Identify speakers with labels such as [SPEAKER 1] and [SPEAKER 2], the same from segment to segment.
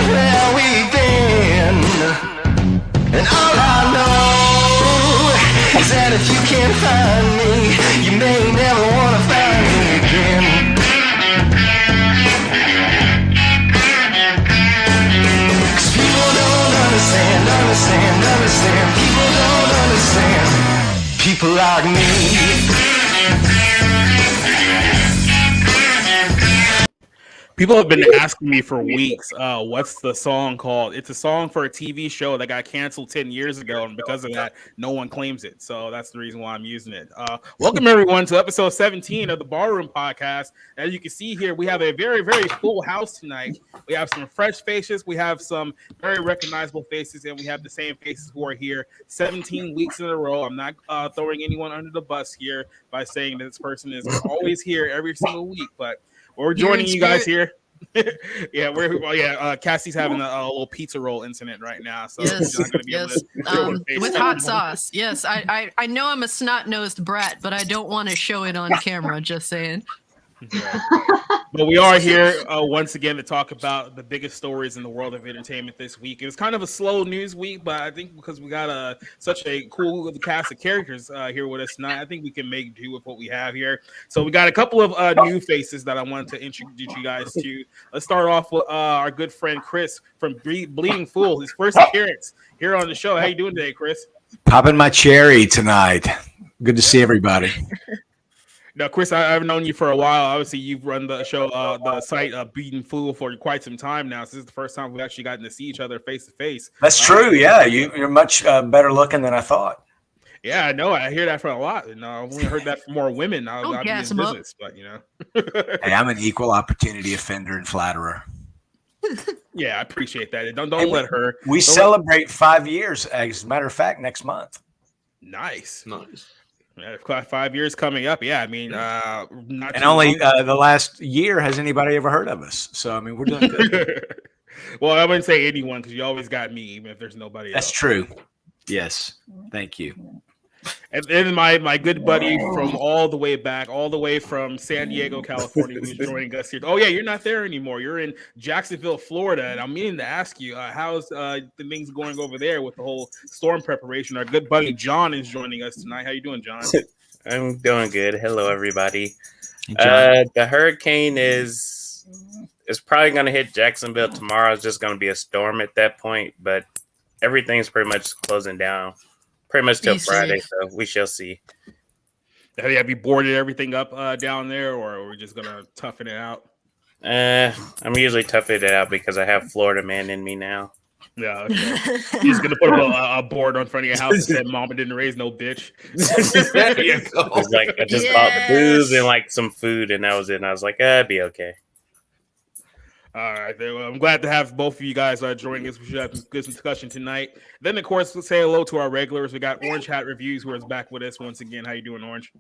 [SPEAKER 1] where we've been. And all I know is that if you can't find me, you may never want to find me again. Cause people don't understand. People don't understand. People like me.
[SPEAKER 2] People have been asking me for weeks, what's the song called? It's a song for a TV show that got canceled 10 years ago, and because of that, no one claims it. So that's the reason why I'm using it. Welcome, everyone, to episode 17 of the Ballroom Podcast. As you can see here, we have a very, very full house tonight. We have some fresh faces. We have some very recognizable faces, and we have the same faces who are here 17 weeks in a row. I'm not throwing anyone under the bus here by saying that this person is always here every single week, but we're joining you guys here. Cassie's having a little pizza roll incident right now, so
[SPEAKER 3] yes,
[SPEAKER 2] she's not going to be able to
[SPEAKER 3] with hot sauce. Yes, I know I'm a snot-nosed brat, but I don't want to show it on camera. Just saying.
[SPEAKER 2] Yeah. But we are here once again to talk about the biggest stories in the world of entertainment this week. It was kind of a slow news week, but I think because we got such a cool cast of characters here with us tonight, I think we can make do with what we have here. So we got a couple of new faces that I wanted to introduce you guys to. Let's start off with our good friend Chris from Bleeding Fool, his first appearance here on the show. How you doing today, Chris?
[SPEAKER 4] Popping my cherry tonight. Good to see everybody.
[SPEAKER 2] Now, Chris, I've known you for a while. Obviously, you've run the show, the site Bleeding Fool for quite some time now. So this is the first time we've actually gotten to see each other face to face.
[SPEAKER 4] That's true. Yeah, you're much better looking than I thought.
[SPEAKER 2] Yeah, I know. I hear that from a lot, and I've only heard that from more women. I'll be in business, but you know.
[SPEAKER 4] Hey, I'm an equal opportunity offender and flatterer.
[SPEAKER 2] Yeah, I appreciate that. Don't let her.
[SPEAKER 4] We celebrate 5 years, as a matter of fact, next month.
[SPEAKER 2] Nice. Yeah, 5 years coming up. Yeah, I mean, not
[SPEAKER 4] and only the last year has anybody ever heard of us. So I mean, we're doing good.
[SPEAKER 2] Well, I wouldn't say anyone because you always got me, even if there's nobody else.
[SPEAKER 4] That's true. Yes. Thank you.
[SPEAKER 2] And then my good buddy from all the way from San Diego, California, who's joining us here. Oh yeah, you're not there anymore. You're in Jacksonville, Florida, and I'm meaning to ask you, how's the things going over there with the whole storm preparation? Our good buddy John is joining us tonight. How you doing, John?
[SPEAKER 5] I'm doing good. Hello, everybody. The hurricane is probably going to hit Jacksonville tomorrow. It's just going to be a storm at that point, but everything's pretty much closing down. Pretty much till Friday, so we shall see.
[SPEAKER 2] Have you boarded everything up down there, or are we just gonna toughen it out?
[SPEAKER 5] I'm usually toughing it out because I have Florida man in me now.
[SPEAKER 2] Yeah, okay. You're just gonna put a board on front of your house and said, "Mama didn't raise no bitch."
[SPEAKER 5] There you go. It's like I just bought the booze and like some food, and that was it. And I was like, it'd be okay.
[SPEAKER 2] All right, well, I'm glad to have both of you guys joining us. We should have some good discussion tonight. Then, of course, let's say hello to our regulars. We got Orange Hat Reviews, who is back with us once again. How you doing, Orange?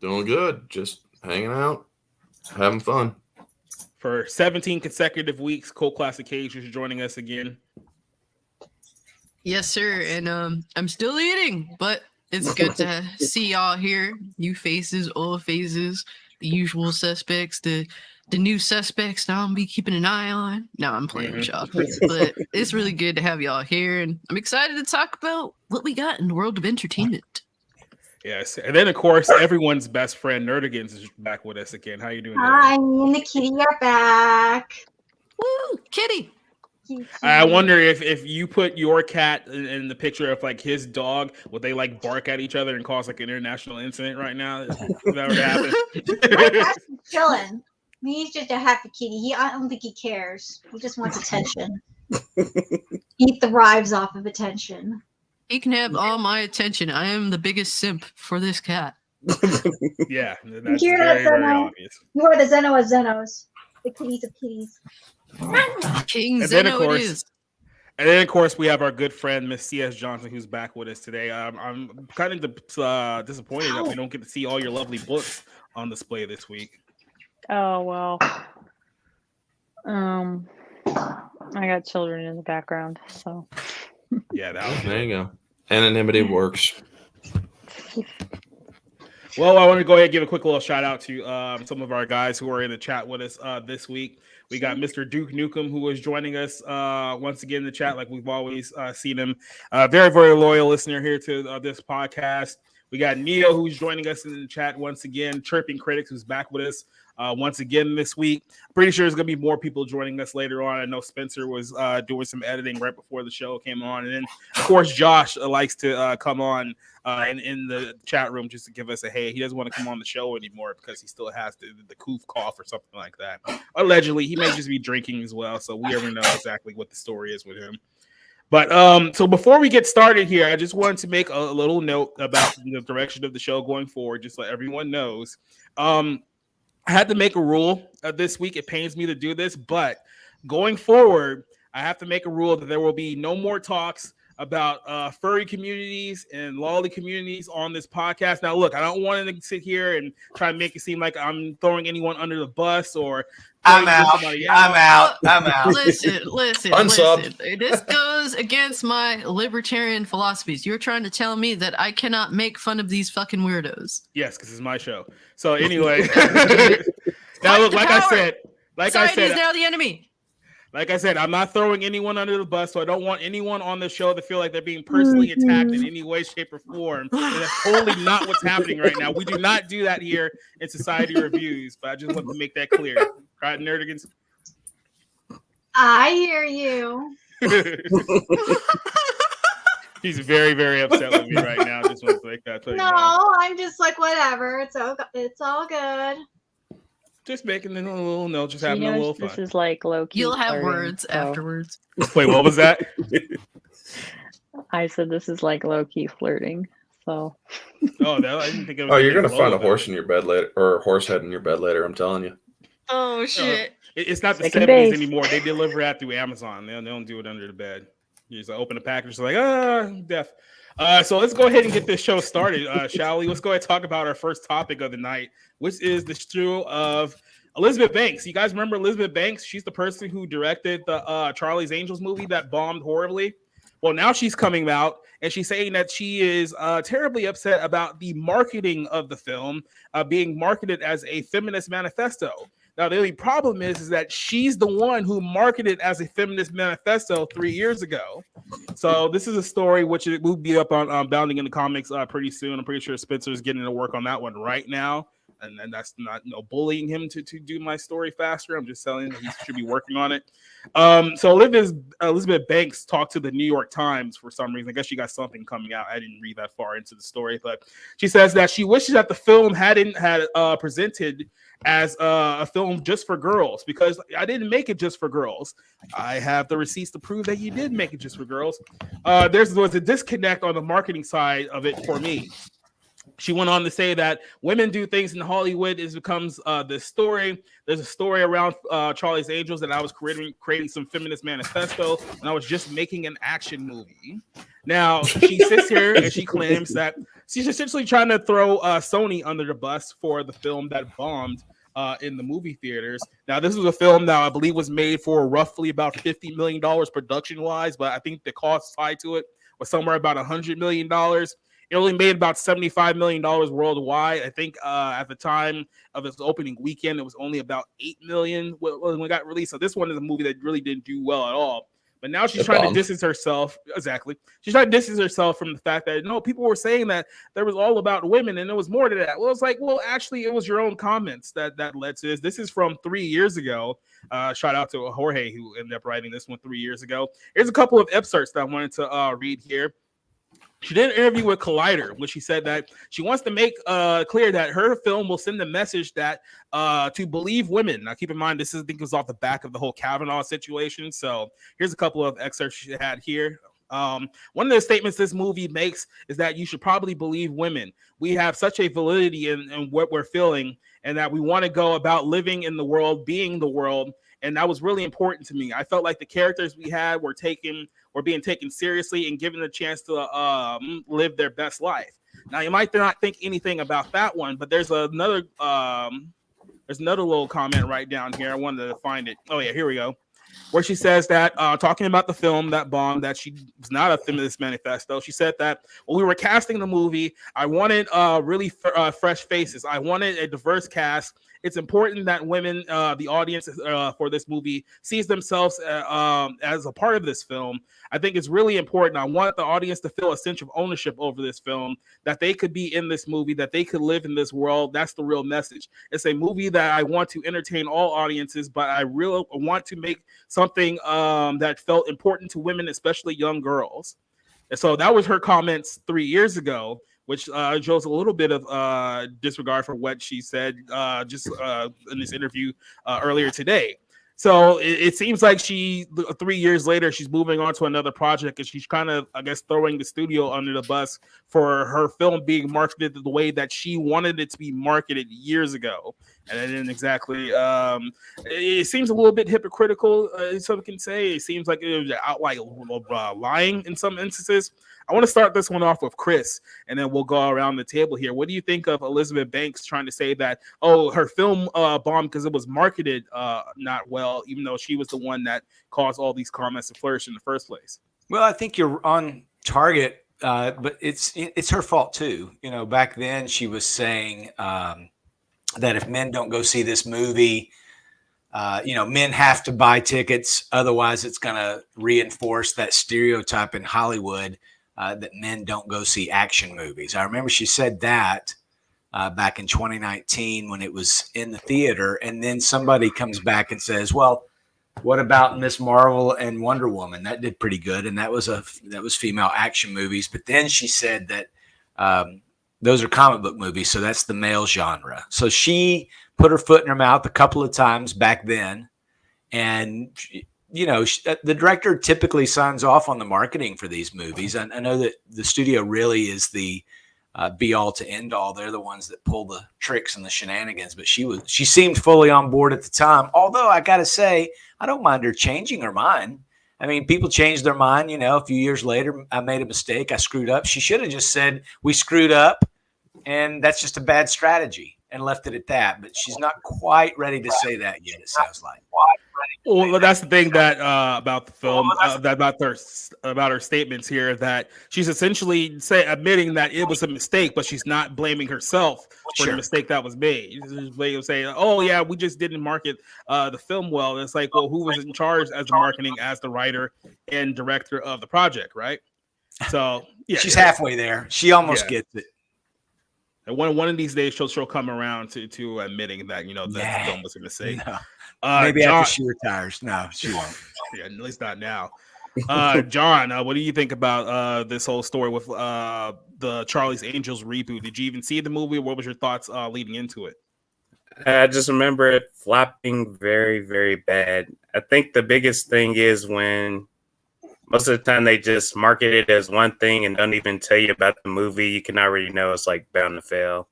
[SPEAKER 6] Doing good. Just hanging out, having fun.
[SPEAKER 2] For 17 consecutive weeks, Cult Classic Cage is joining us again.
[SPEAKER 3] Yes, sir. And I'm still eating, but it's good to see y'all here. New faces, old faces, the usual suspects, the new suspects that I'll be keeping an eye on. No, I'm playing with y'all. But it's really good to have y'all here, and I'm excited to talk about what we got in the world of entertainment.
[SPEAKER 2] Yes, and then, of course, everyone's best friend, Nerdigans, is back with us again. How you doing?
[SPEAKER 7] Hi, me and the kitty are back.
[SPEAKER 3] Woo, kitty.
[SPEAKER 2] I wonder if you put your cat in the picture of like his dog, would they like bark at each other and cause like an international incident right now? Is that what happened?
[SPEAKER 7] My cat's chilling. He's just a happy kitty. I don't think he cares. He just wants attention. He thrives off of attention.
[SPEAKER 3] He can have all my attention. I am the biggest simp for this cat.
[SPEAKER 2] Yeah, that's
[SPEAKER 7] you
[SPEAKER 2] very, very obvious.
[SPEAKER 7] You are the Zeno of Zenos. The kitties of kitties.
[SPEAKER 3] King Zeno it is.
[SPEAKER 2] And then, of course, we have our good friend, Miss C.S. Johnson, who's back with us today. I'm kind of disappointed that we don't get to see all your lovely books on display this week.
[SPEAKER 8] Oh, well. I got children in the background, so.
[SPEAKER 2] Yeah,
[SPEAKER 6] there you go. Anonymity works.
[SPEAKER 2] Well, I want to go ahead and give a quick little shout out to some of our guys who are in the chat with us this week. We got Mr. Duke Nukem, who is joining us once again in the chat, like we've always seen him. Very, very loyal listener here to this podcast. We got Neo, who's joining us in the chat once again. Chirping Critics, who's back with us once again this week. Pretty sure there's going to be more people joining us later on. I know Spencer was doing some editing right before the show came on. And then, of course, Josh likes to come on in the chat room just to give us a hey. He doesn't want to come on the show anymore because he still has the coof cough or something like that. Allegedly, he may just be drinking as well. So we never know exactly what the story is with him. But so before we get started here, I just wanted to make a little note about the direction of the show going forward, just so everyone knows. I had to make a rule this week. It pains me to do this, but going forward, I have to make a rule that there will be no more talks about furry communities and lolly communities on this podcast. Now, look, I don't want to sit here and try and make it seem like I'm throwing anyone under the bus or
[SPEAKER 4] I'm out.
[SPEAKER 3] Listen.
[SPEAKER 6] Unsub.
[SPEAKER 3] This goes against my libertarian philosophies. You're trying to tell me that I cannot make fun of these fucking weirdos.
[SPEAKER 2] Yes, because it's my show. So anyway, now look, like I said,
[SPEAKER 3] society is now the enemy.
[SPEAKER 2] Like I said, I'm not throwing anyone under the bus, so I don't want anyone on the show to feel like they're being personally attacked in any way, shape, or form. And that's totally not what's happening right now. We do not do that here in Society Reviews, but I just want to make that clear. Right, Nerdigans?
[SPEAKER 7] I hear you.
[SPEAKER 2] He's very, very upset with me right now. Just want to make that clear.
[SPEAKER 7] No, I'm just like, whatever. It's all good.
[SPEAKER 2] Just making a little note, just having a little fun.
[SPEAKER 8] This is like low key.
[SPEAKER 3] You'll have
[SPEAKER 8] flirting,
[SPEAKER 3] words afterwards.
[SPEAKER 2] Wait, what was that?
[SPEAKER 8] I said this is like low key flirting. So.
[SPEAKER 2] Oh, no, I didn't think it was.
[SPEAKER 6] Oh, you're gonna find a horse in your bed later, or a horse head in your bed later. I'm telling you.
[SPEAKER 3] Oh shit!
[SPEAKER 2] It's not the
[SPEAKER 8] Second
[SPEAKER 2] 70s
[SPEAKER 8] base.
[SPEAKER 2] anymore. They deliver that through Amazon. They don't do it under the bed. You just open the package, it's like deaf. So let's go ahead and get this show started, shall we? Let's go ahead and talk about our first topic of the night, which is the strew of Elizabeth Banks. You guys remember Elizabeth Banks? She's the person who directed the Charlie's Angels movie that bombed horribly. Well, now she's coming out and she's saying that she is terribly upset about the marketing of the film being marketed as a feminist manifesto. Now, the only problem is that she's the one who marketed as a feminist manifesto 3 years ago. So this is a story which will be up on Bounding in the Comics pretty soon. I'm pretty sure Spencer's getting to work on that one right now. And that's not bullying him to do my story faster. I'm just telling him he should be working on it. So Elizabeth Banks talked to the New York Times for some reason. I guess she got something coming out. I didn't read that far into the story, but she says that she wishes that the film hadn't had presented as a film just for girls, because I didn't make it just for girls. I have the receipts to prove that you did make it just for girls. There was a disconnect on the marketing side of it for me. She went on to say that women do things in Hollywood. It becomes this story. There's a story around Charlie's Angels that I was creating some feminist manifesto, and I was just making an action movie. Now, she sits here and she claims that she's essentially trying to throw Sony under the bus for the film that bombed in the movie theaters. Now, this was a film that I believe was made for roughly about $50 million production-wise, but I think the cost tied to it was somewhere about $100 million. It only made about $75 million worldwide. I think at the time of its opening weekend, it was only about $8 million when it got released. So this one is a movie that really didn't do well at all. But now she's trying to distance herself. Exactly. She's trying to distance herself from the fact that, no, people were saying that there was all about women and there was more to that. Well, it's like, well, actually, it was your own comments that led to this. This is from 3 years ago. Shout out to Jorge, who ended up writing this one 3 years ago. Here's a couple of excerpts that I wanted to read here. She did an interview with Collider, which she said that she wants to make clear that her film will send the message that to believe women. Now, keep in mind, this is, I think, was off the back of the whole Kavanaugh situation. So here's a couple of excerpts she had here. One of the statements this movie makes is that you should probably believe women. We have such a validity in what we're feeling, and that we want to go about living in the world, being the world. And that was really important to me. I felt like the characters we had were being taken seriously and given a chance to live their best life. Now, you might not think anything about that one, but there's another little comment right down here. I wanted to find it. Oh yeah, here we go. where she says that talking about the film that bombed, that she was not a feminist manifesto. She said that when we were casting the movie, I wanted really fresh faces. I wanted a diverse cast. It's important that women, the audience for this movie, sees themselves as a part of this film. I think it's really important. I want the audience to feel a sense of ownership over this film, that they could be in this movie, that they could live in this world. That's the real message. It's a movie that I want to entertain all audiences, but I really want to make something that felt important to women, especially young girls. And so that was her comments 3 years ago, which shows a little bit of disregard for what she said just in this interview earlier today. So it seems like 3 years later, she's moving on to another project, and she's kind of, I guess, throwing the studio under the bus for her film being marketed the way that she wanted it to be marketed years ago. And it didn't exactly, it seems a little bit hypocritical, some can say. It seems like it was outright lying in some instances. I want to start this one off with Chris, and then we'll go around the table here. What do you think of Elizabeth Banks trying to say that, her film bombed because it was marketed not well, even though she was the one that caused all these comments to flourish in the first place?
[SPEAKER 4] Well, I think you're on target, but it's her fault too. You know, back then she was saying that if men don't go see this movie, men have to buy tickets. Otherwise, it's going to reinforce that stereotype in Hollywood that men don't go see action movies. I remember she said that back in 2019 when it was in the theater. And then somebody comes back and says, well, what about Miss Marvel and Wonder Woman? That did pretty good. And that was female action movies. But then she said that those are comic book movies. So that's the male genre. So she put her foot in her mouth a couple of times back then. And the director typically signs off on the marketing for these movies. I know that the studio really is the be all to end all. They're the ones that pull the tricks and the shenanigans. But she seemed fully on board at the time. Although I got to say, I don't mind her changing her mind. I mean, people change their mind. A few years later, I made a mistake. I screwed up. She should have just said, we screwed up, and that's just a bad strategy, and left it at that. But she's not quite ready to say that yet, it sounds like.
[SPEAKER 2] Well, that's the thing that about the film, about her statements here, that she's essentially admitting that it was a mistake, but she's not blaming herself for the mistake that was made. She's saying, "Oh yeah, we just didn't market the film well." And it's like, well, who was in charge as the marketing, as the writer and director of the project, right? So yeah,
[SPEAKER 4] she's halfway there. She almost gets it.
[SPEAKER 2] And one of these days, she'll come around to admitting that the film was a mistake.
[SPEAKER 4] No. Maybe John, after she retires. No, she won't.
[SPEAKER 2] Yeah, at least not now. John, what do you think about this whole story with the Charlie's Angels reboot? Did you even see the movie? What was your thoughts leading into it?
[SPEAKER 5] I just remember it flopping very, very bad. I think the biggest thing is when most of the time they just market it as one thing and don't even tell you about the movie. You can already know it's like bound to fail.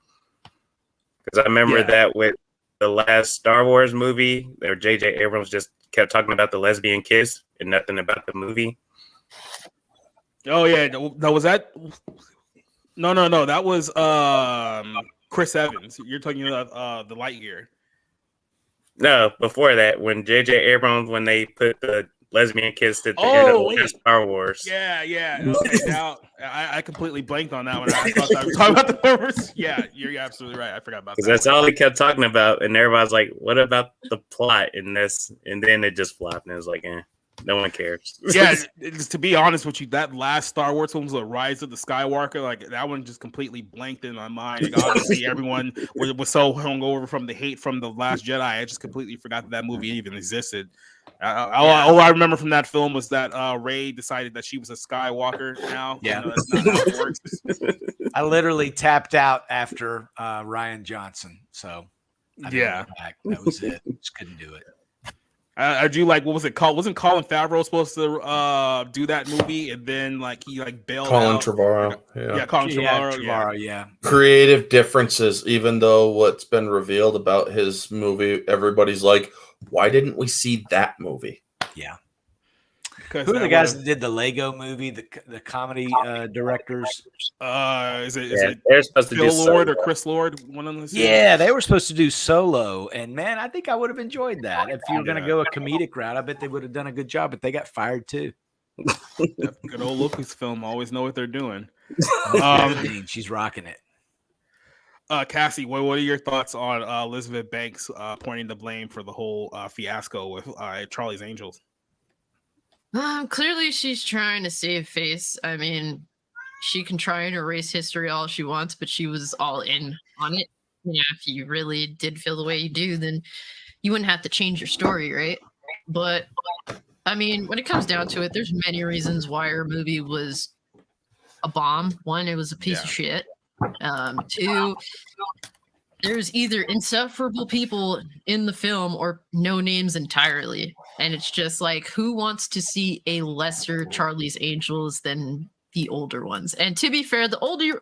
[SPEAKER 5] Because I remember that with the last Star Wars movie, where J.J. Abrams just kept talking about the lesbian kiss and nothing about the movie.
[SPEAKER 2] Oh yeah, that was that. No, that was Chris Evans. You're talking about the Lightyear.
[SPEAKER 5] No, before that, when J.J. Abrams, when they put the lesbian kiss at the end of Star Wars.
[SPEAKER 2] Yeah. Okay, now I completely blanked on that one. I thought I was talking about the numbers. Yeah, you're absolutely right. I forgot about that.
[SPEAKER 5] That's all he kept talking about, and everybody's like, "What about the plot in this?" And then it just flopped, and it was like, no one cares.
[SPEAKER 2] Yeah, to be honest with you, that last Star Wars film was The Rise of the Skywalker. Like that one just completely blanked in my mind. Like, obviously, everyone was so hungover from the hate from The Last Jedi. I just completely forgot that movie even existed. All I remember from that film was that Rey decided that she was a Skywalker now.
[SPEAKER 4] Yeah.
[SPEAKER 2] That's not how it works.
[SPEAKER 4] I literally tapped out after Ryan Johnson. So I didn't go back. That was it. Just couldn't do it.
[SPEAKER 2] I do like, what was it called? Wasn't Colin Favreau supposed to do that movie, and then he bailed
[SPEAKER 6] Colin
[SPEAKER 2] out?
[SPEAKER 6] Trevorrow.
[SPEAKER 2] Colin Trevorrow.
[SPEAKER 4] Yeah.
[SPEAKER 6] Creative differences, even though what's been revealed about his movie, everybody's like, why didn't we see that movie?
[SPEAKER 4] Yeah. Who are the guys that did the Lego movie, the comedy directors?
[SPEAKER 2] Is it
[SPEAKER 5] they're supposed to do
[SPEAKER 2] Phil Lord
[SPEAKER 5] Solo.
[SPEAKER 2] or Chris Lord? One of them.
[SPEAKER 4] Yeah, they were supposed to do Solo, and man, I think I would have enjoyed that. If you were going to go a comedic route, I bet they would have done a good job, but they got fired too.
[SPEAKER 2] Good old Lucasfilm always know what they're doing.
[SPEAKER 4] She's rocking it.
[SPEAKER 2] Cassie, what are your thoughts on Elizabeth Banks pointing the blame for the whole fiasco with Charlie's Angels?
[SPEAKER 3] Clearly she's trying to save face. I mean, she can try and erase history all she wants, but she was all in on it. You know, if you really did feel the way you do, then you wouldn't have to change your story, right? But I mean, when it comes down to it, there's many reasons why her movie was a bomb. One, it was a piece of shit. Two, there's either insufferable people in the film or no names entirely. And it's just like, who wants to see a lesser Charlie's Angels than the older ones? And to be fair, the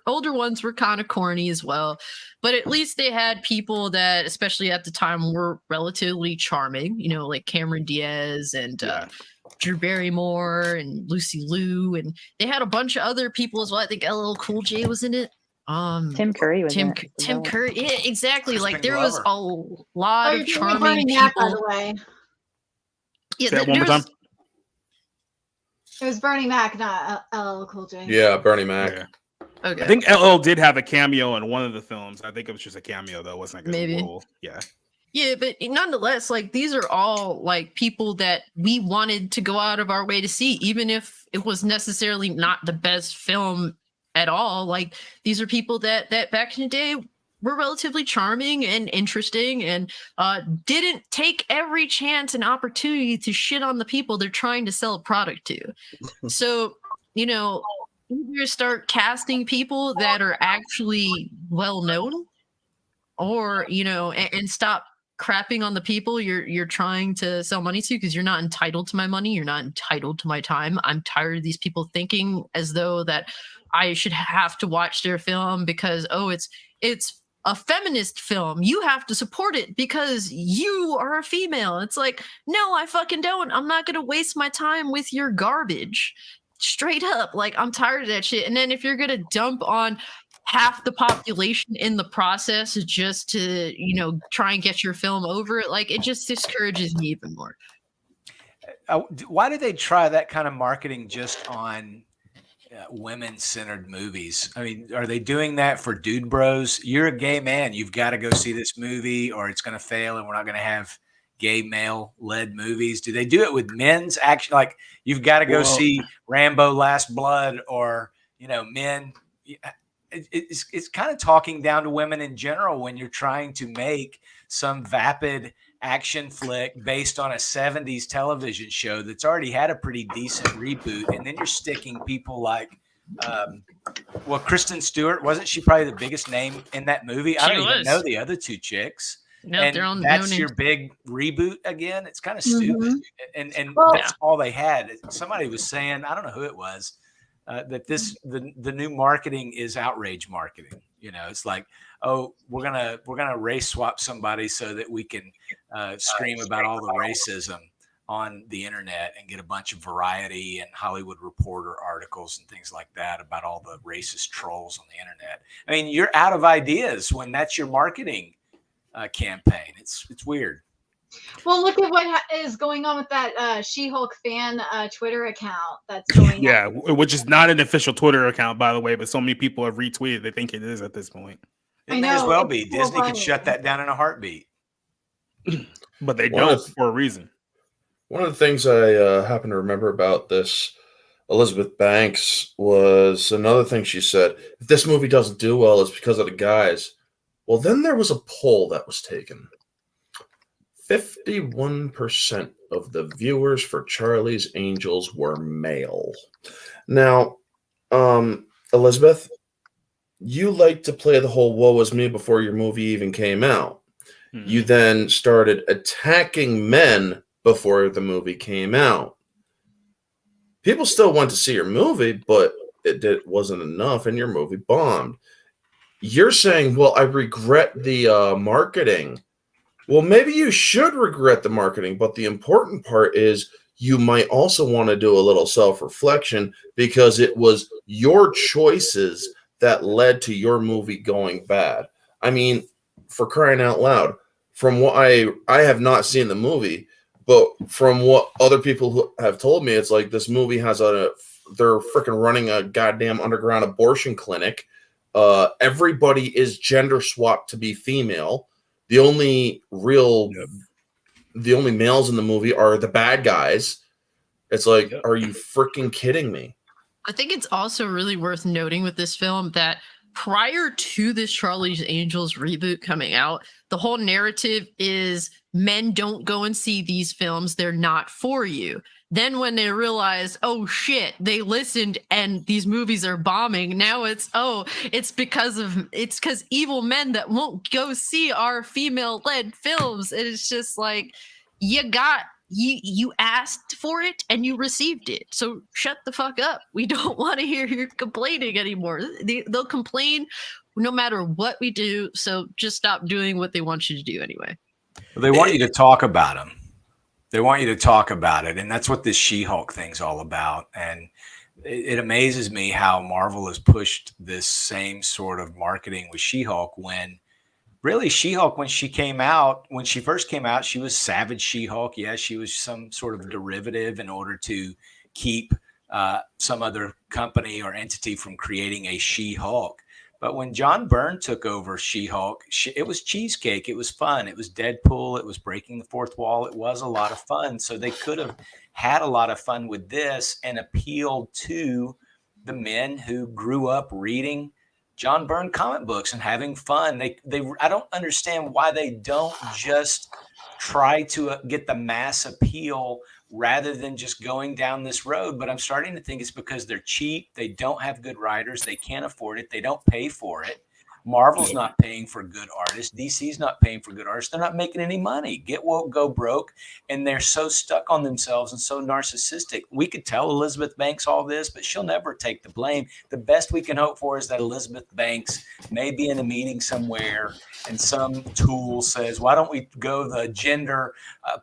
[SPEAKER 3] older ones were kind of corny as well, but at least they had people that, especially at the time, were relatively charming, you know, like Cameron Diaz and Drew Barrymore and Lucy Liu, and they had a bunch of other people as well. I think LL Cool J was in it.
[SPEAKER 8] Tim Curry was in it.
[SPEAKER 3] Tim Curry, yeah, exactly.
[SPEAKER 4] Crispin
[SPEAKER 3] like there
[SPEAKER 4] Glover.
[SPEAKER 3] was a lot of charming
[SPEAKER 7] Bernie
[SPEAKER 3] people.
[SPEAKER 7] Mac, by the way.
[SPEAKER 3] Yeah,
[SPEAKER 2] Say that one more time.
[SPEAKER 7] It was Bernie Mac, not LL Cool J.
[SPEAKER 6] Yeah, Bernie Mac.
[SPEAKER 2] Yeah.
[SPEAKER 3] Okay.
[SPEAKER 2] I think LL did have a cameo in one of the films. I think it was just a cameo though. It wasn't like a
[SPEAKER 3] Maybe.
[SPEAKER 2] role. Yeah.
[SPEAKER 3] Yeah, but nonetheless, like these are all like people that we wanted to go out of our way to see, even if it was necessarily not the best film at all. Like these are people that back in the day were relatively charming and interesting and didn't take every chance and opportunity to shit on the people they're trying to sell a product to. So, you know, either start casting people that are actually well known, or, you know, and stop crapping on the people you're trying to sell money to, because you're not entitled to my money. You're not entitled to my time. I'm tired of these people thinking as though that I should have to watch their film because, oh, it's a feminist film. You have to support it because you are a female. It's like, no, I fucking don't. I'm not going to waste my time with your garbage. Straight up. Like, I'm tired of that shit. And then if you're going to dump on half the population in the process just to, you know, try and get your film over it, like, it just discourages me even more.
[SPEAKER 4] Why do they try that kind of marketing just on women-centered movies? I mean, are they doing that for dude bros? You're a gay man, you've got to go see this movie or it's going to fail and we're not going to have gay male-led movies. Do they do it with men's action? Like, you've got to go see Rambo Last Blood, or, you know, men. It's kind of talking down to women in general when you're trying to make some vapid action flick based on a 70s television show that's already had a pretty decent reboot. And then you're sticking people like, Kristen Stewart, wasn't she probably the biggest name in that movie? I don't even know the other two chicks.
[SPEAKER 3] No,
[SPEAKER 4] And that's your big reboot again. It's kind of stupid. And that's all they had. Somebody was saying, I don't know who it was, that the new marketing is outrage marketing. You know, it's like, oh, we're gonna race swap somebody so that we can scream about all the racism on the internet and get a bunch of Variety and Hollywood Reporter articles and things like that about all the racist trolls on the internet. I mean, you're out of ideas when that's your marketing campaign. It's weird.
[SPEAKER 7] Well, look at what is going on with that She-Hulk fan Twitter account that's going on.
[SPEAKER 2] Which is not an official Twitter account, by the way, but so many people have retweeted. They think it is at this point.
[SPEAKER 4] It may as well be. Disney could shut that down in a heartbeat.
[SPEAKER 2] But they don't for a reason.
[SPEAKER 6] One of the things I happen to remember about this Elizabeth Banks was another thing she said. If this movie doesn't do well, it's because of the guys. Well, then there was a poll that was taken. 51% of the viewers for Charlie's Angels were male. Now, Elizabeth, you like to play the whole woe is me before your movie even came out. You then started attacking men before the movie came out. People still went to see your movie, but it wasn't enough, and your movie bombed. You're saying, well, I regret the marketing. Well, maybe you should regret the marketing, but the important part is you might also want to do a little self-reflection, because it was your choices that led to your movie going bad. I mean, for crying out loud, from what I have not seen the movie, but from what other people who have told me, it's like this movie has they're freaking running a goddamn underground abortion clinic. Everybody is gender swapped to be female. The only males in the movie are the bad guys. It's like, are you freaking kidding me?
[SPEAKER 3] I think it's also really worth noting with this film that prior to this Charlie's Angels reboot coming out, the whole narrative is men don't go and see these films. They're not for you. Then when they realize, oh shit, they listened and these movies are bombing. Now it's because evil men that won't go see our female-led films. And it's just like, you asked for it and you received it. So shut the fuck up. We don't want to hear you complaining anymore. They'll complain no matter what we do. So just stop doing what they want you to do anyway.
[SPEAKER 4] They want you to talk about them. They want you to talk about it. And that's what this She-Hulk thing's all about. And it amazes me how Marvel has pushed this same sort of marketing with She-Hulk, when really She-Hulk, when she first came out, she was Savage She-Hulk. Yeah, she was some sort of derivative in order to keep some other company or entity from creating a She-Hulk. But when John Byrne took over She-Hulk, it was cheesecake. It was fun. It was Deadpool. It was breaking the fourth wall. It was a lot of fun. So they could have had a lot of fun with this and appealed to the men who grew up reading John Byrne comic books and having fun. I don't understand why they don't just try to get the mass appeal rather than just going down this road. But I'm starting to think it's because they're cheap. They don't have good writers. They can't afford it. They don't pay for it. Marvel's not paying for good artists. DC's not paying for good artists. They're not making any money. Get woke, go broke. And they're so stuck on themselves and so narcissistic. We could tell Elizabeth Banks all this, but she'll never take the blame. The best we can hope for is that Elizabeth Banks may be in a meeting somewhere and some tool says, why don't we go the gender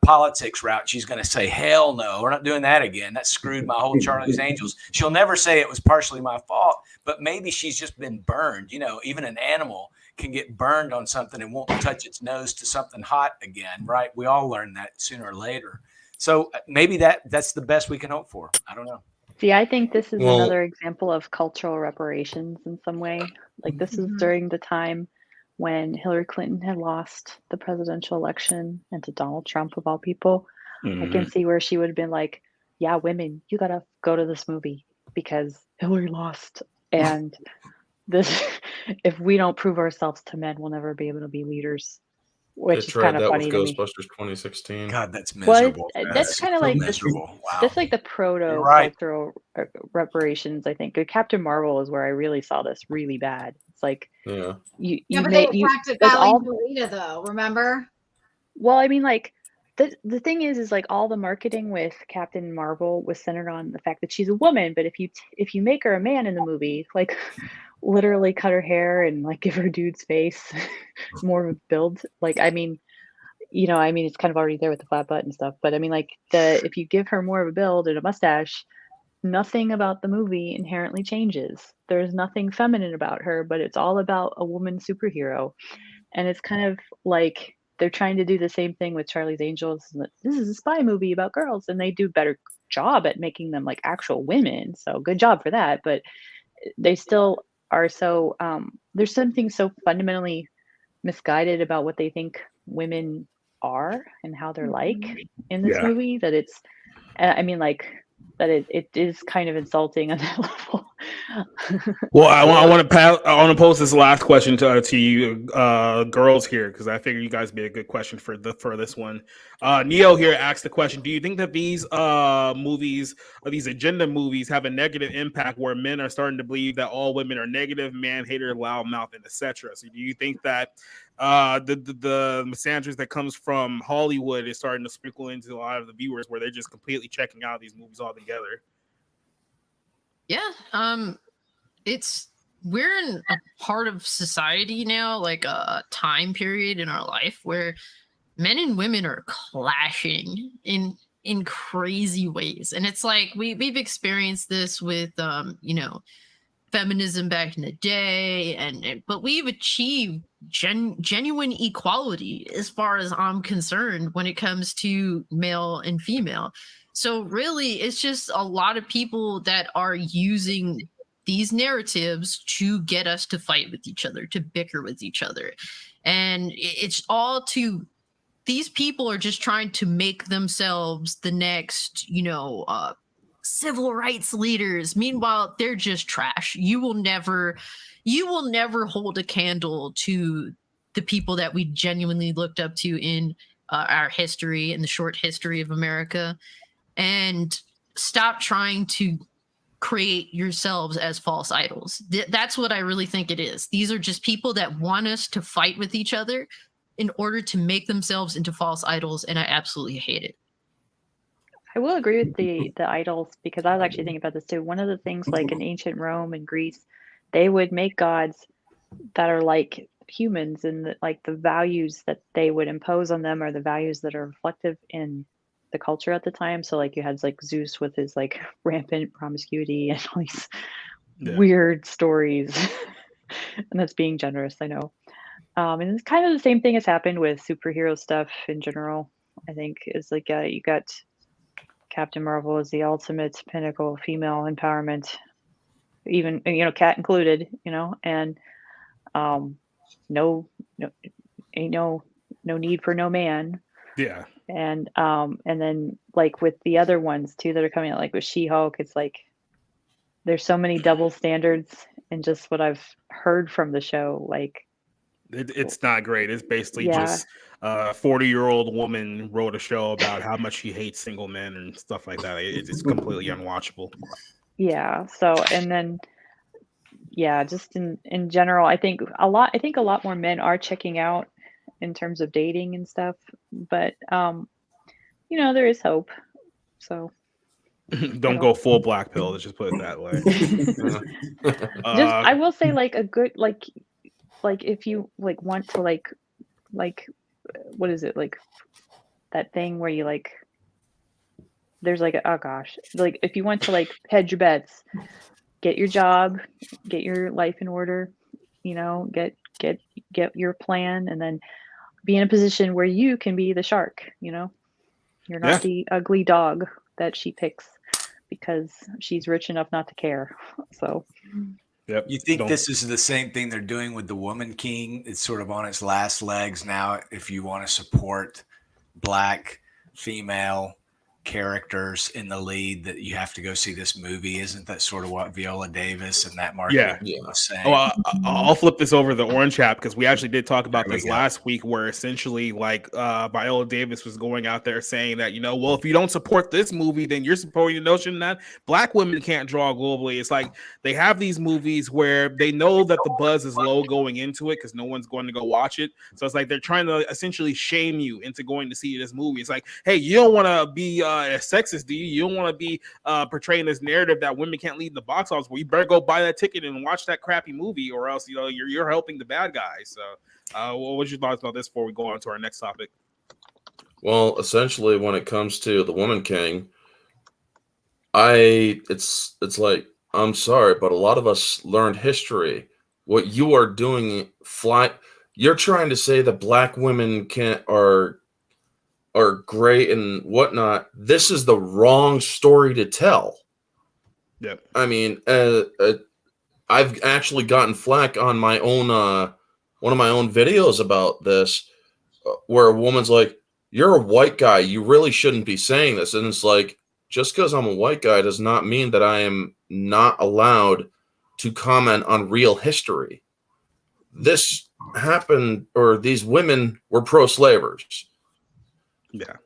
[SPEAKER 4] politics route? She's going to say, hell no, we're not doing that again. That screwed my whole Charlie's Angels. She'll never say it was partially my fault, but maybe she's just been burned. You know, even an animal can get burned on something and won't touch its nose to something hot again, right? We all learn that sooner or later. So maybe that's the best we can hope for. I don't know.
[SPEAKER 8] See, I think this is another example of cultural reparations in some way. Like, this is during the time when Hillary Clinton had lost the presidential election and to Donald Trump, of all people. I can see where she would have been like, yeah, women, you got to go to this movie because Hillary lost. And this, if we don't prove ourselves to men, we'll never be able to be leaders. Which is kind of funny to me.
[SPEAKER 6] Ghostbusters 2016.
[SPEAKER 4] God, that's miserable.
[SPEAKER 8] Well, that's kind of like
[SPEAKER 4] miserable. Wow.
[SPEAKER 8] That's like the proto cultural reparations. I think Captain Marvel is where I really saw this really bad. It's like
[SPEAKER 7] but they attacked it Valley though. Remember?
[SPEAKER 8] Well, I mean, like the thing is like all the marketing with Captain Marvel was centered on the fact that she's a woman. But if you make her a man in the movie, like literally cut her hair and like give her dude's face more of a build, like I mean it's kind of already there with the flat butt and stuff, but I mean like if you give her more of a build and a mustache, nothing about the movie inherently changes. There's nothing feminine about her, but it's all about a woman superhero. And it's kind of like they're trying to do the same thing with Charlie's Angels. This is a spy movie about girls, and they do a better job at making them like actual women, so good job for that. But they still are so there's something so fundamentally misguided about what they think women are and how they're like in this movie that it's I mean like that it is kind of insulting on that level.
[SPEAKER 2] Well, I want to pose this last question to you girls here, because I figure you guys be a good question for this one. Neo here asked the question: do you think that these movies, or these agenda movies, have a negative impact where men are starting to believe that all women are negative, man-hater, loudmouth, and etc.? So do you think that the misandry that comes from Hollywood is starting to sprinkle into a lot of the viewers where they're just completely checking out these movies altogether?
[SPEAKER 3] Yeah, we're in a part of society now, like a time period in our life where men and women are clashing in in crazy ways. And it's like we've experienced this with feminism back in the day, but we've achieved genuine equality as far as I'm concerned when it comes to male and female. So really, it's just a lot of people that are using these narratives to get us to fight with each other, to bicker with each other. And it's all to, these people are just trying to make themselves the next, civil rights leaders. Meanwhile, they're just trash. You will never hold a candle to the people that we genuinely looked up to in our history, in the short history of America. And stop trying to create yourselves as false idols. That's what I really think it is. These are just people that want us to fight with each other in order to make themselves into false idols, and I absolutely hate it.
[SPEAKER 8] I will agree with the idols, because I was actually thinking about this too. One of the things, like in ancient Rome and Greece, they would make gods that are like humans, and the values that they would impose on them are the values that are reflective in the culture at the time. So like you had like Zeus with his like rampant promiscuity and all these weird stories. And that's being generous, I know. And it's kind of the same thing has happened with superhero stuff in general. I think is like you got Captain Marvel is the ultimate pinnacle of female empowerment, even Cat included. And no need for no man.
[SPEAKER 2] Yeah.
[SPEAKER 8] And then like with the other ones too that are coming out, like with She-Hulk, it's like there's so many double standards, and just what I've heard from the show, like
[SPEAKER 2] it's not great. It's basically just a 40-year-old woman wrote a show about how much she hates single men and stuff like that. It's completely unwatchable.
[SPEAKER 8] Yeah. So, and then just in general, I think a lot more men are checking out in terms of dating and stuff, but there is hope. So
[SPEAKER 2] don't go full black pill. Let's just put it that way.
[SPEAKER 8] I will say, like, a good like if you like want to like what is it, like that thing where you like there's like like if you want to like hedge your bets, get your job, get your life in order, get your plan, and then be in a position where you can be the shark. You're not the ugly dog that she picks because she's rich enough not to care. So
[SPEAKER 4] you think this is the same thing they're doing with the Woman King? It's sort of on its last legs now. If you want to support Black female characters in the lead, that you have to go see this movie. Isn't that sort of what Viola Davis and that market was saying?
[SPEAKER 2] Oh, I'll flip this over to the Orange Hat, because we actually did talk about this last week, where essentially like Viola Davis was going out there saying that, well, if you don't support this movie, then you're supporting the notion that Black women can't draw globally. It's like they have these movies where they know that the buzz is low going into it because no one's going to go watch it. So it's like they're trying to essentially shame you into going to see this movie. It's like, hey, you don't want to be sexist, do you? You don't want to be portraying this narrative that women can't lead in the box office. Well, you better go buy that ticket and watch that crappy movie, or else you're helping the bad guys. So, what's your thoughts about this before we go on to our next topic?
[SPEAKER 6] Well, essentially, when it comes to the Woman King, it's like, I'm sorry, but a lot of us learned history. What you are doing, you're trying to say that Black women are great and whatnot. This is the wrong story to tell.
[SPEAKER 2] Yep.
[SPEAKER 6] I mean, I've actually gotten flack on my own one of my own videos about this, where a woman's like, "You're a white guy. You really shouldn't be saying this." And it's like, just because I'm a white guy does not mean that I am not allowed to comment on real history. This happened, or these women were pro-slavers.
[SPEAKER 2] Yeah.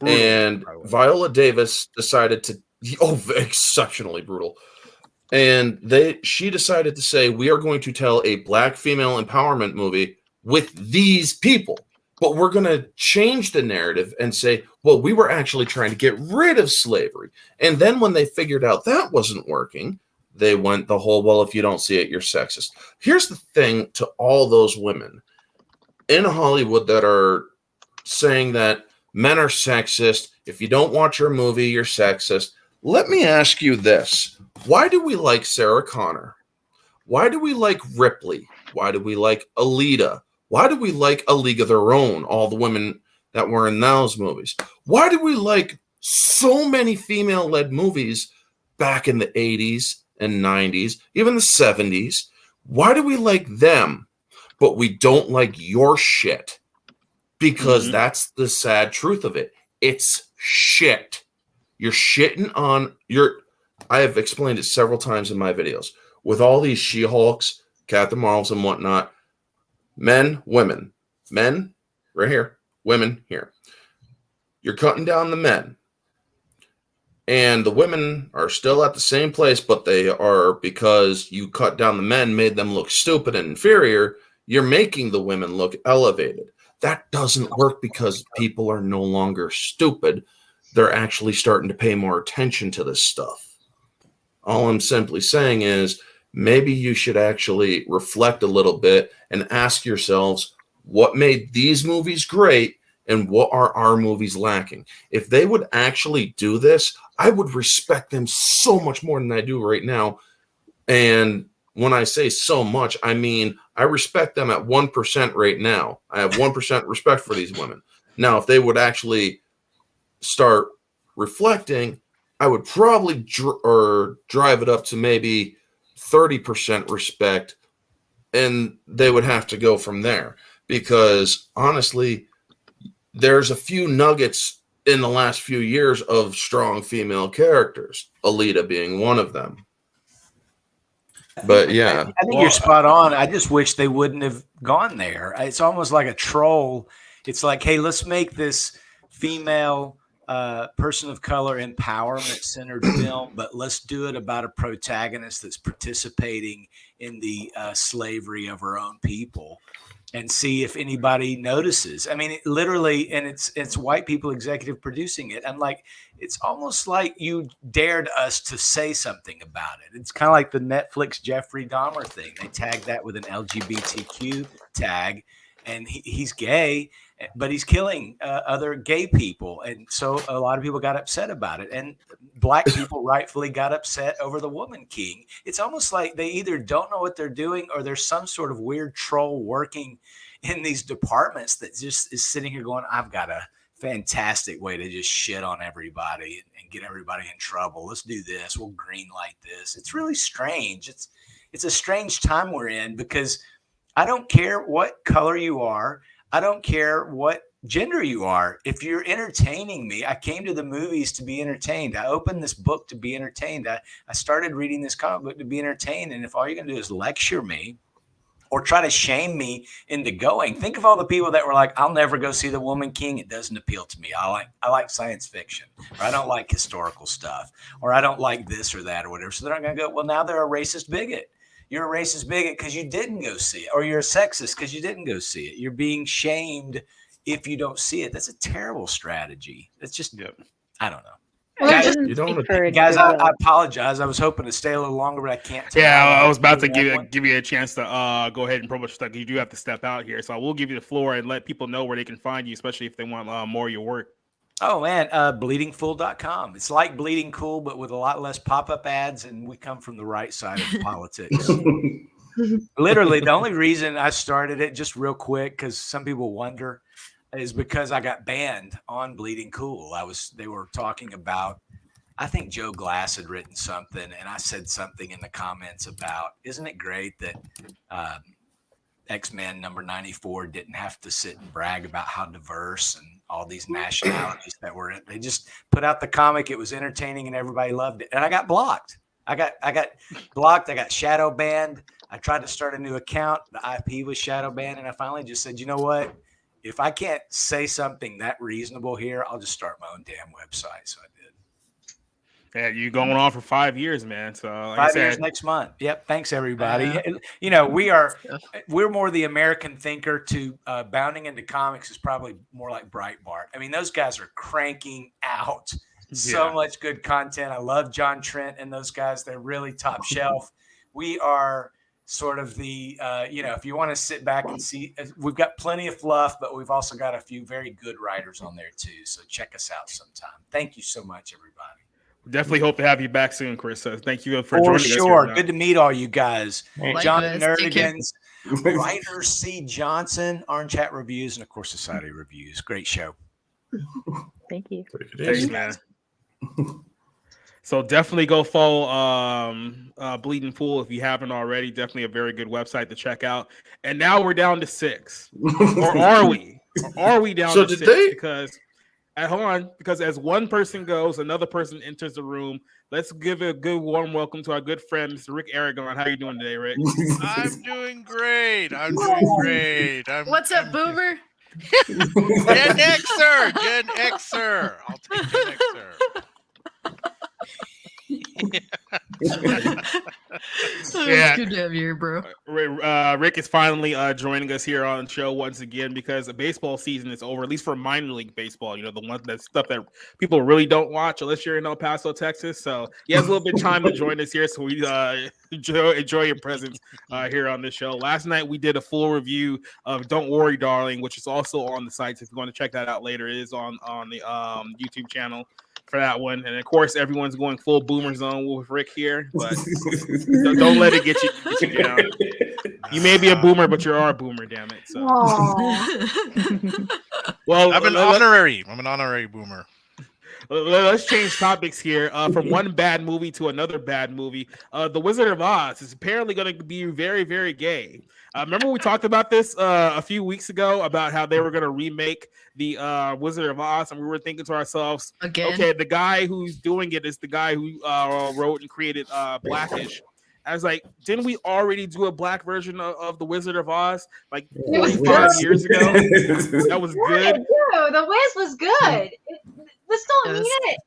[SPEAKER 6] And Viola Davis decided to, exceptionally brutal. And she decided to say, we are going to tell a Black female empowerment movie with these people, but we're going to change the narrative and say, well, we were actually trying to get rid of slavery. And then when they figured out that wasn't working, they went the whole, well, if you don't see it, you're sexist. Here's the thing to all those women in Hollywood that are saying that men are sexist If you don't watch her movie, you're sexist. Let me ask you this. Why do we like Sarah Connor? Why do we like Ripley? Why do we like Alita? Why do we like A League of Their Own, all the women that were in those movies? Why do we like so many female-led movies back in the 80s and 90s, even the 70s? Why do we like them, but we don't like your shit? Because that's the sad truth of it. It's shit. You're shitting on your... I have explained it several times in my videos. With all these She-Hulks, Captain Marvels, and whatnot, men, women. Men, right here. Women, here. You're cutting down the men. And the women are still at the same place, but they are, because you cut down the men, made them look stupid and inferior, you're making the women look elevated. That doesn't work because people are no longer stupid. They're actually starting to pay more attention to this stuff. All I'm simply saying is maybe you should actually reflect a little bit and ask yourselves what made these movies great and what are our movies lacking. If they would actually do this, I would respect them so much more than I do right now. And when I say so much, I mean I respect them at 1% right now. I have 1% respect for these women. Now, if they would actually start reflecting, I would probably drive it up to maybe 30% respect, and they would have to go from there. Because honestly, there's a few nuggets in the last few years of strong female characters, Alita being one of them. But yeah,
[SPEAKER 4] I think you're spot on. I just wish they wouldn't have gone there. It's almost like a troll. It's like, hey, let's make this female person of color empowerment centered film, but let's do it about a protagonist that's participating in the slavery of her own people, and see if anybody notices. I mean, literally, and it's white people executive producing it. And like, it's almost like you dared us to say something about it. It's kind of like the Netflix Jeffrey Dahmer thing. They tagged that with an LGBTQ tag, and he's gay, but he's killing other gay people. And so a lot of people got upset about it. And black people rightfully got upset over the Woman King. It's almost like they either don't know what they're doing, or there's some sort of weird troll working in these departments that just is sitting here going, I've got a fantastic way to just shit on everybody and get everybody in trouble. Let's do this. We'll green light this. It's really strange. It's a strange time we're in, because I don't care what color you are. I don't care what gender you are. If you're entertaining me, I came to the movies to be entertained. I opened this book to be entertained. I started reading this comic book to be entertained. And if all you're going to do is lecture me or try to shame me into going, think of all the people that were like, I'll never go see The Woman King. It doesn't appeal to me. I like science fiction, or I don't like historical stuff, or I don't like this or that or whatever. So they're not going to go, well, now they're a racist bigot. You're a racist bigot because you didn't go see it, or you're a sexist because you didn't go see it. You're being shamed if you don't see it. That's a terrible strategy. It's just, I don't know.
[SPEAKER 8] Well,
[SPEAKER 4] guys, I apologize. I was hoping to stay a little longer, but I can't.
[SPEAKER 2] I was about to give you a chance to go ahead and promote your stuff. You do have to step out here, so I will give you the floor and let people know where they can find you, especially if they want more of your work.
[SPEAKER 4] Oh, man, bleedingfool.com. It's like Bleeding Cool, but with a lot less pop-up ads, and we come from the right side of politics. Literally, the only reason I started it, just real quick, because some people wonder, is because I got banned on Bleeding Cool. They were talking about, I think Joe Glass had written something, and I said something in the comments about, isn't it great that X-Men number 94 didn't have to sit and brag about how diverse and all these nationalities that were in. They just put out the comic. It was entertaining and everybody loved it. And I got blocked. I got blocked. I got shadow banned. I tried to start a new account. The IP was shadow banned. And I finally just said, you know what? If I can't say something that reasonable here, I'll just start my own damn website. So I did.
[SPEAKER 2] Yeah, you going on for 5 years, man. So like
[SPEAKER 4] 5 years next month. Yep. Thanks, everybody. You know, we're more the American thinker to bounding into comics is probably more like Breitbart. I mean, those guys are cranking out so much good content. I love John Trent and those guys. They're really top shelf. We are sort of the, if you want to sit back and see, we've got plenty of fluff, but we've also got a few very good writers on there too. So check us out sometime. Thank you so much, everybody.
[SPEAKER 2] Definitely hope to have you back soon, Chris. Thank you for joining us.
[SPEAKER 4] For sure. Good to meet all you guys.
[SPEAKER 5] Likewise.
[SPEAKER 4] John Nerdigans, writer C. Johnson, Orange Hat Reviews, and of course, Society Reviews. Great show.
[SPEAKER 8] Thank you.
[SPEAKER 2] Thanks, man. So definitely go follow Bleeding Fool if you haven't already. Definitely a very good website to check out. And now we're down to 6. Or are we? Or are we down to 6? Because as one person goes, another person enters the room. Let's give a good warm welcome to our good friend, Mr. Rick Aragon. How are you doing today, Rick?
[SPEAKER 9] I'm doing great.
[SPEAKER 3] What's up, Boomer?
[SPEAKER 9] Gen Xer. I'll take Gen Xer.
[SPEAKER 3] It's good to have you here, bro.
[SPEAKER 2] Rick is finally joining us here on the show once again because the baseball season is over, at least for minor league baseball. You know, the one that stuff that people really don't watch unless you're in El Paso, Texas. So he has a little bit of time to join us here. So we enjoy your presence here on this show. Last night we did a full review of Don't Worry, Darling, which is also on the site. So if you want to check that out later, it is on the YouTube channel for that one. And of course, everyone's going full boomer zone with Rick here, but don't let it get you down. You may be a boomer, but you are a boomer, damn it. So. Well,
[SPEAKER 9] I'm an honorary boomer.
[SPEAKER 2] Let's change topics here from one bad movie to another bad movie. The Wizard of Oz is apparently going to be very, very gay. Remember we talked about this a few weeks ago about how they were going to remake the Wizard of Oz, and we were thinking to ourselves,
[SPEAKER 3] Again?
[SPEAKER 2] okay, the guy who's doing it is the guy who wrote and created Blackish. I was like, didn't we already do a black version of the Wizard of Oz like 45 years ago? That was good.
[SPEAKER 7] The Wiz was good. We still need it.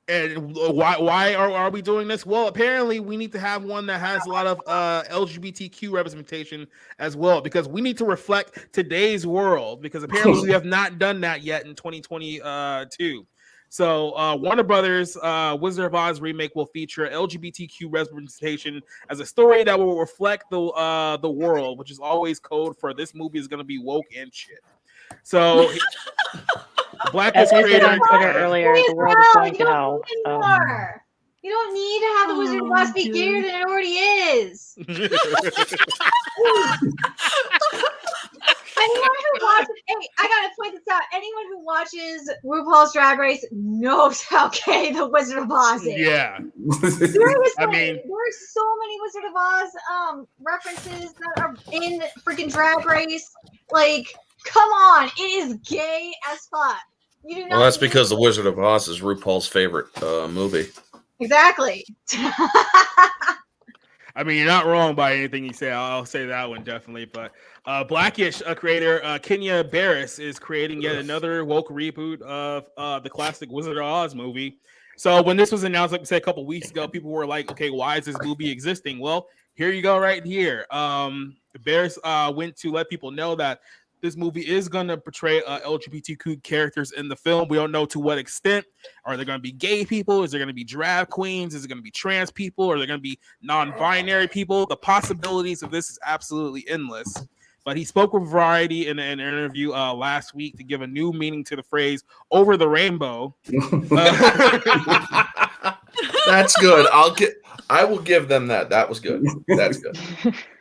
[SPEAKER 2] And why are we doing this? Well, apparently we need to have one that has a lot of LGBTQ representation as well, because we need to reflect today's world, because apparently we have not done that yet in 2022. So Warner Brothers Wizard of Oz remake will feature LGBTQ representation as a story that will reflect the world, which is always code for this movie is going to be woke and shit. So
[SPEAKER 8] As I said on Twitter earlier, the world is going to hell.
[SPEAKER 7] You don't need to have the Wizard of Oz be gayer than it already is. Anyone who watches, I gotta point this out. Anyone who watches RuPaul's Drag Race knows how gay the Wizard of Oz is.
[SPEAKER 2] Yeah.
[SPEAKER 7] Seriously,
[SPEAKER 2] I mean,
[SPEAKER 7] there's so many Wizard of Oz references that are in freaking Drag Race. Like, come on, it is gay as fuck. You do not.
[SPEAKER 6] Well, that's because The Wizard of Oz is RuPaul's favorite movie.
[SPEAKER 7] Exactly.
[SPEAKER 2] I mean, you're not wrong by anything you say. I'll say that one definitely. But Blackish creator Kenya Barris is creating yet another woke reboot of the classic Wizard of Oz movie. So when this was announced, like we said a couple weeks ago, people were like, okay, why is this movie existing? Well, here you go right here. Barris went to let people know that this movie is going to portray LGBTQ characters in the film. We don't know to what extent. Are there going to be gay people? Is there going to be drag queens? Is it going to be trans people? Are there going to be non-binary people? The possibilities of this is absolutely endless. But he spoke with Variety in an interview last week to give a new meaning to the phrase "over the rainbow."
[SPEAKER 6] That's good. I will give them that. That was good. That's good.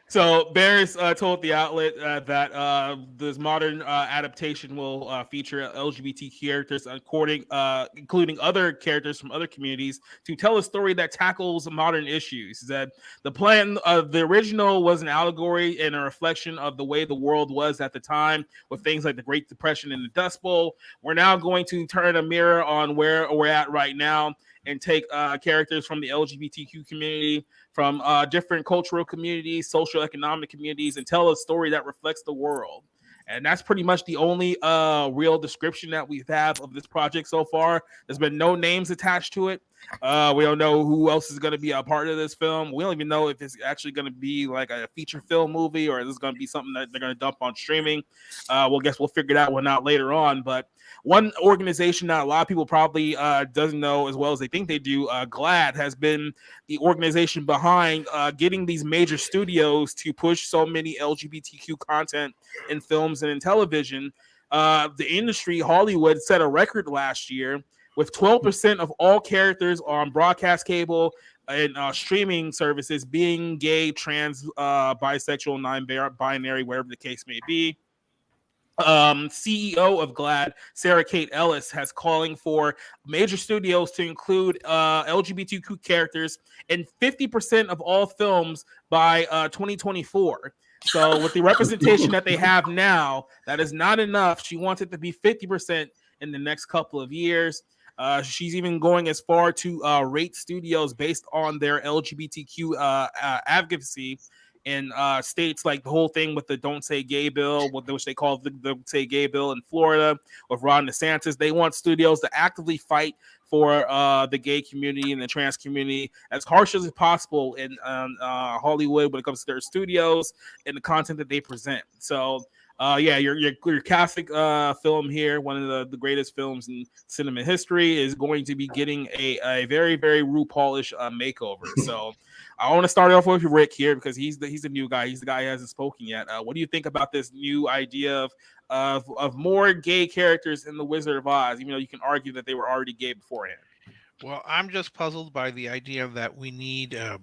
[SPEAKER 2] So Barris told the outlet that this modern adaptation will feature LGBT characters, including other characters from other communities, to tell a story that tackles modern issues. That the plan of the original was an allegory and a reflection of the way the world was at the time, with things like the Great Depression and the Dust Bowl. We're now going to turn a mirror on where we're at right now and take characters from the LGBTQ community, from different cultural communities, social economic communities, and tell a story that reflects the world. And that's pretty much the only real description that we have of this project so far. There's been no names attached to it. We don't know who else is going to be a part of this film. We don't even know if it's actually going to be like a feature film movie or is this going to be something that they're going to dump on streaming. We'll figure that one out later on. But one organization that a lot of people probably doesn't know as well as they think they do, GLAAD, has been the organization behind getting these major studios to push so many LGBTQ content in films and in television. The industry, Hollywood, set a record last year with 12% of all characters on broadcast cable and streaming services being gay, trans, bisexual, non-binary, whatever the case may be. CEO of GLAAD, Sarah Kate Ellis, has calling for major studios to include LGBTQ characters in 50% of all films by 2024. So with the representation that they have now, that is not enough. She wants it to be 50% in the next couple of years. She's even going as far to rate studios based on their LGBTQ advocacy in states, like the whole thing with the Don't Say Gay bill, which they call the Don't Say Gay bill in Florida with Ron DeSantis. They want studios to actively fight for the gay community and the trans community as harsh as possible in Hollywood when it comes to their studios and the content that they present. So your Catholic film here, one of the greatest films in cinema history, is going to be getting a very, very RuPaul-ish makeover. So I want to start off with Rick here because he's the new guy. He's the guy who hasn't spoken yet. What do you think about this new idea of more gay characters in The Wizard of Oz, even though you can argue that they were already gay beforehand?
[SPEAKER 9] Well, I'm just puzzled by the idea that we need a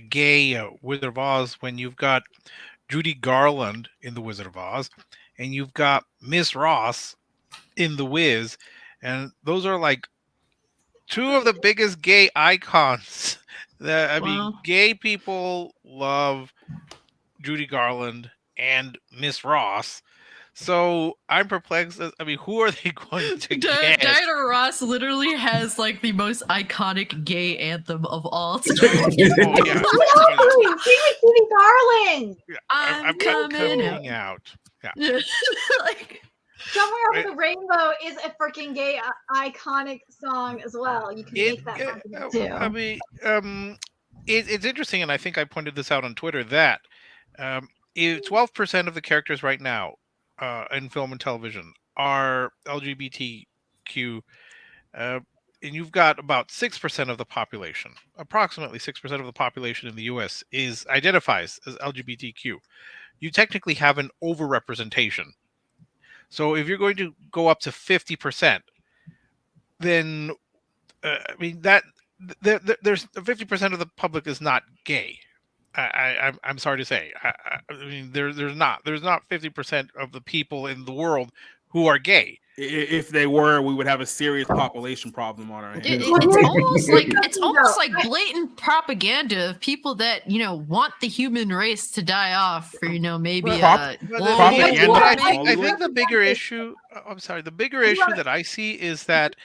[SPEAKER 9] gay Wizard of Oz when you've got Judy Garland in The Wizard of Oz and you've got Miss Ross in The Wiz, and those are like two of the biggest gay icons. I mean, gay people love Judy Garland and Miss Ross. So I'm perplexed. I mean, who are they going to get?
[SPEAKER 3] Diana Ross literally has like the most iconic gay anthem of all time.
[SPEAKER 7] No, Judy Garland.
[SPEAKER 3] I'm coming
[SPEAKER 9] out. Yeah.
[SPEAKER 7] Like, Somewhere Over the Rainbow is a freaking gay iconic song as well. You can make that argument too.
[SPEAKER 9] I mean, it's interesting, and I think I pointed this out on Twitter that 12% of the characters right now in film and television are LGBTQ, and you've got about 6% of the population, approximately 6% of the population in the U.S. identifies as LGBTQ. You technically have an overrepresentation. So if you're going to go up to 50%, then I mean that there's 50% of the public is not gay. I'm sorry to say. I mean there's not 50% of the people in the world who are gay.
[SPEAKER 2] If they were, we would have a serious population problem on our hands.
[SPEAKER 3] It's almost like blatant propaganda of people that want the human race to die off for maybe
[SPEAKER 9] propaganda. I think the bigger issue. I'm sorry. The bigger issue that I see is that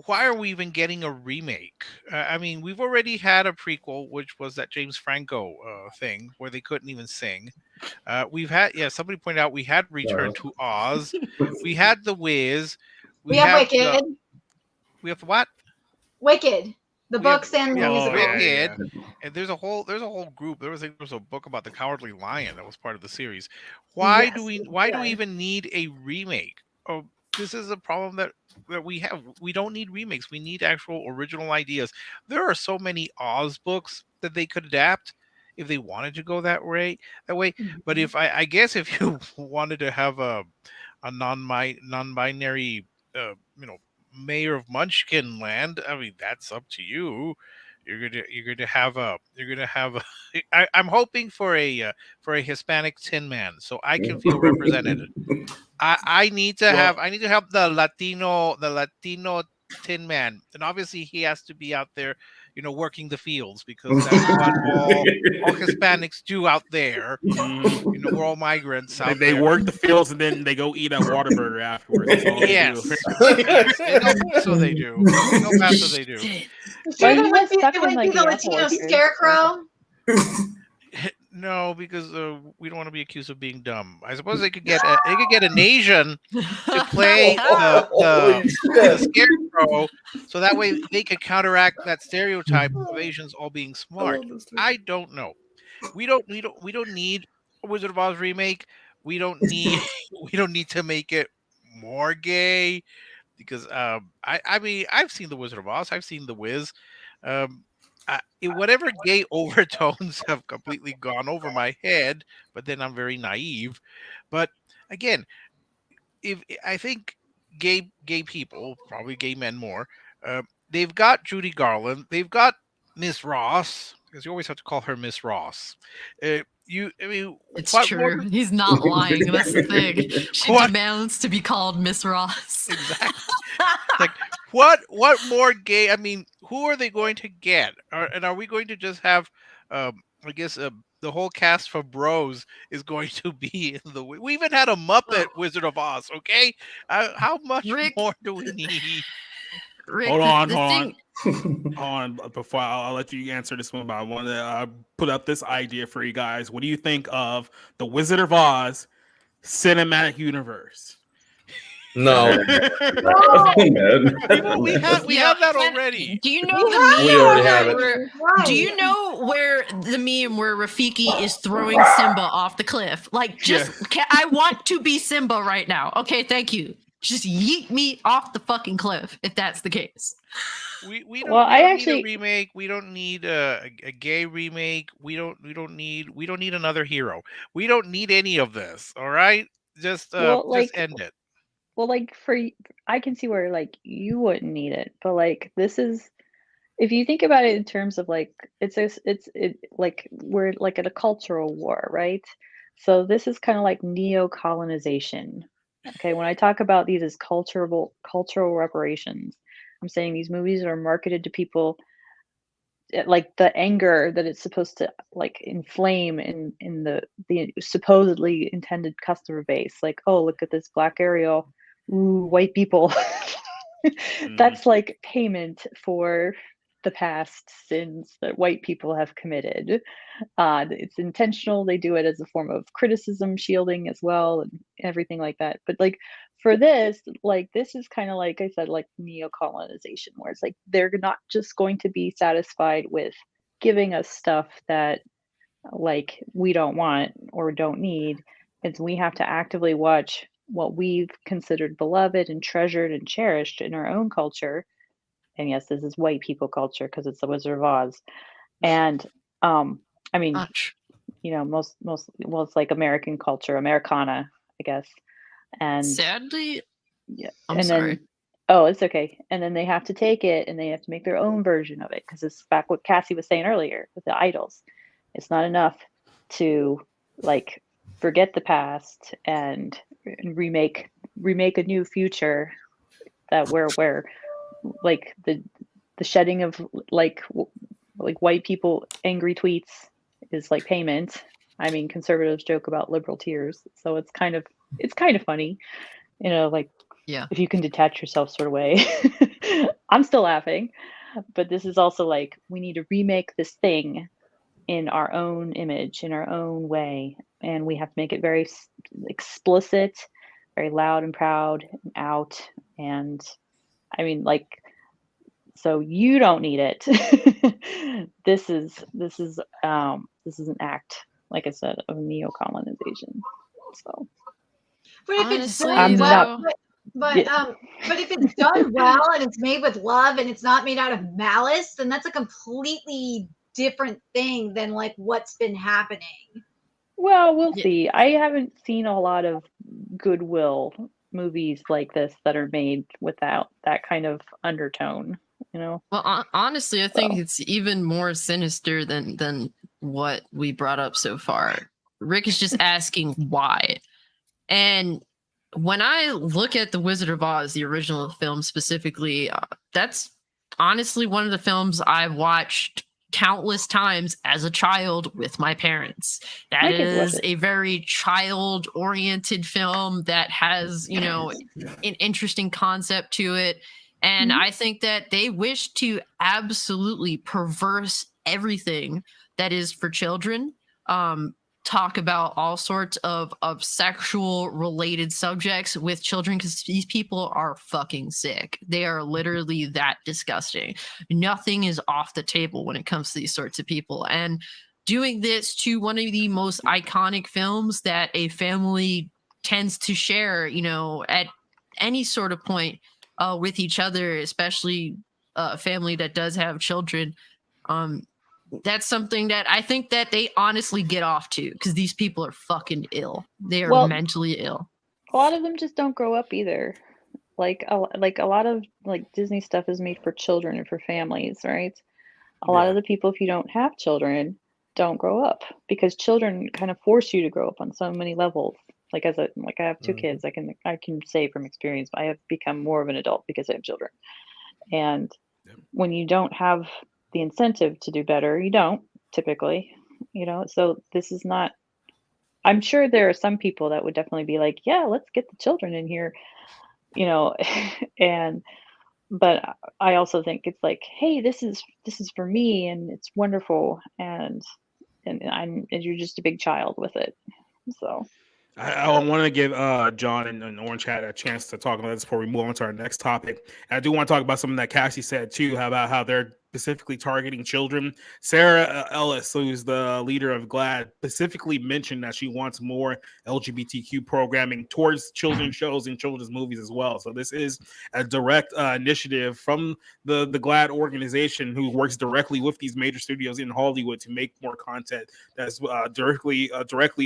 [SPEAKER 9] why are we even getting a remake? I mean, we've already had a prequel, which was that James Franco thing where they couldn't even sing. We've had, somebody pointed out we had Return to Oz. We had The Wiz.
[SPEAKER 7] We have Wicked.
[SPEAKER 9] We have what?
[SPEAKER 7] Wicked. The books and the musical.
[SPEAKER 9] Wicked. And there's a whole group. There was a book about the Cowardly Lion that was part of the series. Why do we even need a remake? Oh, this is a problem that we have. We don't need remakes. We need actual original ideas. There are so many Oz books that they could adapt if they wanted to go that way.
[SPEAKER 3] Mm-hmm.
[SPEAKER 9] But if I guess if you wanted to have a non-binary mayor of Munchkin Land, I mean that's up to you. You're gonna have I'm hoping for a Hispanic Tin Man so I can feel represented. I need to have the Latino Tin Man, and obviously he has to be out there, working the fields because that's what all Hispanics do out there. We're all migrants.
[SPEAKER 2] They work the fields and then they go eat a Whataburger afterwards.
[SPEAKER 9] Yes, so they do. No matter they do.
[SPEAKER 7] It would be the Latino scarecrow.
[SPEAKER 9] No, because we don't want to be accused of being dumb. I suppose they could get an Asian to play the hero, so that way they could counteract that stereotype of Asians all being smart. I don't know. We don't need a Wizard of Oz remake. We don't need we don't need to make it more gay because I mean I've seen the Wizard of Oz. I've seen the Wiz. Whatever gay overtones have completely gone over my head, but then I'm very naive. But again, if I think gay people, probably gay men more, they've got Judy Garland, they've got Miss Ross, because you always have to call her Miss Ross. I mean,
[SPEAKER 3] It's
[SPEAKER 9] what
[SPEAKER 3] true.
[SPEAKER 9] more-
[SPEAKER 3] He's not lying. That's the thing. She
[SPEAKER 9] What?
[SPEAKER 3] demands to be called Miss Ross.
[SPEAKER 9] Exactly. Like what more gay? I mean, who are they going to get? And are we going to just have? I guess the whole cast for Bros is going to be in the. We even had a Muppet Wizard of Oz. Okay, how much
[SPEAKER 3] Rick-
[SPEAKER 9] more do we need?
[SPEAKER 3] Rick,
[SPEAKER 2] Hold on,
[SPEAKER 3] the
[SPEAKER 2] hold
[SPEAKER 3] thing,
[SPEAKER 2] on. Before I'll let you answer this one, but I want to put up this idea for you guys. What do you think of the Wizard of Oz cinematic universe?
[SPEAKER 6] No,
[SPEAKER 9] We have that already.
[SPEAKER 3] Do you know
[SPEAKER 7] We
[SPEAKER 3] the
[SPEAKER 7] have
[SPEAKER 3] meme?
[SPEAKER 6] We already have it.
[SPEAKER 7] Right.
[SPEAKER 3] Do you know where the meme where Rafiki is throwing Simba off the cliff? Like, just I want to be Simba right now. Okay, thank you. Just yeet me off the fucking cliff if that's the case.
[SPEAKER 9] We don't,
[SPEAKER 8] Well,
[SPEAKER 9] we
[SPEAKER 8] I
[SPEAKER 9] don't
[SPEAKER 8] actually-
[SPEAKER 9] need a remake. We don't need a gay remake. We don't need another hero. We don't need any of this. All right, just
[SPEAKER 8] Well,
[SPEAKER 9] end it.
[SPEAKER 8] Well, like I can see where like you wouldn't need it, but like this is, if you think about it in terms of like it's like we're like at a cultural war, right? So this is kind of like neo-colonization. Okay, when I talk about these as cultural reparations, I'm saying these movies are marketed to people like the anger that it's supposed to like inflame in the supposedly intended customer base. Like, oh, look at this Black Ariel, ooh, white people. That's like payment for the past sins that white people have committed. It's intentional. They do it as a form of criticism shielding as well, and everything like that. But like for this, like this is kind of like I said, like neo-colonization, where it's like they're not just going to be satisfied with giving us stuff that like we don't want or don't need. It's we have to actively watch what we've considered beloved and treasured and cherished in our own culture. And yes, this is white people culture because it's the Wizard of Oz. And I mean, you know, most well, it's like American culture, Americana, I guess. And
[SPEAKER 3] sadly,
[SPEAKER 8] yeah,
[SPEAKER 3] I'm sorry.
[SPEAKER 8] Then, oh, it's okay. And then they have to take it and they have to make their own version of it because it's back what Cassie was saying earlier with the idols. It's not enough to like forget the past and remake a new future that where like the shedding of like white people angry tweets is like payment. I mean, conservatives joke about liberal tears, so it's kind of funny, you know, like
[SPEAKER 3] yeah,
[SPEAKER 8] if you can detach yourself sort of way. I'm still laughing, but this is also like we need to remake this thing in our own image, in our own way, and we have to make it very explicit, very loud and proud and out. And I mean, like, so you don't need it. This is an act, like I said, of neo-colonization. So,
[SPEAKER 7] But if it's
[SPEAKER 3] Honestly,
[SPEAKER 7] done well,
[SPEAKER 3] though-
[SPEAKER 7] but
[SPEAKER 8] Yeah.
[SPEAKER 7] but if it's done well and it's made with love and it's not made out of malice, then that's a completely different thing than like what's been happening.
[SPEAKER 8] well, we'll
[SPEAKER 3] Yeah.
[SPEAKER 8] see. I haven't seen a lot of goodwill movies like this that are made without that kind of undertone, you know?
[SPEAKER 3] Well, honestly, I think
[SPEAKER 8] So.
[SPEAKER 3] it's even more sinister than what we brought up so far. Rick is just asking why. And when I look at The Wizard of Oz, the original film specifically, that's honestly one of the films I watched countless times as a child with my parents. That
[SPEAKER 8] My kids watch
[SPEAKER 3] is
[SPEAKER 8] it.
[SPEAKER 3] a very child-oriented film that has, you know, an interesting concept to it. And I think that they wish to absolutely perverse everything that is for children, talk about all sorts of sexual related subjects with children, because these people are fucking sick. They are literally that disgusting. Nothing is off the table when it comes to these sorts of people. And doing this to one of the most iconic films that a family tends to share, you know, at any sort of point with each other, especially a family that does have children. That's something that I think that they honestly get off to, because these people are fucking ill. They are mentally ill.
[SPEAKER 8] A lot of them just don't grow up either. Like a lot of like Disney stuff is made for children and for families, right? A lot of the people, if you don't have children, don't grow up, because children kind of force you to grow up on so many levels. Like I have two kids, I can say from experience, I have become more of an adult because I have children. And when you don't have the incentive to do better, you don't typically, you know. So this is not, I'm sure there are some people that would definitely be like, yeah, let's get the children in here, you know. But I also think it's like, hey, this is for me, and it's wonderful, and you're just a big child with it. So
[SPEAKER 2] I want to give John and Orange Hat a chance to talk about this before we move on to our next topic. And I do want to talk about something that Cassie said too, about how they're specifically targeting children. Sarah Ellis, who's the leader of GLAAD, specifically mentioned that she wants more LGBTQ programming towards children's shows and children's movies as well. So this is a direct initiative from the GLAAD organization, who works directly with these major studios in Hollywood to make more content that's directly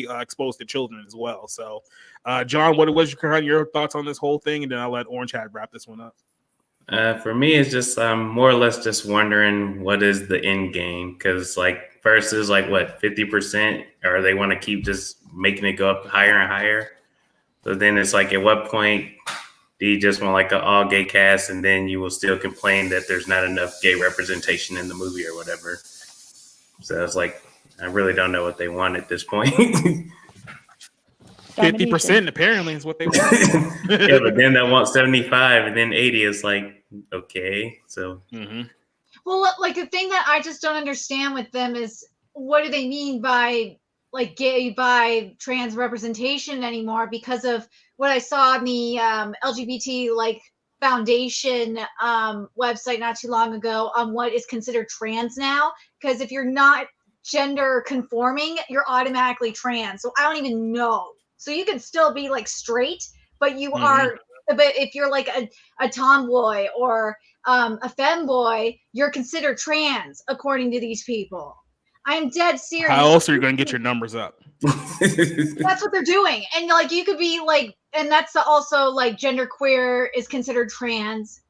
[SPEAKER 2] exposed to children as well. So, John, what was your thoughts on this whole thing? And then I'll let Orange Hat wrap this one up.
[SPEAKER 5] For me, it's just more or less just wondering what is the end game, because like first is like what 50%, or they want to keep just making it go up higher and higher. So then it's like, at what point do you just want like an all gay cast, and then you will still complain that there's not enough gay representation in the movie or whatever? So it's like, I really don't know what they want at this point.
[SPEAKER 2] 50% apparently is what they want.
[SPEAKER 5] Yeah, but then they want 75, and then 80 is like, okay. So
[SPEAKER 7] well, like the thing that I just don't understand with them is, what do they mean by like gay, by trans representation anymore? Because of what I saw on the LGBT like foundation website not too long ago on what is considered trans now. Because if you're not gender conforming, you're automatically trans. So I don't even know. So you can still be like straight, but you are, but if you're like a tomboy or a femboy, you're considered trans according to these people. I'm dead serious.
[SPEAKER 2] How else are you going to get your numbers up?
[SPEAKER 7] That's what they're doing. And like, you could be like, and that's also like genderqueer is considered trans,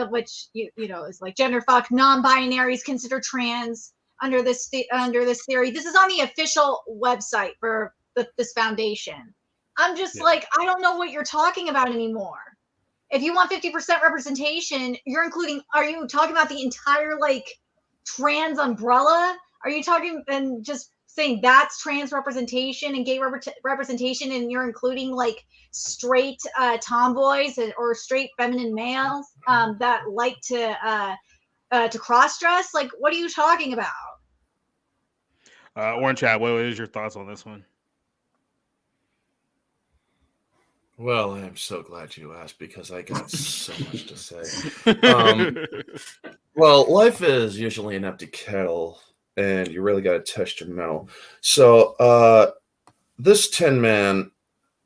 [SPEAKER 7] which, you know, is like genderfuck. Non-binary is considered trans under this theory. This is on the official website for this foundation. I'm just like, I don't know what you're talking about anymore. If you want 50% representation, are you talking about the entire like trans umbrella? Are you talking and just saying that's trans representation and gay representation, and you're including like straight tomboys or straight feminine males that like to cross dress? Like, what are you talking about?
[SPEAKER 2] Orange Hat, what is your thoughts on this one?
[SPEAKER 6] Well, I'm so glad you asked, because I got so much to say. Well, life is usually an empty kettle, and you really got to test your metal. So this Tin Man,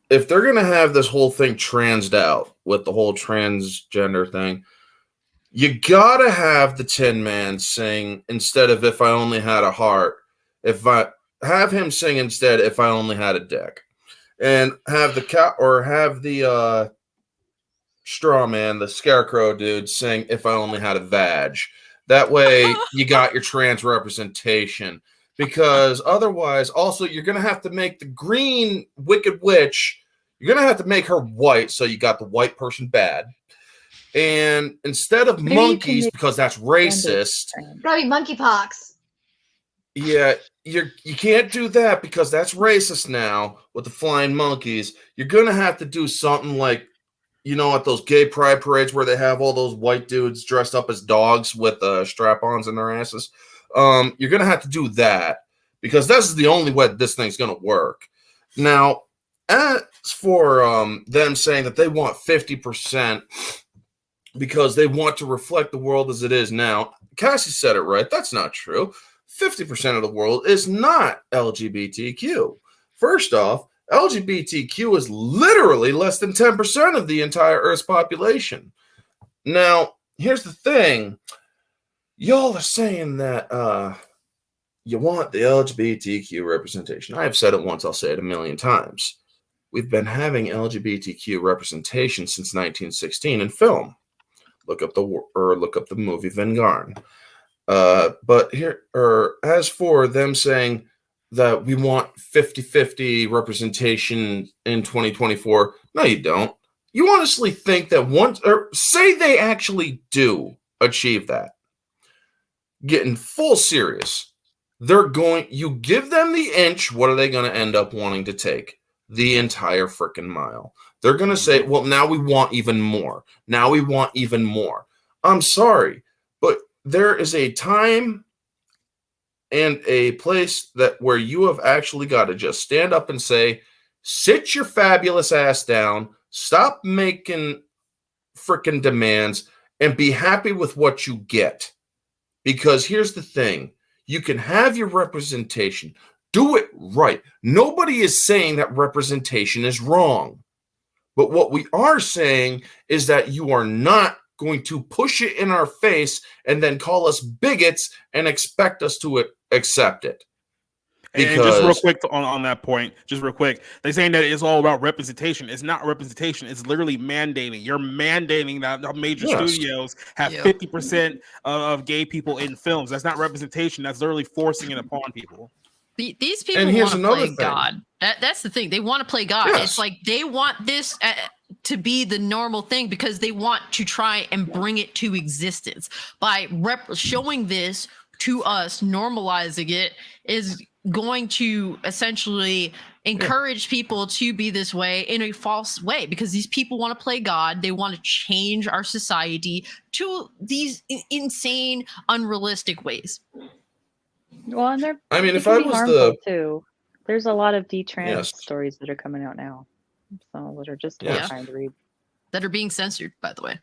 [SPEAKER 6] if they're going to have this whole thing transed out with the whole transgender thing, you got to have the Tin Man sing instead of "If I Only Had a Heart." Have him sing instead "If I Only Had a Dick." And have the straw man, the scarecrow dude, sing "If I Only Had a Vag." That way you got your trans representation. Because otherwise, also, you're going to have to make the green Wicked Witch, you're going to have to make her white, so you got the white person bad. And instead of monkeys, because that's racist.
[SPEAKER 7] Probably monkeypox.
[SPEAKER 6] Yeah, you can't do that because that's racist now with the flying monkeys. You're going to have to do something like, you know, at those gay pride parades where they have all those white dudes dressed up as dogs with strap-ons in their asses. You're going to have to do that because this is the only way this thing's going to work. Now, as for them saying that they want 50% because they want to reflect the world as it is now, Cassie said it right. That's not true. 50% of the world is not LGBTQ. First off, LGBTQ is literally less than 10% of the entire Earth's population. Now, here's the thing. Y'all are saying that you want the LGBTQ representation. I have said it once, I'll say it a million times. We've been having LGBTQ representation since 1916 in film. Look up the movie Vanguard. But here, as for them saying that we want 50-50 representation in 2024, no, you don't. You honestly think that once, or say they actually do achieve that, getting full serious, you give them the inch, what are they going to end up wanting to take? The entire freaking mile. They're going to say, well, now we want even more. Now we want even more. I'm sorry, but there is a time and a place where you have actually got to just stand up and say, sit your fabulous ass down, stop making freaking demands, and be happy with what you get. Because here's the thing. You can have your representation. Do it right. Nobody is saying that representation is wrong. But what we are saying is that you are not going to push it in our face and then call us bigots and expect us to accept it.
[SPEAKER 2] Because, and just real quick on that point, just real quick, they're saying that it's all about representation. It's not representation. It's literally mandating. You're mandating that major studios have 50% of gay people in films. That's not representation. That's literally forcing it upon people.
[SPEAKER 3] These people want to play God. That's the thing. They want to play God. Yes. It's like they want this to be the normal thing because they want to try and bring it to existence. By showing this to us, normalizing it is going to essentially encourage people to be this way in a false way, because these people want to play God. They want to change our society to these insane, unrealistic ways.
[SPEAKER 8] Well, and
[SPEAKER 6] I mean, if I was
[SPEAKER 8] too, there's a lot of detrans stories that are coming out now, so that are just trying to read,
[SPEAKER 3] that are being censored, by the way.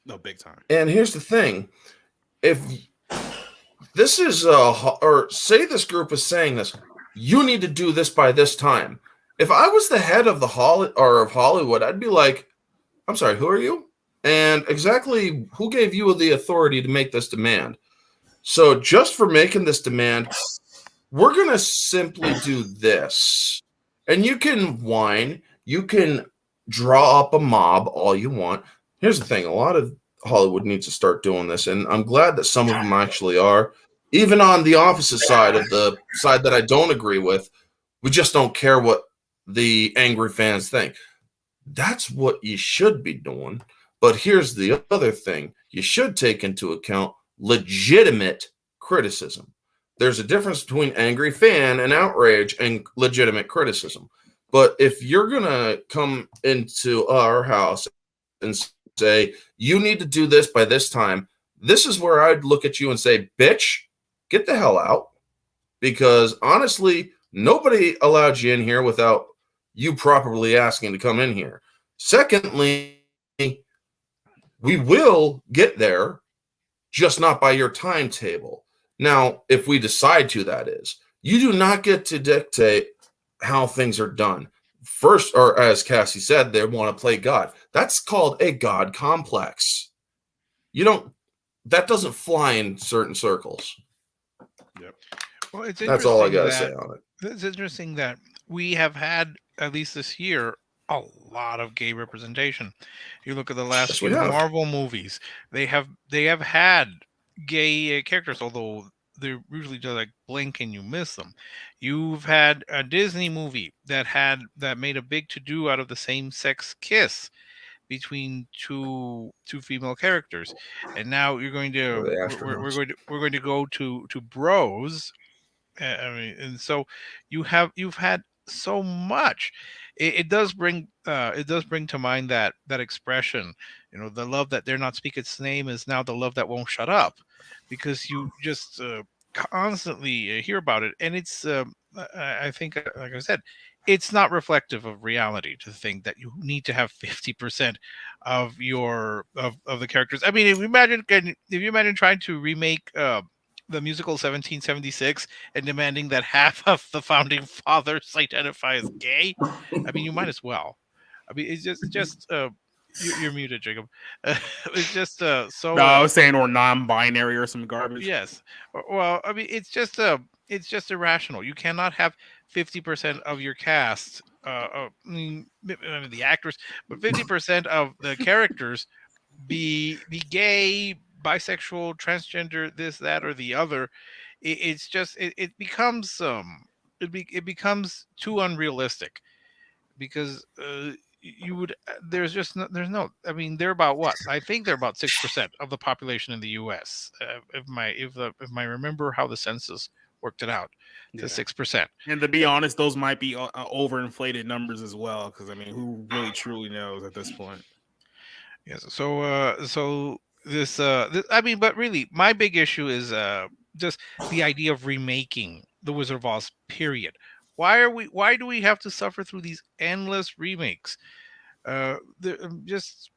[SPEAKER 2] No, big time.
[SPEAKER 6] And here's the thing: if this is or say this group is saying this, you need to do this by this time. If I was the head of of Hollywood, I'd be like, I'm sorry, who are you? And exactly who gave you the authority to make this demand? So just for making this demand, we're going to simply do this. And you can whine, you can draw up a mob all you want. Here's the thing, a lot of Hollywood needs to start doing this, and I'm glad that some of them actually are. Even on the opposite side, of the side that I don't agree with, we just don't care what the angry fans think. That's what you should be doing. But here's the other thing. You should take into account legitimate criticism. There's a difference between angry fan and outrage and legitimate criticism. But if you're going to come into our house and say, you need to do this by this time, this is where I'd look at you and say, bitch, get the hell out. Because honestly, nobody allowed you in here without you properly asking to come in here. Secondly, we will get there, just not by your timetable. Now, if we decide to, that is. You do not get to dictate how things are done. First, or as Cassie said, they want to play God. That's called a God complex. That doesn't fly in certain circles.
[SPEAKER 2] Yep.
[SPEAKER 9] Well,
[SPEAKER 6] that's all I got to say on it.
[SPEAKER 9] It's interesting that we have had, at least this year, a lot of gay representation. You look at the last few Marvel movies; they have had gay characters, although they're usually just like blink and you miss them. You've had a Disney movie that made a big to do out of the same sex kiss between two female characters, and now you're going to we're going to go to bros. I mean, and so you've had so much. It does bring to mind that expression, the love that dare not speak its name is now the love that won't shut up, because you just constantly hear about it, and it's I think, like I said, it's not reflective of reality to think that you need to have 50% of of the characters. I mean, if you imagine trying to remake the musical 1776 and demanding that half of the founding fathers identify as gay, I mean, you might as well. I mean, it's just you're muted, Jacob. It's just so
[SPEAKER 2] No, I was saying or non-binary or some garbage.
[SPEAKER 9] yes. Well, I mean, it's just irrational. You cannot have 50% of your cast, I mean, the actors, but 50% of the characters be gay, bisexual, transgender, this, that, or the other. It's just it becomes it becomes too unrealistic because you would there's no, I mean, they're about what, I think they're about 6% of the population in the US, if I remember how the census worked it out to 6%.
[SPEAKER 2] And to be honest, those might be overinflated numbers as well, because I mean, who really truly knows at this point?
[SPEAKER 9] Yes. So this I mean, but really my big issue is just the idea of remaking the Wizard of Oz, period. Why do we have to suffer through these endless remakes? Just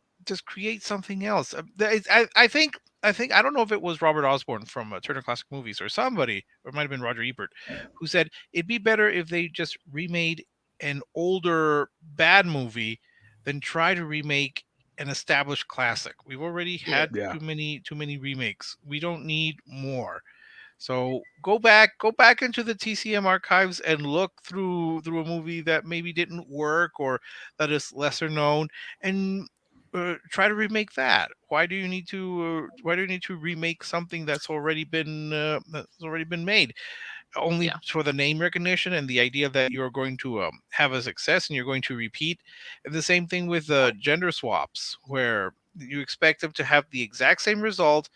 [SPEAKER 9] create something else. I think, I don't know if it was Robert Osborne from Turner Classic Movies or somebody, or it might have been Roger Ebert, who said it'd be better if they just remade an older bad movie than try to remake an established classic. We've already had too many remakes. We don't need more. So go back into the TCM archives and look through a movie that maybe didn't work or that is lesser known, and try to remake that. Why do you need to remake something that's already been made? Only for the name recognition and the idea that you're going to have a success and you're going to repeat. And the same thing with gender swaps, where you expect them to have the exact same result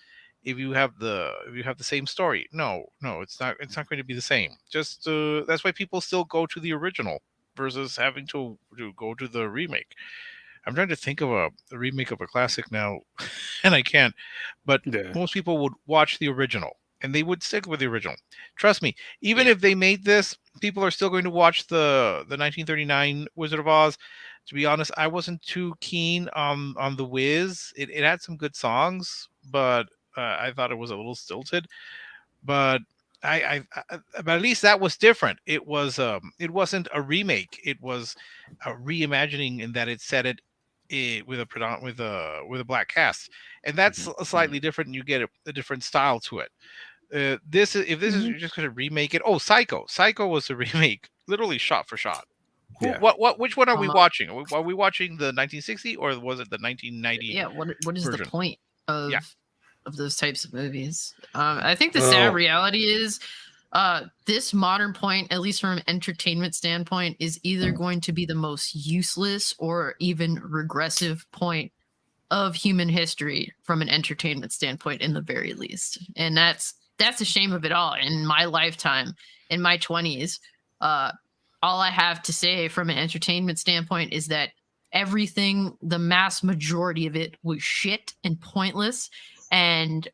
[SPEAKER 9] if you have the same story. No, it's not going to be the same. Just that's why people still go to the original versus having to go to the remake. I'm trying to think of a remake of a classic now, and I can't. But most people would watch the original, and they would stick with the original. Trust me, even if they made this, people are still going to watch the 1939 Wizard of Oz. To be honest, I wasn't too keen on the Wiz. It had some good songs, but I thought it was a little stilted. But but at least that was different. It wasn't a remake. It was a reimagining in that it set it with a black cast, and that's slightly different. And you get a different style to it. If this is you're just going to remake it. Oh, Psycho was a remake, literally shot for shot. Which one are we watching? Are we watching the 1960 or was it the 1990?
[SPEAKER 3] Yeah. What is
[SPEAKER 9] version?
[SPEAKER 3] The point of those types of movies? I think the sad reality is this modern point, at least from an entertainment standpoint, is either going to be the most useless or even regressive point of human history from an entertainment standpoint, in the very least. And that's the shame of it all. In my lifetime, in my 20s, all I have to say from an entertainment standpoint is that everything, the mass majority of it, was shit and pointless, and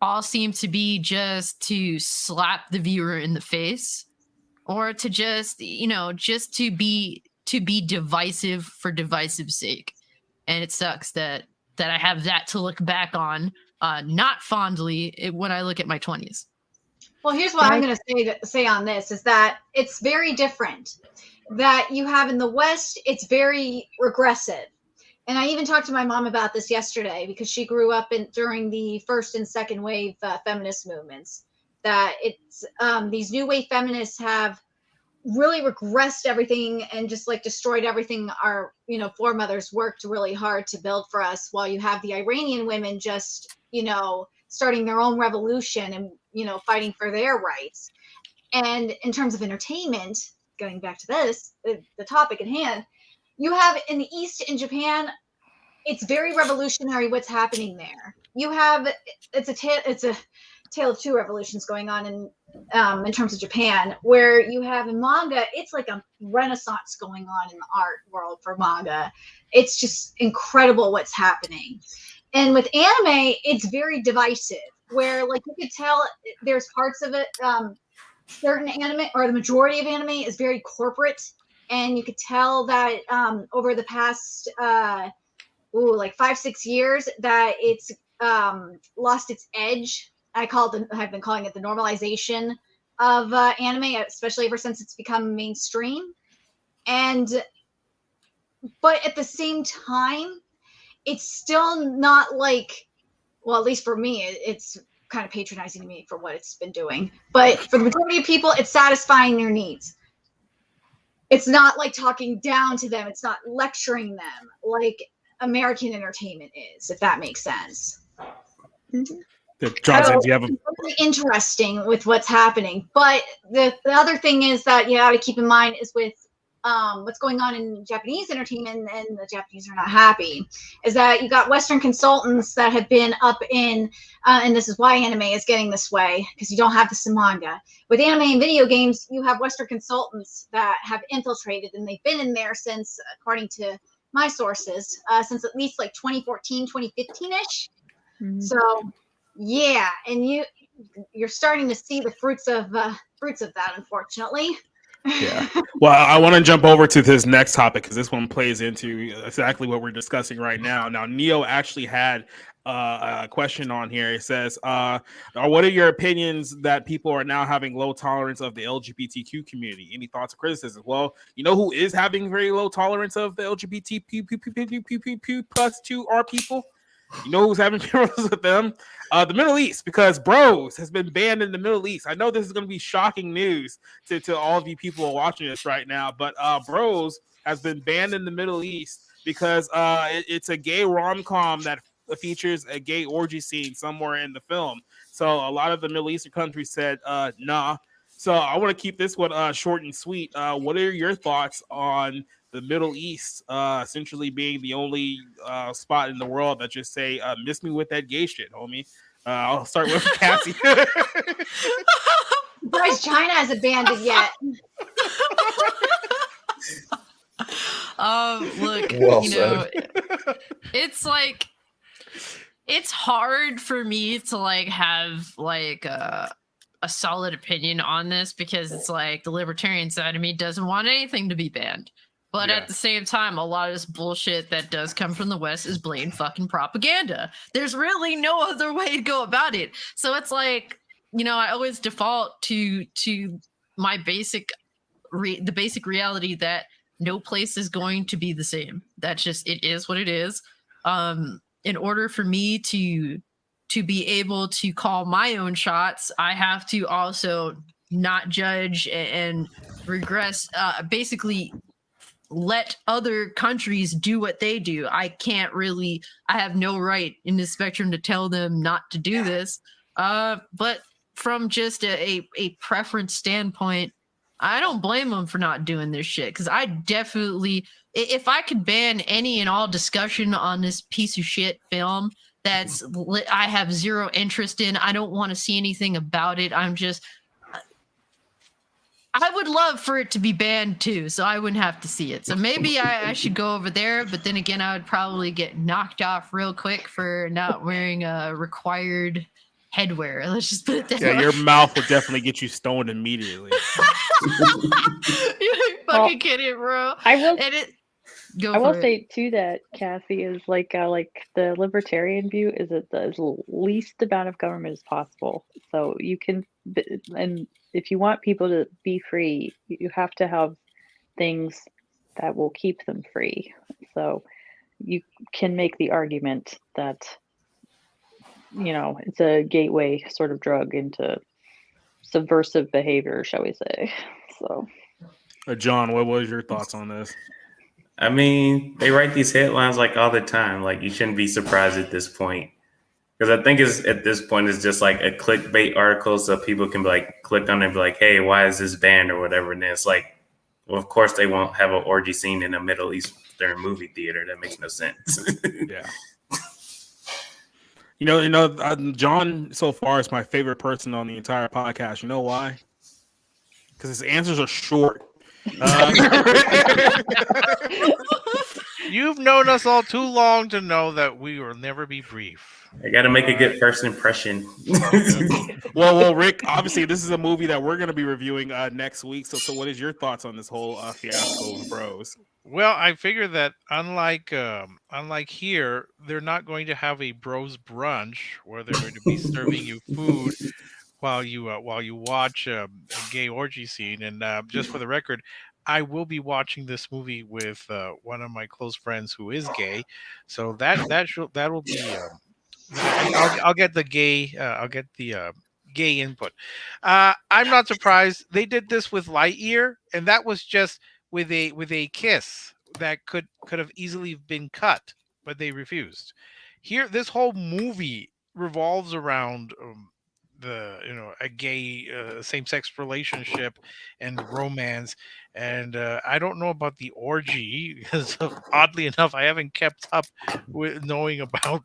[SPEAKER 3] all seemed to be just to slap the viewer in the face, or to just to be divisive for divisive sake. And it sucks that I have that to look back on, not fondly, when I look at my 20s.
[SPEAKER 7] Well, here's what I'm going to say on this is that it's very different. That you have in the West, it's very regressive. And I even talked to my mom about this yesterday because she grew up during the first and second wave feminist movements. That it's these new wave feminists have really regressed everything and just like destroyed everything our foremothers worked really hard to build for us, while you have the Iranian women just starting their own revolution and fighting for their rights. And in terms of entertainment, going back to the topic at hand, you have in the East, in Japan, it's very revolutionary what's happening there. You have it's a tale of two revolutions going on in terms of Japan, where you have in manga, it's like a renaissance going on in the art world for manga. It's just incredible what's happening. And with anime, it's very divisive. where like you could tell there's parts of it. Certain anime, or the majority of anime, is very corporate, and you could tell that over the past like 5-6 years that it's lost its edge. I've been calling it the normalization of anime, especially ever since it's become mainstream. But at the same time, it's still not like, well, at least for me, it's kind of patronizing to me for what it's been doing. But for the majority of people, it's satisfying their needs. It's not like talking down to them. It's not lecturing them like American entertainment is, if that makes sense.
[SPEAKER 2] Johnson, do you have a...
[SPEAKER 7] Really interesting with what's happening. But the other thing is that you got to keep in mind is with what's going on in Japanese entertainment, and the Japanese are not happy, is that you got Western consultants that have been up in, and this is why anime is getting this way, because you don't have this in manga. With anime and video games, you have Western consultants that have infiltrated, and they've been in there since, according to my sources, since at least like 2014, 2015-ish. Mm-hmm. So, yeah, and you're starting to see the fruits of that, unfortunately.
[SPEAKER 2] Yeah. Well, I want to jump over to this next topic because this one plays into exactly what we're discussing right now. Now, Neo actually had a question on here. It says, what are your opinions that people are now having low tolerance of the LGBTQ community? Any thoughts or criticisms? Well, you know who is having very low tolerance of the LGBTQ plus 2R people? You know who's having problems with them? The Middle East, because Bros has been banned in the Middle East. I know this is going to be shocking news to all of you people watching this right now, but Bros has been banned in the Middle East because it's a gay rom-com that features a gay orgy scene somewhere in the film. So a lot of the Middle Eastern countries said, nah. So I want to keep this one short and sweet. What are your thoughts on the Middle East essentially being the only spot in the world that just say, miss me with that gay shit, homie? I'll start with Cassie.
[SPEAKER 7] Surprised China hasn't banned it yet.
[SPEAKER 3] Look,
[SPEAKER 6] Well
[SPEAKER 3] you know, it's like, it's hard for me to like have like a solid opinion on this because it's like the libertarian side of me doesn't want anything to be banned. But at the same time, a lot of this bullshit that does come from the West is blatant fucking propaganda. There's really no other way to go about it. So it's like, you know, I always default to my basic reality that no place is going to be the same. That's just, it is what it is. In order for me to be able to call my own shots, I have to also not judge and regress, basically let other countries do what they do. I have no right in this spectrum to tell them not to do this. But from just a preference standpoint, I don't blame them for not doing this shit. Because I definitely, if I could ban any and all discussion on this piece of shit film I have zero interest in, I don't want to see anything about it. I would love for it to be banned too, so I wouldn't have to see it. So maybe I should go over there, but then again, I would probably get knocked off real quick for not wearing a required headwear. Let's just put it that way.
[SPEAKER 2] Yeah, your mouth would definitely get you stoned immediately.
[SPEAKER 3] You're fucking kidding, bro.
[SPEAKER 8] I will
[SPEAKER 3] say
[SPEAKER 8] say too that Cassie is like the libertarian view is that the least amount of government as possible. So you can, and if you want people to be free, you have to have things that will keep them free. So you can make the argument that, you know, it's a gateway sort of drug into subversive behavior, shall we say. So,
[SPEAKER 2] John, what was your thoughts on this?
[SPEAKER 5] I mean, they write these headlines like all the time. Like, you shouldn't be surprised at this point. Because I think at this point, it's just like a clickbait article so people can be like, click on it and be like, hey, why is this banned or whatever? And then it's like, well, of course they won't have an orgy scene in a Middle Eastern movie theater. That makes no sense.
[SPEAKER 2] Yeah. You know, John so far is my favorite person on the entire podcast. You know why? Because his answers are short.
[SPEAKER 9] You've known us all too long to know that we will never be brief.
[SPEAKER 5] I got to make a good first impression.
[SPEAKER 2] Well, Rick. Obviously, this is a movie that we're going to be reviewing next week. So, what is your thoughts on this whole fiasco of Bros?
[SPEAKER 9] Well, I figure that unlike here, they're not going to have a bros brunch where they're going to be serving you food while you watch a gay orgy scene. And just for the record, I will be watching this movie with one of my close friends who is gay, so that will be. I'll get the gay input. I'm not surprised they did this with Lightyear, and that was just with a kiss that could have easily been cut, but they refused. Here, this whole movie revolves around a gay same-sex relationship and romance, and I don't know about the orgy because oddly enough I haven't kept up with knowing about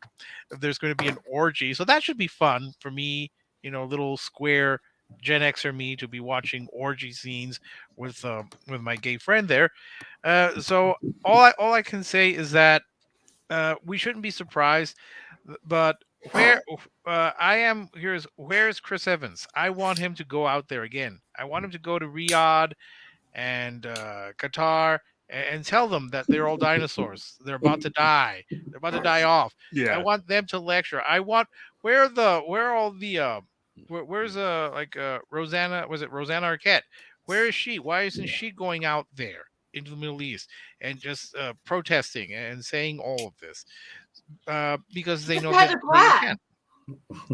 [SPEAKER 9] if there's going to be an orgy, so that should be fun for me, little square Gen Xer me to be watching orgy scenes with my gay friend there. So all I can say is that we shouldn't be surprised, but where's Chris Evans? I want him to go out there again. I want him to go to Riyadh and Qatar and tell them that they're all dinosaurs. They're about to die. They're about to die off.
[SPEAKER 2] Yeah.
[SPEAKER 9] I want them to lecture. I want where's Rosanna? Was it Rosanna Arquette? Where is she? Why isn't she going out there into the Middle East and just protesting and saying all of this? Because they know that they can.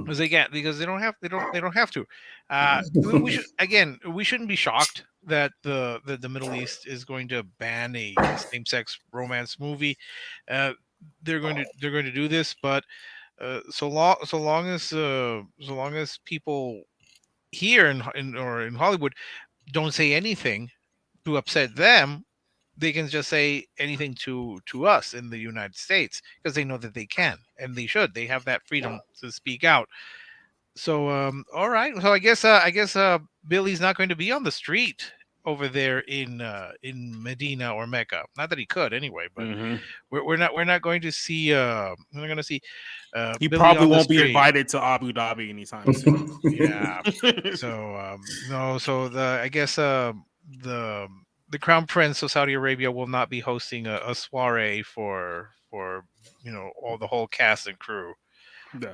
[SPEAKER 9] Because they don't have to. We shouldn't be shocked that the Middle East is going to ban a same-sex romance movie. They're going to do this, but so long as people here in Hollywood don't say anything to upset them, they can just say anything to us in the United States because they know that they can and they should. They have that freedom to speak out. So all right. So I guess Billy's not going to be on the street over there in Medina or Mecca. Not that he could anyway, but we're not going to see we're not going to see
[SPEAKER 2] He
[SPEAKER 9] Billy
[SPEAKER 2] probably
[SPEAKER 9] on the
[SPEAKER 2] won't be
[SPEAKER 9] street.
[SPEAKER 2] invited to Abu Dhabi anytime soon.
[SPEAKER 9] Yeah. So no. So I guess the Crown Prince of Saudi Arabia will not be hosting a soiree for all the whole cast and crew.
[SPEAKER 2] No.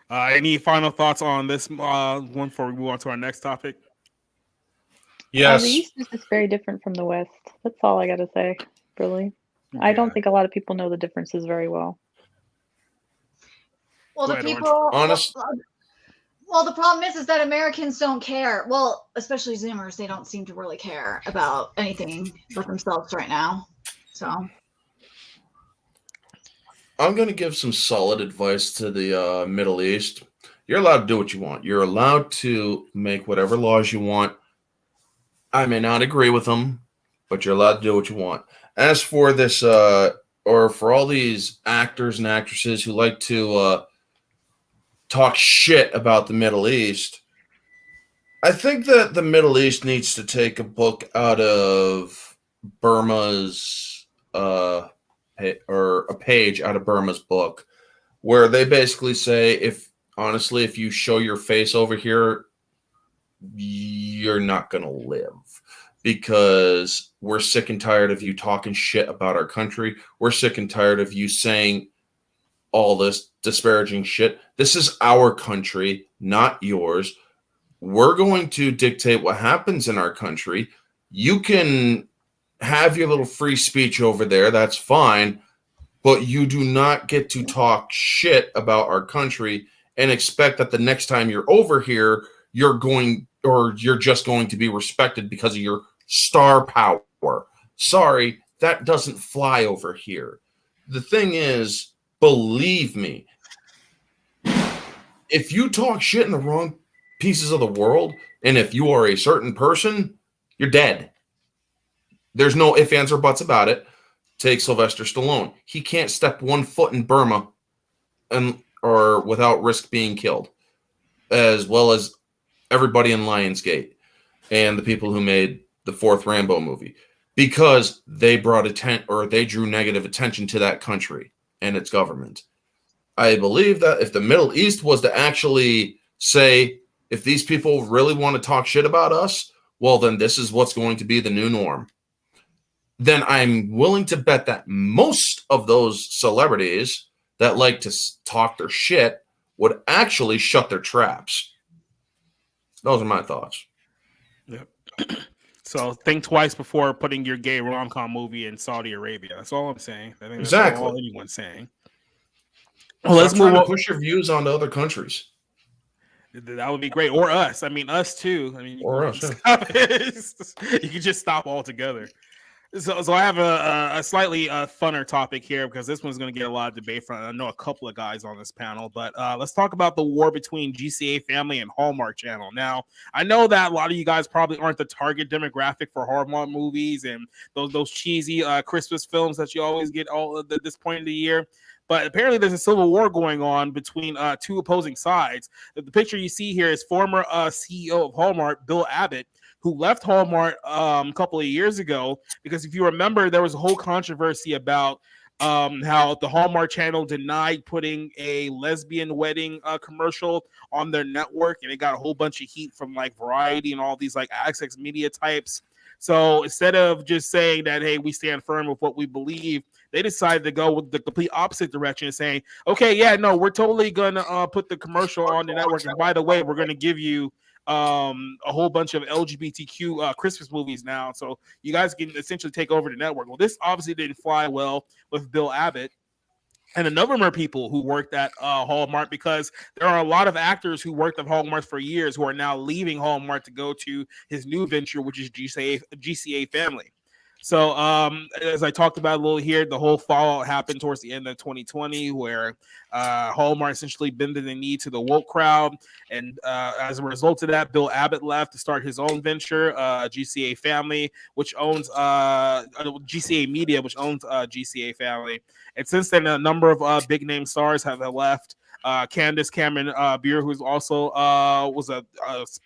[SPEAKER 2] Any final thoughts on this one before we move on to our next topic?
[SPEAKER 6] Yes.
[SPEAKER 8] The East is just very different from the West. That's all I got to say, really. I don't think a lot of people know the differences very well.
[SPEAKER 7] Well,
[SPEAKER 2] Go
[SPEAKER 7] the
[SPEAKER 2] ahead,
[SPEAKER 7] people.
[SPEAKER 6] Honest.
[SPEAKER 7] Well, the problem is that Americans don't care. Well, especially Zoomers, they don't seem to really care about anything but themselves right now. So
[SPEAKER 6] I'm going to give some solid advice to the Middle East. You're allowed to do what you want. You're allowed to make whatever laws you want. I may not agree with them, but you're allowed to do what you want. As for this, or for all these actors and actresses who like to talk shit about the Middle East, I think that the Middle East needs to take a book out of Burma's, or a page out of Burma's book, where they basically say, if you show your face over here, you're not going to live, because we're sick and tired of you talking shit about our country. We're sick and tired of you saying all this disparaging shit. This is our country, not yours. We're going to dictate what happens in our country. You can have your little free speech over there. That's fine. But you do not get to talk shit about our country and expect that the next time you're over here, you're just going to be respected because of your star power. Sorry, that doesn't fly over here. The thing is, believe me, if you talk shit in the wrong pieces of the world, and if you are a certain person, you're dead. There's no ifs, ands, or buts about it. Take Sylvester Stallone. He can't step 1 foot in Burma or without risk being killed, as well as everybody in Lionsgate and the people who made the 4th Rambo movie. because they brought they drew negative attention to that country and its government. I believe that if the Middle East was to actually say, if these people really want to talk shit about us, well, then this is what's going to be the new norm. Then I'm willing to bet that most of those celebrities that like to talk their shit would actually shut their traps. Those are my thoughts.
[SPEAKER 2] Yep. So think twice before putting your gay rom-com movie in Saudi Arabia. That's all I'm saying. I think that's all anyone's saying. Well, let's move on.
[SPEAKER 6] Push your views onto other countries.
[SPEAKER 2] That would be great, or us. I mean, us too. I mean,
[SPEAKER 6] or us.
[SPEAKER 2] You can just stop altogether. So I have a slightly funner topic here because this one's going to get a lot of debate from. I know a couple of guys on this panel, but let's talk about the war between GCA Family and Hallmark Channel. Now, I know that a lot of you guys probably aren't the target demographic for Hallmark movies and those cheesy Christmas films that you always get all at this point of the year. But apparently there's a civil war going on between two opposing sides. The picture you see here is former CEO of Hallmark, Bill Abbott, who left Hallmark a couple of years ago because if you remember, there was a whole controversy about how the Hallmark Channel denied putting a lesbian wedding commercial on their network, and it got a whole bunch of heat from like Variety and all these like access media types. So instead of just saying that, hey, we stand firm with what we believe, they decided to go with the complete opposite direction, saying, okay, yeah, no, we're totally going to put the commercial on the network. And by the way, we're going to give you a whole bunch of LGBTQ Christmas movies now. So you guys can essentially take over the network. Well, this obviously didn't fly well with Bill Abbott and a number of people who worked at Hallmark, because there are a lot of actors who worked at Hallmark for years who are now leaving Hallmark to go to his new venture, which is GCA Family. So as I talked about a little here, the whole fallout happened towards the end of 2020 where Hallmark essentially bended the knee to the woke crowd. And as a result of that, Bill Abbott left to start his own venture, GCA Family, which owns GCA Media, which owns GCA Family. And since then, a number of big name stars have left. Candace Cameron Bure, who's also was a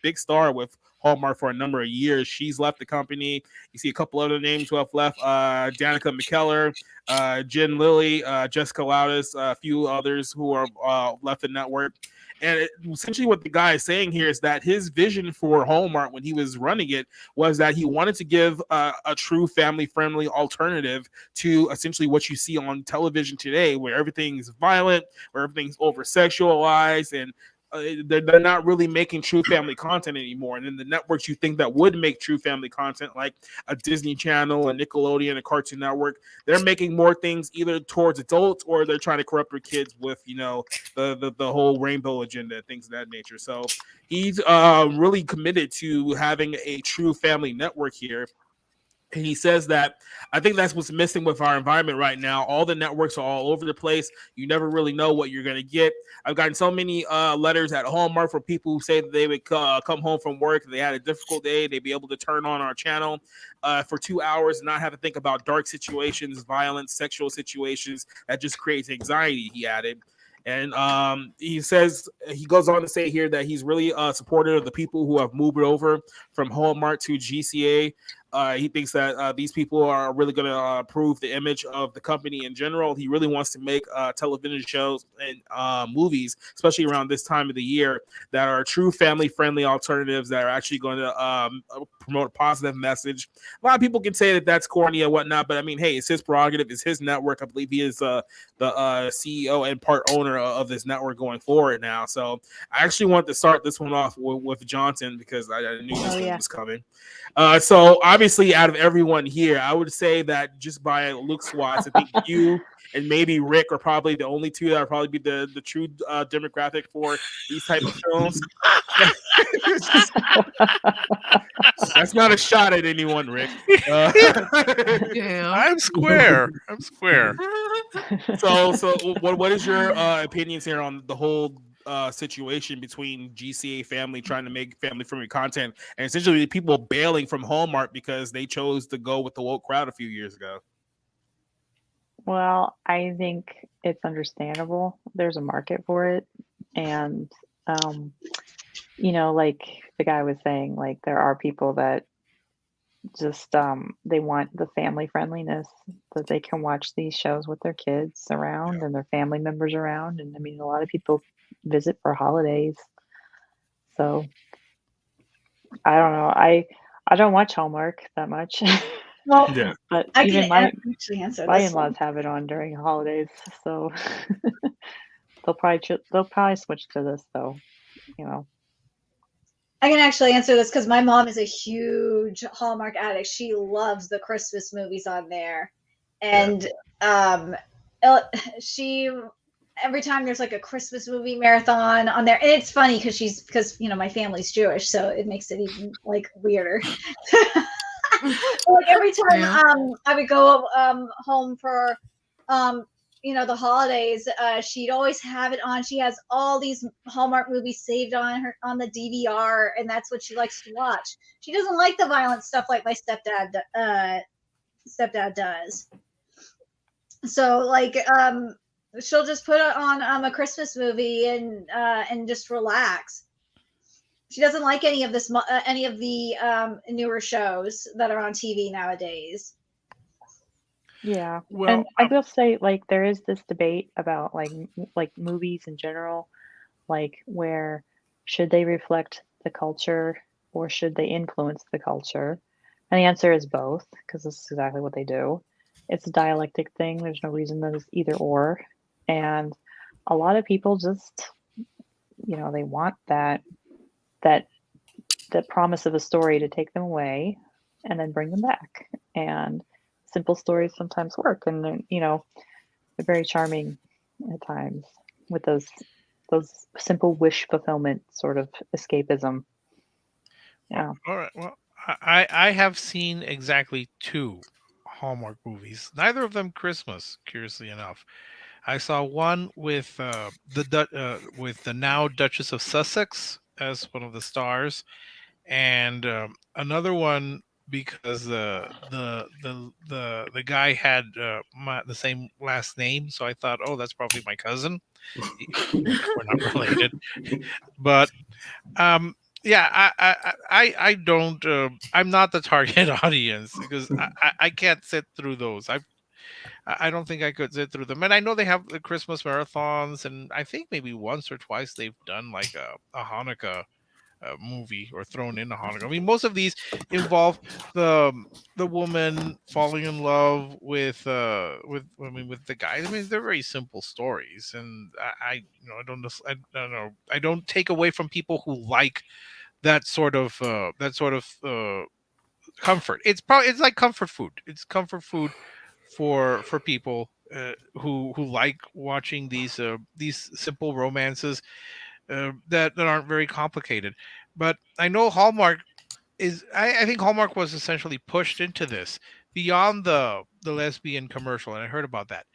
[SPEAKER 2] big star with Hallmark for a number of years. She's left the company. You see a couple other names who have left. Danica McKellar, Jen Lilly, Jessica Loudis, a few others who are left the network. And essentially what the guy is saying here is that his vision for Hallmark when he was running it was that he wanted to give a true family-friendly alternative to essentially what you see on television today, where everything's violent, where everything's over-sexualized, and they're not really making true family content anymore. And then the networks you think that would make true family content, like a Disney Channel, a Nickelodeon, a Cartoon Network, they're making more things either towards adults or they're trying to corrupt their kids with, you know, the whole rainbow agenda, things of that nature. So he's really committed to having a true family network here. And he says that I think that's what's missing with our environment right now. All the networks are all over the place. You never really know what you're going to get. I've gotten so many letters at Hallmark for people who say that they would come home from work. They had a difficult day. They'd be able to turn on our channel for 2 hours and not have to think about dark situations, violence, sexual situations. That just creates anxiety, he added. And he says, he goes on to say here that he's really supportive of the people who have moved over from Hallmark to GCA. He thinks that these people are really going to improve the image of the company in general. He really wants to make television shows and movies, especially around this time of the year, that are true family-friendly alternatives that are actually going to promote a positive message. A lot of people can say that that's corny and whatnot, but I mean, hey, it's his prerogative. It's his network. I believe he is the CEO and part owner of this network going forward now. So I actually want to start this one off with Johnson because I knew this one was coming. So obviously, out of everyone here, I would say that just by looks wise, I think you and maybe Rick are probably the only two that are probably be the true demographic for these type of films. That's not a shot at anyone, Rick.
[SPEAKER 9] I'm square. I'm square.
[SPEAKER 2] So what is your opinions here on the whole situation between GCA Family trying to make family-friendly content and essentially people bailing from Hallmark because they chose to go with the woke crowd a few years ago?
[SPEAKER 8] Well, I think it's understandable. There's a market for it. And, you know, like the guy was saying, like there are people that just they want the family friendliness that they can watch these shows with their kids around and their family members around. And I mean, a lot of people visit for holidays. So I don't know. I don't watch Hallmark that much.
[SPEAKER 7] Well,
[SPEAKER 2] Yeah.
[SPEAKER 8] But
[SPEAKER 7] I
[SPEAKER 8] even
[SPEAKER 7] can actually answer
[SPEAKER 8] my
[SPEAKER 7] this one.
[SPEAKER 8] in-laws have it on during holidays, so they'll probably switch to this though, you know.
[SPEAKER 7] I can actually answer this because my mom is a huge Hallmark addict. She loves the Christmas movies on there, and she every time there's like a Christmas movie marathon on there, and it's funny because my family's Jewish, so it makes it even like weirder. Like every time I would go home for the holidays, she'd always have it on. She has all these Hallmark movies saved on the DVR, and that's what she likes to watch. She doesn't like the violent stuff like my stepdad does. So like she'll just put it on a Christmas movie and just relax. She doesn't like any of the newer shows that are on TV nowadays.
[SPEAKER 8] Yeah.
[SPEAKER 9] Well,
[SPEAKER 8] And I will say, like, there is this debate about like movies in general, like where should they reflect the culture or should they influence the culture? And the answer is both, because this is exactly what they do. It's a dialectic thing. There's no reason that it's either or. And a lot of people just, they want that promise of a story to take them away and then bring them back. And simple stories sometimes work, and they're very charming at times with those simple wish fulfillment sort of escapism. Yeah.
[SPEAKER 9] All right. Well, I have seen exactly 2 Hallmark movies. Neither of them Christmas, curiously enough. I saw one with with the now Duchess of Sussex as one of the stars, and another one because the guy had the same last name, so I thought, oh, that's probably my cousin. We're not related, but yeah, I don't. I'm not the target audience because I can't sit through those. I don't think I could sit through them. And I know they have the Christmas marathons, and I think maybe once or twice they've done like a Hanukkah movie or thrown in a Hanukkah. I mean, most of these involve the woman falling in love with the guy. I mean, they're very simple stories, and I I don't know. I don't take away from people who like that sort of comfort. It's like comfort food. It's comfort food for people who like watching these simple romances that aren't very complicated. But I know Hallmark I think Hallmark was essentially pushed into this beyond the lesbian commercial, and I heard about that.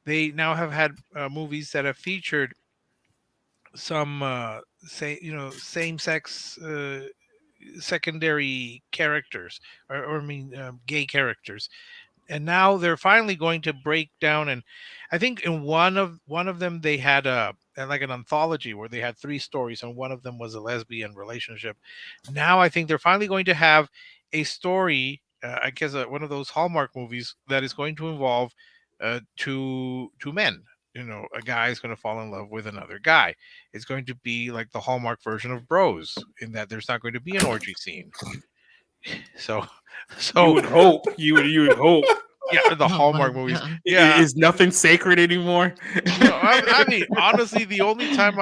[SPEAKER 9] They now have had movies that have featured some same sex secondary characters, or I mean gay characters, and now they're finally going to break down. And I think in one of them they had like an anthology where they had 3 stories, and one of them was a lesbian relationship. Now I think they're finally going to have a story, I guess one of those Hallmark movies that is going to involve two men. A guy is going to fall in love with another guy. It's going to be like the Hallmark version of Bros, in that there's not going to be an orgy scene. So
[SPEAKER 2] You would hope. You would hope.
[SPEAKER 9] Yeah, the
[SPEAKER 3] Oh
[SPEAKER 9] Hallmark
[SPEAKER 3] my
[SPEAKER 9] movies.
[SPEAKER 3] God.
[SPEAKER 9] Yeah,
[SPEAKER 2] Is nothing sacred anymore?
[SPEAKER 9] no, I mean, honestly, the only time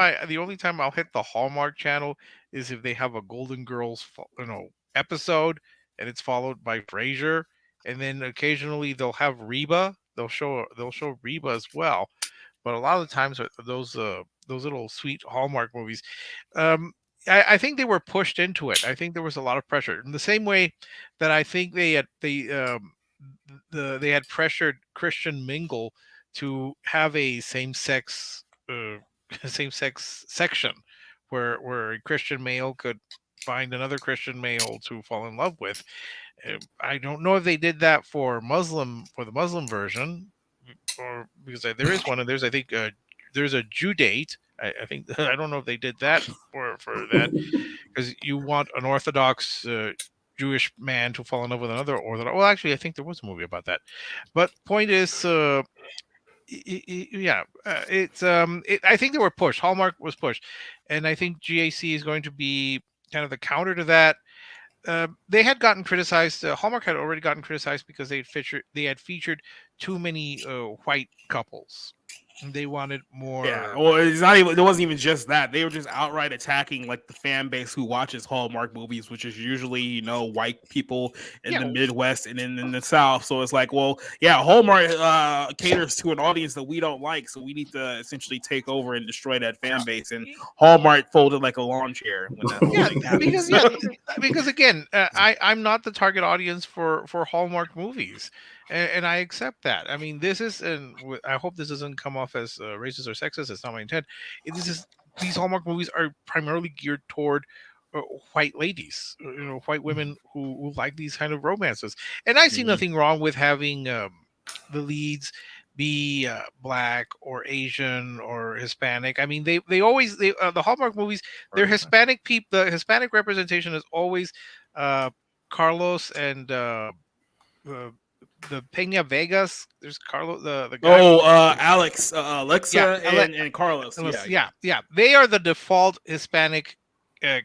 [SPEAKER 9] I'll hit the Hallmark Channel is if they have a Golden Girls, episode, and it's followed by Frasier, and then occasionally they'll have Reba. They'll show Reba as well, but a lot of the times those little sweet Hallmark movies. Um, I think they were pushed into it. I think there was a lot of pressure in the same way that I think they had pressured Christian Mingle to have a same-sex same-sex section where a Christian male could find another Christian male to fall in love with. I don't know if they did that for the Muslim version, or because there is one, and there's, I think, there's a Jew date. I think I don't know if they did that for that, because you want an Orthodox Jewish man to fall in love with another Orthodox. Well, actually, I think there was a movie about that. But point is, yeah, I think they were pushed. Hallmark was pushed, and I think GAC is going to be kind of the counter to that. They had gotten criticized. Hallmark had already gotten criticized because they had featured too many white couples. They wanted more.
[SPEAKER 2] Yeah, well, it's not even. It wasn't even just that. They were just outright attacking like the fan base who watches Hallmark movies, which is usually white people in the Midwest and in the South. So it's like, well, yeah, Hallmark caters to an audience that we don't like, so we need to essentially take over and destroy that fan base. And Hallmark folded like a lawn chair when that whole thing happened.
[SPEAKER 9] Because again, I'm not the target audience for Hallmark movies. And I accept that. I mean, this is, and I hope this doesn't come off as racist or sexist. It's not my intent. These Hallmark movies are primarily geared toward white ladies, white women who like these kind of romances. And I see nothing wrong with having the leads be black or Asian or Hispanic. I mean, they always the Hallmark movies, their Hispanic people, the Hispanic representation is always Carlos and the Peña Vegas. There's Carlos, the guy.
[SPEAKER 2] Alex, Alexa, and Carlos.
[SPEAKER 9] Yeah. They are the default Hispanic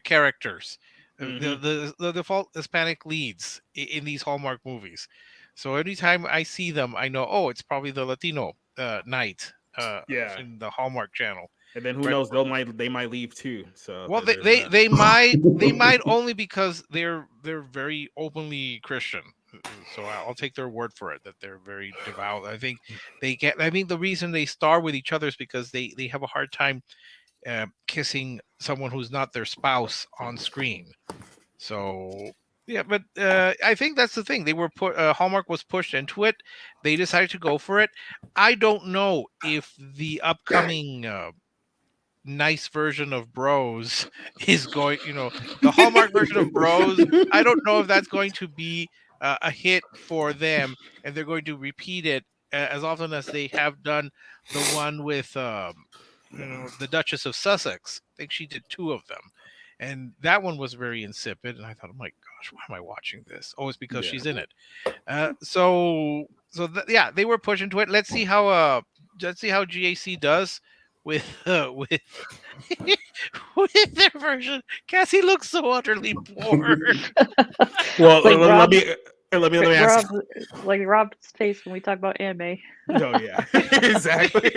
[SPEAKER 9] characters, the default Hispanic leads in these Hallmark movies. So anytime I see them, I know, it's probably the Latino night in the Hallmark Channel.
[SPEAKER 2] And then who knows? They might leave too. So
[SPEAKER 9] well, they might only because they're very openly Christian. So I'll take their word for it that they're very devout. I think the reason they star with each other is because they have a hard time kissing someone who's not their spouse on screen. So yeah, but I think that's the thing. They were Hallmark was pushed into it. They decided to go for it. I don't know if the upcoming nice version of Bros is going. The Hallmark version of Bros. I don't know if that's going to be a hit for them, and they're going to repeat it as often as they have done the one with the Duchess of Sussex. I think she did 2 of them, and that one was very insipid. And I thought, oh my gosh, why am I watching this? Oh, it's because she's in it. They were pushed into it. Let's see how GAC does with with their version. Cassie looks so utterly bored.
[SPEAKER 2] Well, let me ask.
[SPEAKER 8] Like Rob's face when we talk about anime.
[SPEAKER 2] Oh yeah, exactly.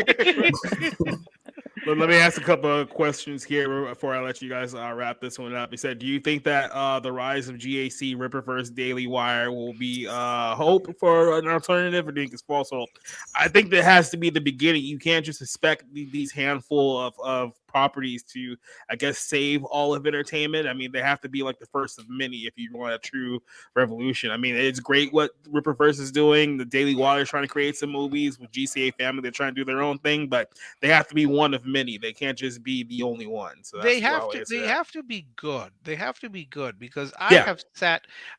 [SPEAKER 2] But let me ask a couple of questions here before I let you guys wrap this one up. He said, do you think that the rise of GAC Rippaverse Daily Wire will be hope for an alternative, or do you think it's false hope? I think that has to be the beginning. You can't just expect these handful of properties to, I guess, save all of entertainment. I mean, they have to be like the first of many if you want a true revolution. I mean, it's great what Rippaverse is doing. The Daily Wire is trying to create some movies with GCA Family. They're trying to do their own thing, but they have to be one of many. They can't just be the only one. So
[SPEAKER 9] they have to be good. They have to be good because I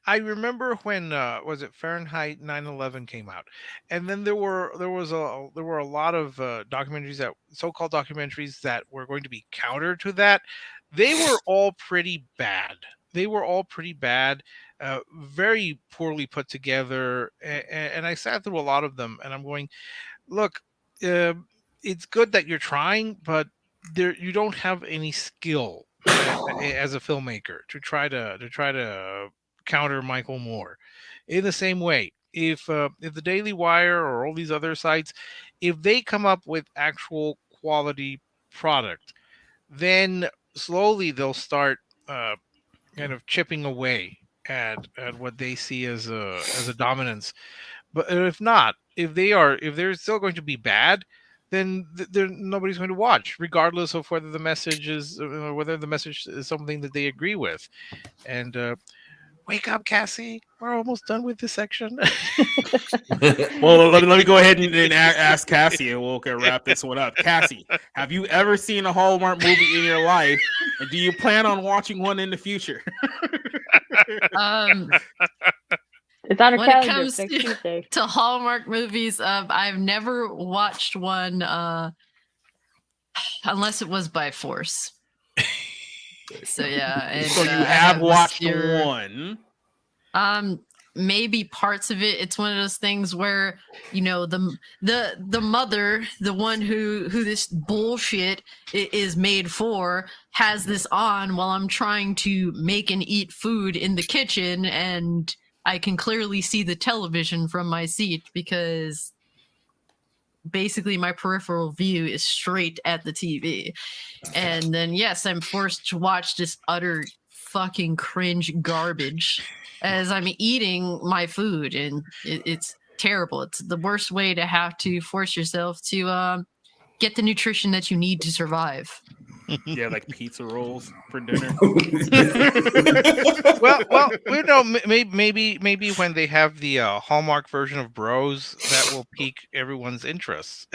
[SPEAKER 9] remember when was it Fahrenheit 9/11 came out, and then there were a lot of documentaries, that so-called documentaries that were going to be counter to that. They were all pretty bad. Very poorly put together, and I sat through a lot of them, and I'm going, look, it's good that you're trying, but you don't have any skill as a filmmaker to try to counter Michael Moore. In the same way, if the Daily Wire or all these other sites, if they come up with actual quality product, then slowly they'll start kind of chipping away at what they see as a dominance. But if not, if they're still going to be bad, then nobody's going to watch, regardless of whether the message is something that they agree with. And wake up, Cassie! We're almost done with this section.
[SPEAKER 2] Well, let me go ahead and ask Cassie, and we'll wrap this one up. Cassie, have you ever seen a Hallmark movie in your life, and do you plan on watching one in the future?
[SPEAKER 8] It's on her
[SPEAKER 3] When it
[SPEAKER 8] calendar
[SPEAKER 3] comes
[SPEAKER 8] next Tuesday.
[SPEAKER 3] to Hallmark movies, I've never watched one unless it was by force. So yeah. And,
[SPEAKER 2] so you have watched one.
[SPEAKER 3] Maybe parts of it. It's one of those things where, you know, the mother, the one who this bullshit is made for, has this on while I'm trying to make and eat food in the kitchen, and I can clearly see the television from my seat because basically my peripheral view is straight at the TV. And then yes, I'm forced to watch this utter fucking cringe garbage as I'm eating my food, and it's terrible. It's the worst way to have to force yourself to get the nutrition that you need to survive.
[SPEAKER 2] Yeah, like pizza rolls for dinner.
[SPEAKER 9] well, you know, maybe when they have the Hallmark version of Bros, that will pique everyone's interest.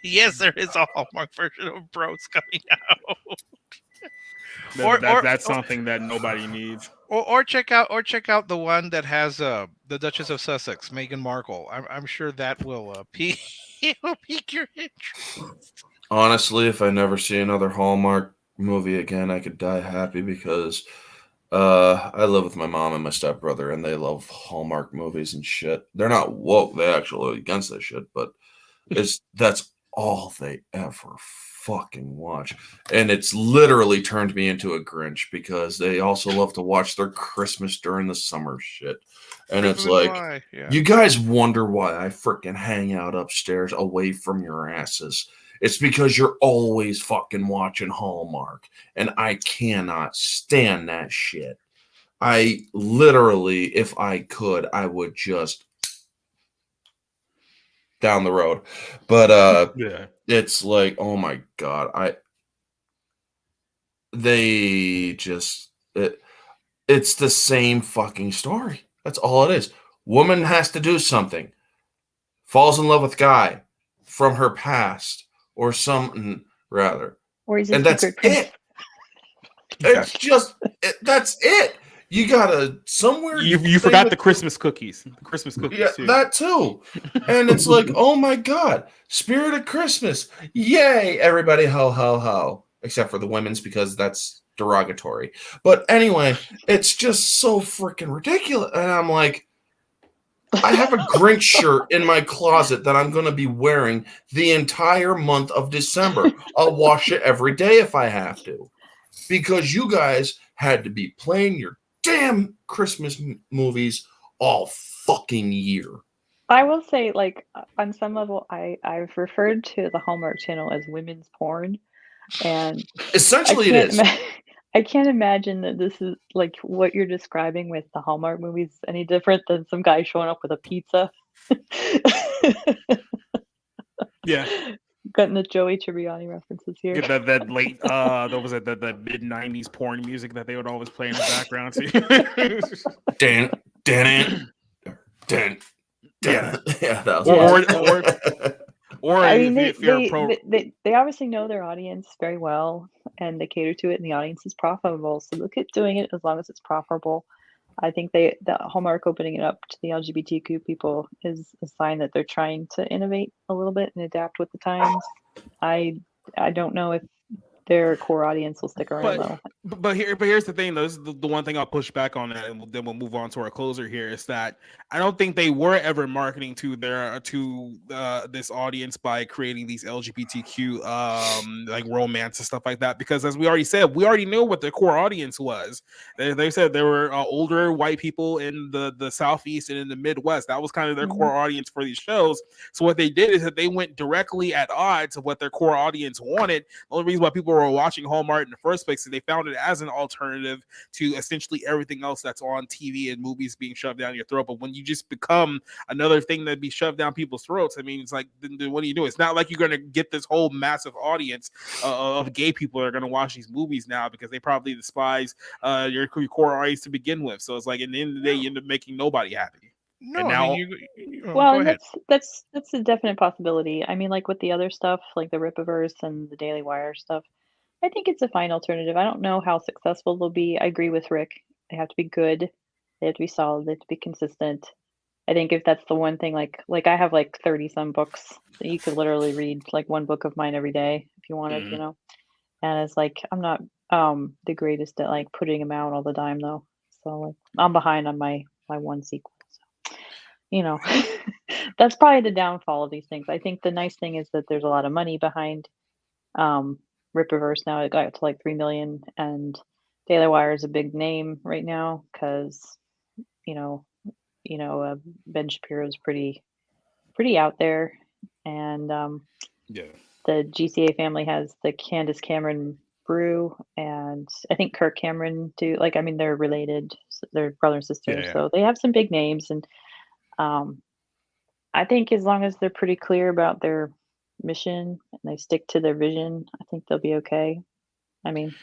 [SPEAKER 9] Yes, there is a Hallmark version of Bros coming out.
[SPEAKER 2] That's something that nobody needs.
[SPEAKER 9] Or check out the one that has the Duchess of Sussex, Meghan Markle. I'm sure that will pique your interest.
[SPEAKER 6] Honestly, if I never see another Hallmark movie again, I could die happy because I live with my mom and my stepbrother, and they love Hallmark movies and shit. They're not woke; they actually are against that shit, but that's all they ever fucking watch, and it's literally turned me into a Grinch because they also love to watch their Christmas during the summer shit, and it's like, you guys wonder why I freaking hang out upstairs away from your asses. It's because you're always fucking watching Hallmark, and I cannot stand that shit. I literally, if I could, I would just down the road. But
[SPEAKER 2] yeah,
[SPEAKER 6] it's like, oh my god, it's the same fucking story. That's all it is. Woman has to do something, falls in love with guy from her past or something rather,
[SPEAKER 8] Or he's a
[SPEAKER 6] and that's
[SPEAKER 8] secret prince.
[SPEAKER 6] it. It's just that's it. You gotta somewhere.
[SPEAKER 2] You forgot the Christmas cookies. The Christmas cookies,
[SPEAKER 6] yeah,
[SPEAKER 2] too.
[SPEAKER 6] that too. And it's like, oh my god, spirit of Christmas, yay! Everybody, ho ho ho, except for the women's because that's derogatory. But anyway, it's just so freaking ridiculous, and I'm like, I have a Grinch shirt in my closet that I'm going to be wearing the entire month of December. I'll wash it every day if I have to, because you guys had to be playing your damn Christmas movies all fucking year.
[SPEAKER 8] I will say, like, on some level, I've referred to the Hallmark Channel as women's porn, and
[SPEAKER 6] essentially it is.
[SPEAKER 8] I can't imagine that this is like what you're describing with the Hallmark movies any different than some guy showing up with a pizza.
[SPEAKER 2] Yeah.
[SPEAKER 8] Getting the Joey Tribbiani references here.
[SPEAKER 2] Get that late what was it, the mid 90s porn music that they would always play in the background too.
[SPEAKER 6] Dan.
[SPEAKER 2] Yeah.
[SPEAKER 6] Yeah, that was
[SPEAKER 8] or I mean, they obviously know their audience very well, and they cater to it, and the audience is profitable. So look at doing it as long as it's profitable. I think the Hallmark opening it up to the LGBTQ people is a sign that they're trying to innovate a little bit and adapt with the times. I don't know if their core audience will stick around though.
[SPEAKER 2] But here's the thing, though. This is the one thing I'll push back on that, and then we'll move on to our closer here. Is that I don't think they were ever marketing to this audience by creating these LGBTQ like romance and stuff like that. Because as we already said, we already knew what their core audience was. They said there were older white people in the Southeast and in the Midwest. That was kind of their core audience for these shows. So what they did is that they went directly at odds of what their core audience wanted. The only reason why people were watching Hallmark in the first place is they found it as an alternative to essentially everything else that's on TV and movies being shoved down your throat. But when you just become another thing that be shoved down people's throats, I mean, it's like, then what do you do? It's not like you're going to get this whole massive audience of gay people that are going to watch these movies now because they probably despise your core audience to begin with. So it's like, at the end of the day, you end up making nobody happy.
[SPEAKER 9] No,
[SPEAKER 2] and now,
[SPEAKER 9] I mean,
[SPEAKER 8] well, that's a definite possibility. I mean, like with the other stuff, like the Rippaverse and the Daily Wire stuff, I think it's a fine alternative. I don't know how successful they'll be. I agree with Rick. They have to be good. They have to be solid. They have to be consistent. I think if that's the one thing, like I have like 30 some books that you could literally read like one book of mine every day if you wanted, you know. And it's like I'm not the greatest at like putting them out all the time though. So like I'm behind on my one sequel. So, you know, that's probably the downfall of these things. I think the nice thing is that there's a lot of money behind Rippaverse now. It got to like 3 million, and Daily Wire is a big name right now because you know, Ben Shapiro is pretty out there, and
[SPEAKER 2] Yeah.
[SPEAKER 8] the GCA family has the Candace Cameron brew, and I think Kirk Cameron too. Like, I mean, they're related, they're brother and sister,
[SPEAKER 9] Yeah.
[SPEAKER 8] so they have some big names, and I think as long as they're pretty clear about their mission and they stick to their vision, I think they'll be okay. I mean,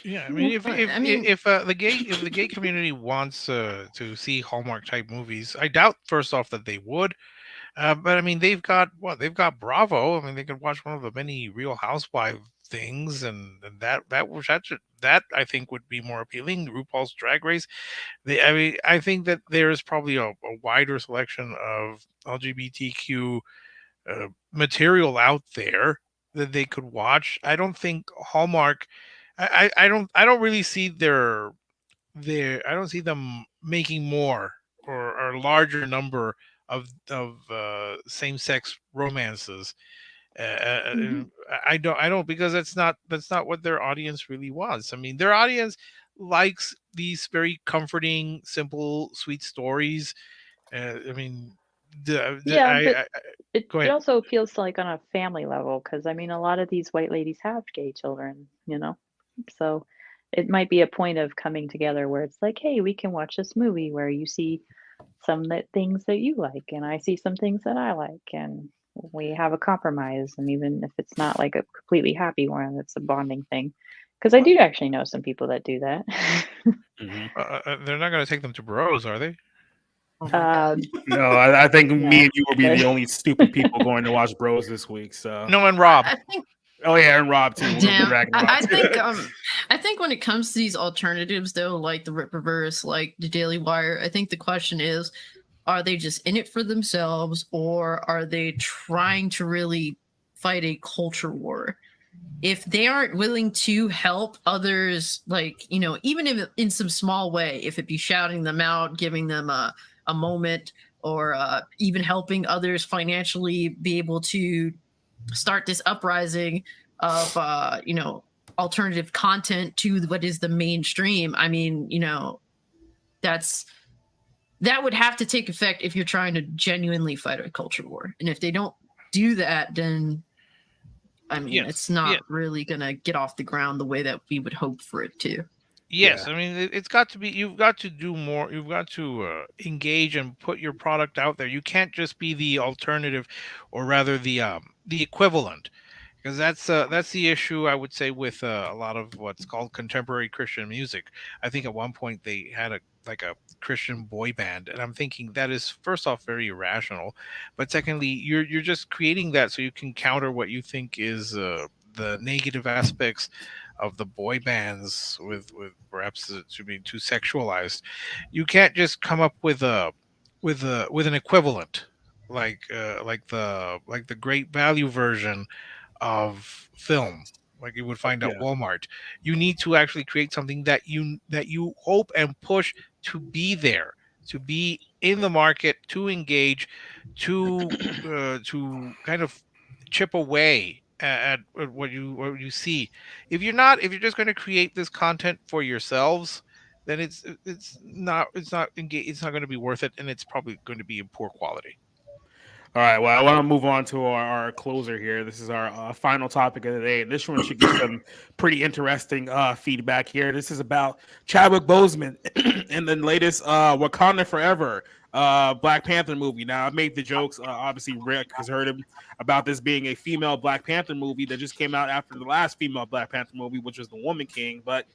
[SPEAKER 9] Yeah, I mean,
[SPEAKER 3] I mean-
[SPEAKER 9] if the gay community wants to see Hallmark type movies, I doubt first off that they would. But I mean, they've got Bravo. I mean, they could watch one of the many Real Housewife things, and that I think would be more appealing. RuPaul's Drag Race. I mean, I think that there is probably a wider selection of LGBTQ material out there that they could watch. I don't think Hallmark. I don't really see I don't see them making more or a larger number of same sex romances. I don't because that's not what their audience really wants. I mean, their audience likes these very comforting, simple, sweet stories. I mean,
[SPEAKER 8] yeah, but
[SPEAKER 9] go
[SPEAKER 8] it
[SPEAKER 9] ahead.
[SPEAKER 8] also appeals to like on a family level because I mean, a lot of these white ladies have gay children, so it might be a point of coming together where it's like, hey, we can watch this movie where you see some things that you like, and I see some things that I like, and we have a compromise. And even if it's not like a completely happy one, it's a bonding thing. Because I do actually know some people that do that.
[SPEAKER 9] They're not going to take them to Bros, are they?
[SPEAKER 2] No, I think me and you will be
[SPEAKER 8] but-
[SPEAKER 2] the only stupid people going to watch Bros this week. So
[SPEAKER 9] No, and Rob.
[SPEAKER 3] I think
[SPEAKER 2] oh yeah, and Rob too. We'll be
[SPEAKER 3] Damn.
[SPEAKER 2] dragging Rob
[SPEAKER 3] I
[SPEAKER 2] too.
[SPEAKER 3] think I think when it comes to these alternatives though, like the Rippaverse, like the Daily Wire, I think the question is, are they just in it for themselves, or are they trying to really fight a culture war? If they aren't willing to help others, like, even if in some small way, if it be shouting them out, giving them a moment, or even helping others financially be able to start this uprising of alternative content to what is the mainstream. I mean, that would have to take effect if you're trying to genuinely fight a culture war. And if they don't do that, then I mean, it's not really gonna get off the ground the way that we would hope for it to.
[SPEAKER 9] Yes, I mean it's got to be. You've got to do more. You've got to engage and put your product out there. You can't just be the alternative, or rather the equivalent, because that's the issue I would say with a lot of what's called contemporary Christian music. I think at one point they had a Christian boy band, and I'm thinking that is first off very irrational, but secondly you're just creating that so you can counter what you think is the negative aspects of the boy bands with perhaps to be too sexualized. You can't just come up with an equivalent like the great value version of film like you would find at Walmart. You need to actually create something that you hope and push to be there, to be in the market, to engage, to kind of chip away at what you see. If you're just going to create this content for yourselves, then it's not going to be worth it, and it's probably going to be in poor quality.
[SPEAKER 2] All right, well, I want to move on to our closer here. This is our final topic of the day. This one should get some pretty interesting feedback here. This is about Chadwick Boseman and the latest Wakanda Forever Black Panther movie. Now, I made the jokes. Obviously, Rick has heard about this being a female Black Panther movie that just came out after the last female Black Panther movie, which was The Woman King. But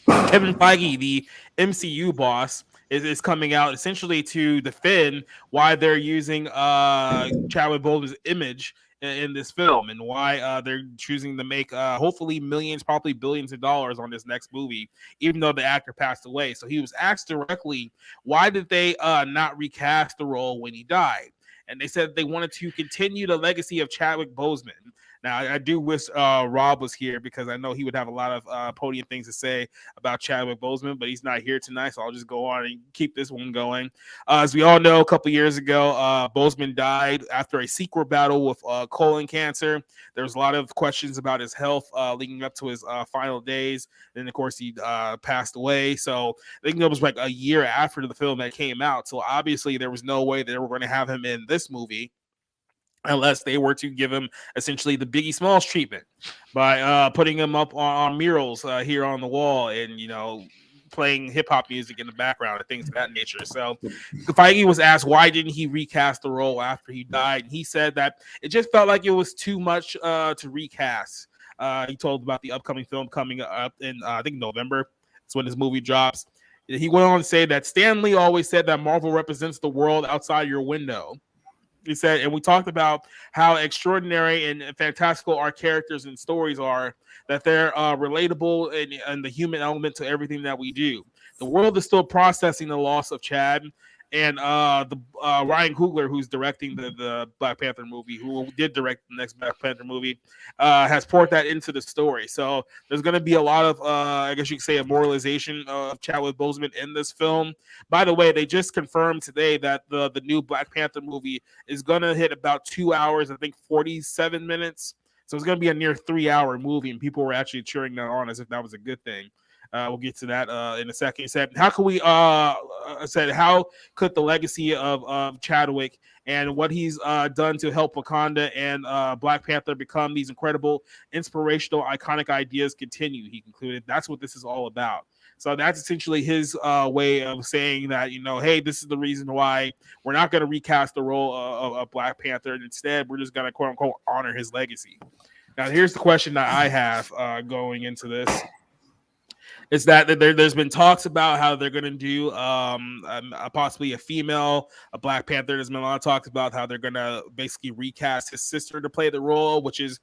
[SPEAKER 2] Kevin Feige, the MCU boss, is coming out essentially to defend why they're using Chadwick Boseman's image in this film and why they're choosing to make hopefully millions, probably billions of dollars on this next movie, even though the actor passed away. So he was asked directly, why did they not recast the role when he died? And they said they wanted to continue the legacy of Chadwick Boseman. Now, I do wish Rob was here because I know he would have a lot of podium things to say about Chadwick Boseman, but he's not here tonight, so I'll just go on and keep this one going. As we all know, a couple years ago, Boseman died after a secret battle with colon cancer. There was a lot of questions about his health leading up to his final days. Then, of course, he passed away. So I think it was like a year after the film that came out. So obviously, there was no way they were going to have him in this movie unless they were to give him essentially the Biggie Smalls treatment by putting him up on murals here on the wall and, playing hip hop music in the background and things of that nature. So Feige was asked why didn't he recast the role after he died, and he said that it just felt like it was too much to recast. He told about the upcoming film coming up in I think November. That's when his movie drops. He went on to say that Stan Lee always said that Marvel represents the world outside your window. He said, and we talked about how extraordinary and fantastical our characters and stories are, that they're relatable and the human element to everything that we do. The world is still processing the loss of Chad, and the Ryan Coogler, who's directing the Black Panther movie, who did direct the next Black Panther movie, has poured that into the story. So there's going to be a lot of, I guess you could say, a moralization of Chadwick Boseman in this film. By the way, they just confirmed today that the new Black Panther movie is going to hit about 2 hours, I think 47 minutes. So it's going to be a near 3-hour movie, and people were actually cheering that on as if that was a good thing. We'll get to that in a second. He said, how could the legacy of Chadwick and what he's done to help Wakanda and Black Panther become these incredible, inspirational, iconic ideas continue? He concluded that's what this is all about. So that's essentially his way of saying that, hey, this is the reason why we're not going to recast the role of Black Panther. And instead, we're just going to, quote unquote, honor his legacy. Now, here's the question that I have going into this. Is that there's been talks about how they're going to do possibly a Black Panther. There's been a lot of talks about how they're going to basically recast his sister to play the role, was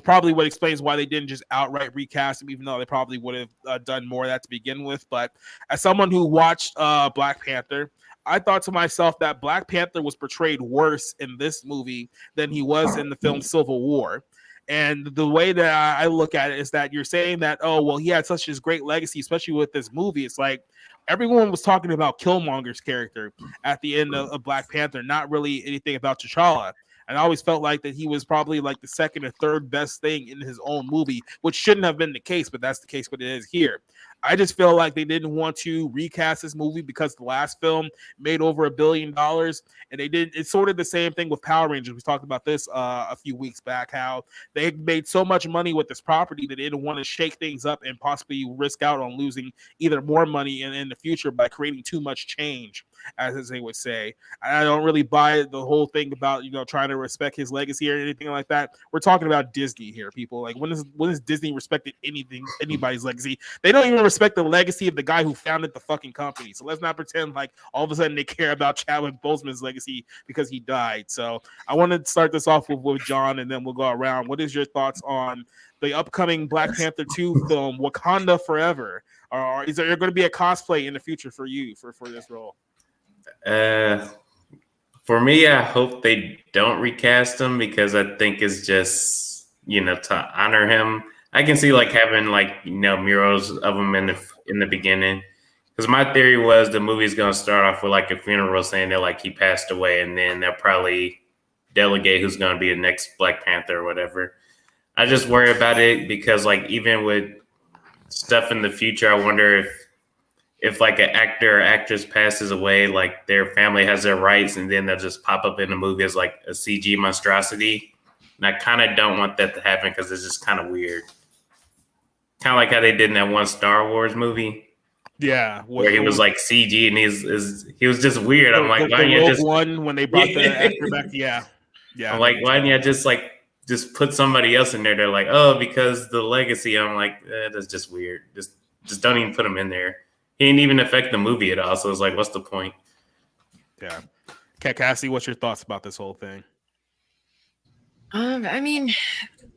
[SPEAKER 2] probably what explains why they didn't just outright recast him, even though they probably would have done more of that to begin with. But as someone who watched Black Panther, I thought to myself that Black Panther was portrayed worse in this movie than he was in the film Civil War. And the way that I look at it is that you're saying that, oh, well, he had such a great legacy, especially with this movie. It's like everyone was talking about Killmonger's character at the end of Black Panther, not really anything about T'Challa. And I always felt like that he was probably like the second or third best thing in his own movie, which shouldn't have been the case, but that's the case what it is here. I just feel like they didn't want to recast this movie because the last film made over $1 billion, and they did. It's sort of the same thing with Power Rangers. We talked about this a few weeks back, how they made so much money with this property that they didn't want to shake things up and possibly risk out on losing either more money in the future by creating too much change, as they would say. I don't really buy the whole thing about trying to respect his legacy or anything like that. We're talking about Disney here, people. Like when has Disney respected anybody's legacy? They don't even respect the legacy of the guy who founded the fucking company. So let's not pretend like all of a sudden they care about Chadwick Boseman's legacy because he died. So I want to start this off with John, and then we'll go around. What is your thoughts on the upcoming Black Panther 2 film, Wakanda Forever? Or is there going to be a cosplay in the future for you for this role?
[SPEAKER 5] For me, I hope they don't recast him because I think it's just, to honor him. I can see like having murals of him in the beginning, because my theory was the movie's gonna start off with like a funeral saying that like he passed away, and then they'll probably delegate who's gonna be the next Black Panther or whatever. I just worry about it because like even with stuff in the future, I wonder if like an actor or actress passes away, like their family has their rights, and then they'll just pop up in the movie as like a CG monstrosity. And I kind of don't want that to happen because it's just kind of weird. Kind of like how they did in that one Star Wars movie.
[SPEAKER 2] Yeah.
[SPEAKER 5] Where he was like CG and he was just weird. I'm like, why didn't you just...
[SPEAKER 2] one when they brought the actor back? Yeah.
[SPEAKER 5] I'm like, why didn't you just put somebody else in there? They're like, oh, because the legacy. I'm like, that's just weird. Just don't even put him in there. He didn't even affect the movie at all. So it's like, what's the point?
[SPEAKER 2] Yeah. Cassie, what's your thoughts about this whole thing?
[SPEAKER 3] I mean,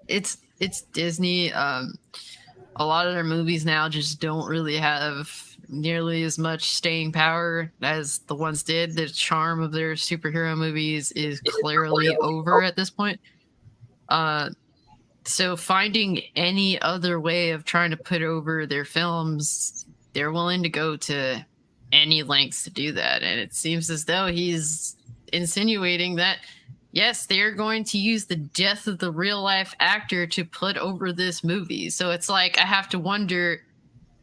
[SPEAKER 3] it's Disney. A lot of their movies now just don't really have nearly as much staying power as the ones did. The charm of their superhero movies is clearly over at this point. So finding any other way of trying to put over their films, they're willing to go to any lengths to do that. And it seems as though he's insinuating that, yes, they're going to use the death of the real life actor to put over this movie. So it's like, I have to wonder,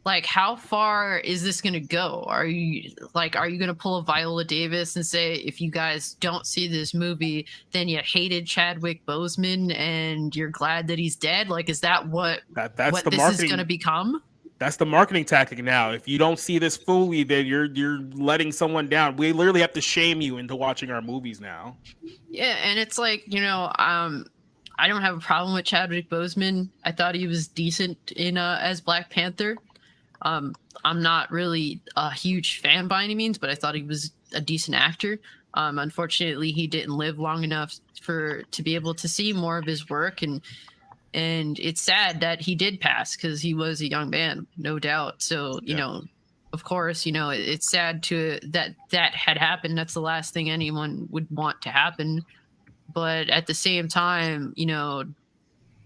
[SPEAKER 3] like, how far is this going to go? Are you going to pull a Viola Davis and say, if you guys don't see this movie, then you hated Chadwick Boseman and you're glad that he's dead? Like, is that what
[SPEAKER 2] that's the
[SPEAKER 3] this
[SPEAKER 2] marketing
[SPEAKER 3] is going to become?
[SPEAKER 2] That's the marketing tactic now. If you don't see this fully, then you're letting someone down. We literally have to shame you into watching our movies now.
[SPEAKER 3] Yeah, and it's like, I don't have a problem with Chadwick Boseman. I thought he was decent in as Black Panther. I'm not really a huge fan by any means, but I thought he was a decent actor. Unfortunately, he didn't live long enough to be able to see more of his work, and it's sad that he did pass because he was a young man, no doubt. So of course, it's sad that had happened. That's the last thing anyone would want to happen. But at the same time,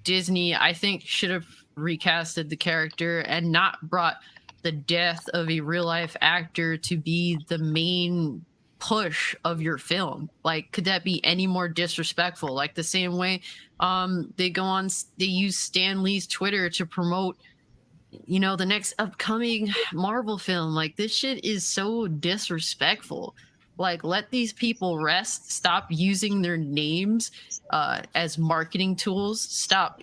[SPEAKER 3] Disney, I think, should have recasted the character and not brought the death of a real life actor to be the main push of your film. Like, could that be any more disrespectful? Like the same way they use Stan Lee's Twitter to promote the next upcoming Marvel film. Like, this shit is so disrespectful. Like, let these people rest. Stop using their names as marketing tools. Stop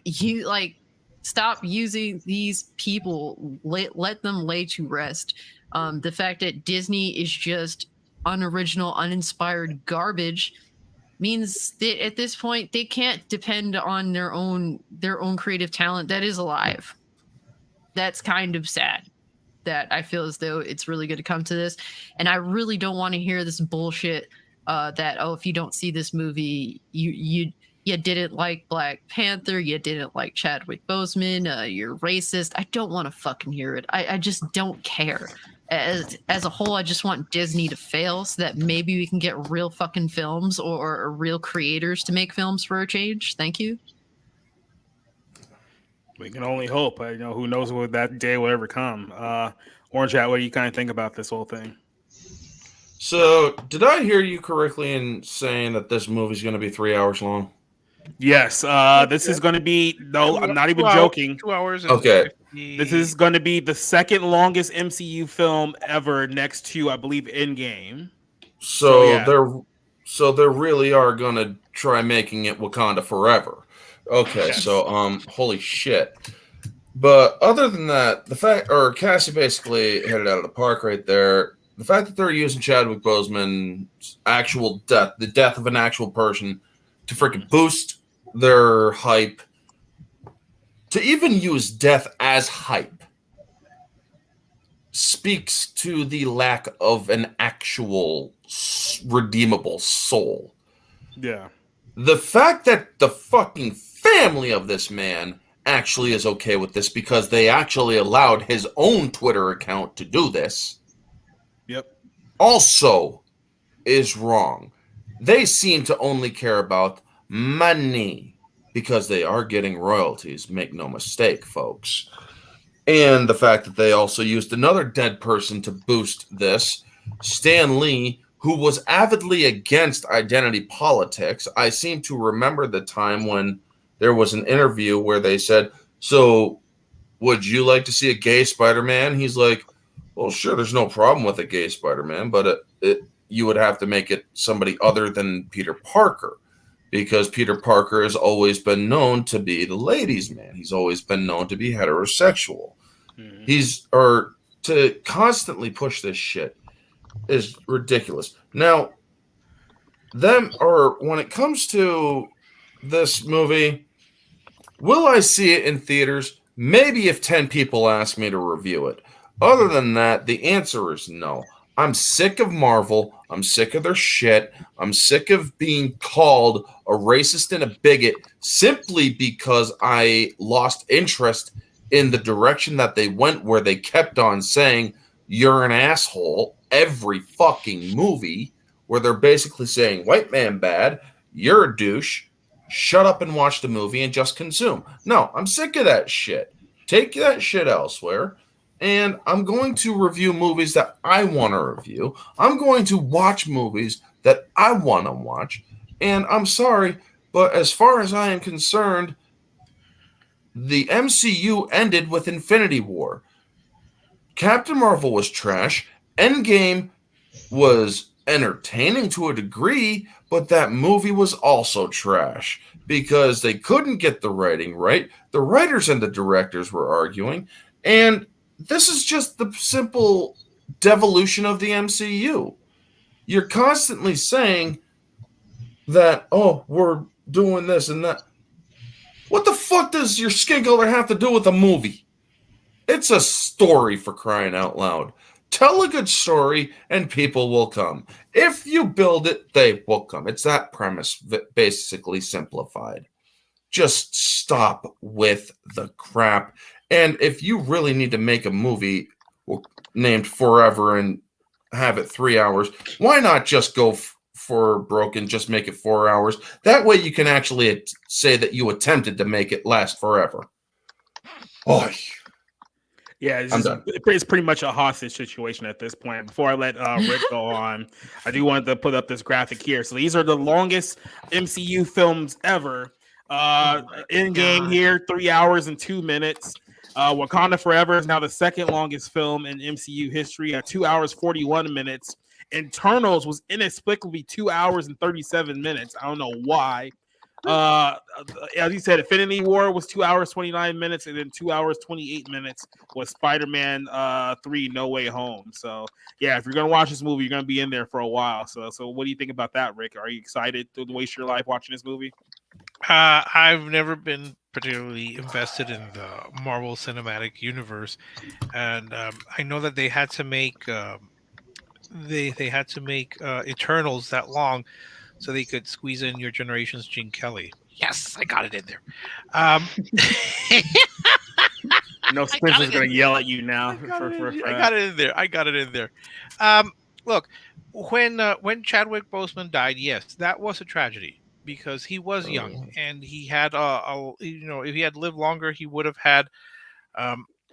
[SPEAKER 3] using these people. Let them lay to rest. The fact that Disney is just unoriginal, uninspired garbage means that at this point they can't depend on their own creative talent that is alive. That's kind of sad. That I feel as though it's really going to come to this, and I really don't want to hear this bullshit that if you don't see this movie, you didn't like Black Panther, you didn't like Chadwick Boseman, you're racist. I don't want to fucking hear it. I just don't care. As a whole, I just want Disney to fail so that maybe we can get real fucking films or real creators to make films for a change. Thank you.
[SPEAKER 2] We can only hope. Who knows what that day will ever come. Orange Hat, what do you kind of think about this whole thing?
[SPEAKER 6] So, did I hear you correctly in saying that this movie is going to be 3 hours long?
[SPEAKER 2] Yes. This is going to be. No, I'm not even joking.
[SPEAKER 9] 2 hours.
[SPEAKER 6] Okay.
[SPEAKER 2] This is going to be the second longest MCU film ever, next to, I believe, Endgame.
[SPEAKER 6] So they really are going to try making it Wakanda forever. Okay,
[SPEAKER 2] Yes.
[SPEAKER 6] so holy shit. But other than that, Cassie basically hit it out of the park right there. The fact that they're using Chadwick Boseman's actual death, the death of an actual person, to freaking boost their hype, to even use death as hype, speaks to the lack of an actual redeemable soul.
[SPEAKER 2] Yeah.
[SPEAKER 6] The fact that the fucking family of this man actually is okay with this because they actually allowed his own Twitter account to do this.
[SPEAKER 2] Yep.
[SPEAKER 6] Also is wrong. They seem to only care about money because they are getting royalties. Make no mistake, folks. And the fact that they also used another dead person to boost this, Stan Lee, who was avidly against identity politics. I seem to remember the time when there was an interview where they said, so would you like to see a gay Spider-Man? He's like, well, sure, there's no problem with a gay Spider-Man, but you would have to make it somebody other than Peter Parker, because Peter Parker has always been known to be the ladies' man. He's always been known to be heterosexual. Mm-hmm. To constantly push this shit is ridiculous. Now, when it comes to this movie, will I see it in theaters? Maybe if 10 people ask me to review it. Other than that, the answer is no. I'm sick of Marvel. I'm sick of their shit. I'm sick of being called a racist and a bigot simply because I lost interest in the direction that they went, where they kept on saying, you're an asshole every fucking movie, where they're basically saying, white man bad, you're a douche, shut up and watch the movie and just consume. No, I'm sick of that shit. Take that shit elsewhere. And I'm going to review movies that I want to review. I'm going to watch movies that I want to watch. And I'm sorry, but as far as I am concerned, the MCU ended with Infinity War. Captain Marvel was trash. Endgame was entertaining to a degree, but that movie was also trash because they couldn't get the writing right. The writers and the directors were arguing, and this is just the simple devolution of the MCU. You're constantly saying that, oh, we're doing this and that. What the fuck does your skin color have to do with a movie? It's a story, for crying out loud. Tell a good story and people will come. If you build it, they will come. It's that premise, basically simplified. Just stop with the crap. And if you really need to make a movie named Forever and have it 3 hours, why not just go for broke and just make it 4 hours? That way you can actually say that you attempted to make it last forever. Oh,
[SPEAKER 2] yeah, it's pretty much a hostage situation at this point. Before I let Rick go on, I do want to put up this graphic here. So these are the longest MCU films ever. Endgame here, 3 hours and 2 minutes. Wakanda Forever is now the second longest film in MCU history at 2 hours 41 minutes. Eternals was inexplicably 2 hours and 37 minutes. I don't know why. As you said, Infinity War was 2 hours 29 minutes, and then 2 hours 28 minutes was Spider-Man 3 No Way Home. So yeah, if you're gonna watch this movie, you're gonna be in there for a while. So what do you think about that, Rick? Are you excited to waste your life watching this movie?
[SPEAKER 9] I've never been particularly invested in the Marvel Cinematic Universe, and I know that they had to make they had to make Eternals that long so they could squeeze in your generation's Gene Kelly. Yes, I got it in there.
[SPEAKER 2] No, Spencer's going to yell at you now.
[SPEAKER 9] I got it in there. Look, when Chadwick Boseman died, yes, that was a tragedy because he was young and he had if he had lived longer, he would have had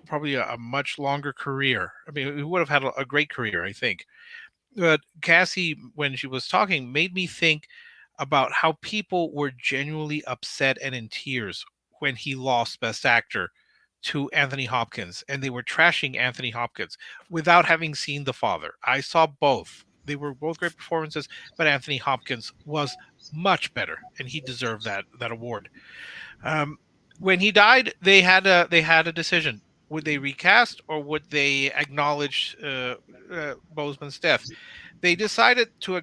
[SPEAKER 9] probably a much longer career. I mean, he would have had a great career, I think. But Cassie, when she was talking, made me think about how people were genuinely upset and in tears when he lost Best Actor to Anthony Hopkins, and they were trashing Anthony Hopkins without having seen The Father. I saw both. They were both great performances, but Anthony Hopkins was much better, and he deserved that award. When he died, they had a decision. Would they recast or would they acknowledge Boseman's death? They decided to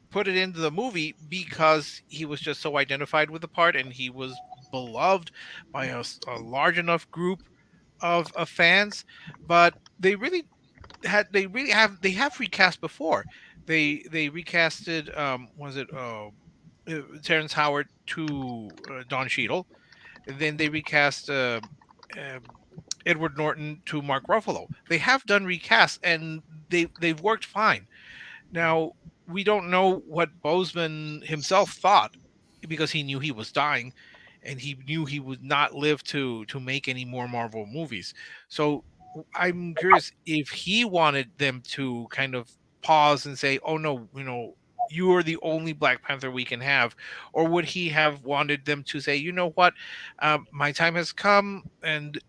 [SPEAKER 9] put it into the movie because he was just so identified with the part and he was beloved by a large enough group of fans. But they have recast before. They recasted Terrence Howard to Don Cheadle. And then they recast Edward Norton to Mark Ruffalo. They have done recasts and they've worked fine. Now, we don't know what Boseman himself thought because he knew he was dying and he knew he would not live to make any more Marvel movies. So I'm curious if he wanted them to kind of pause and say, oh no, you are the only Black Panther we can have, or would he have wanted them to say, you know what, my time has come and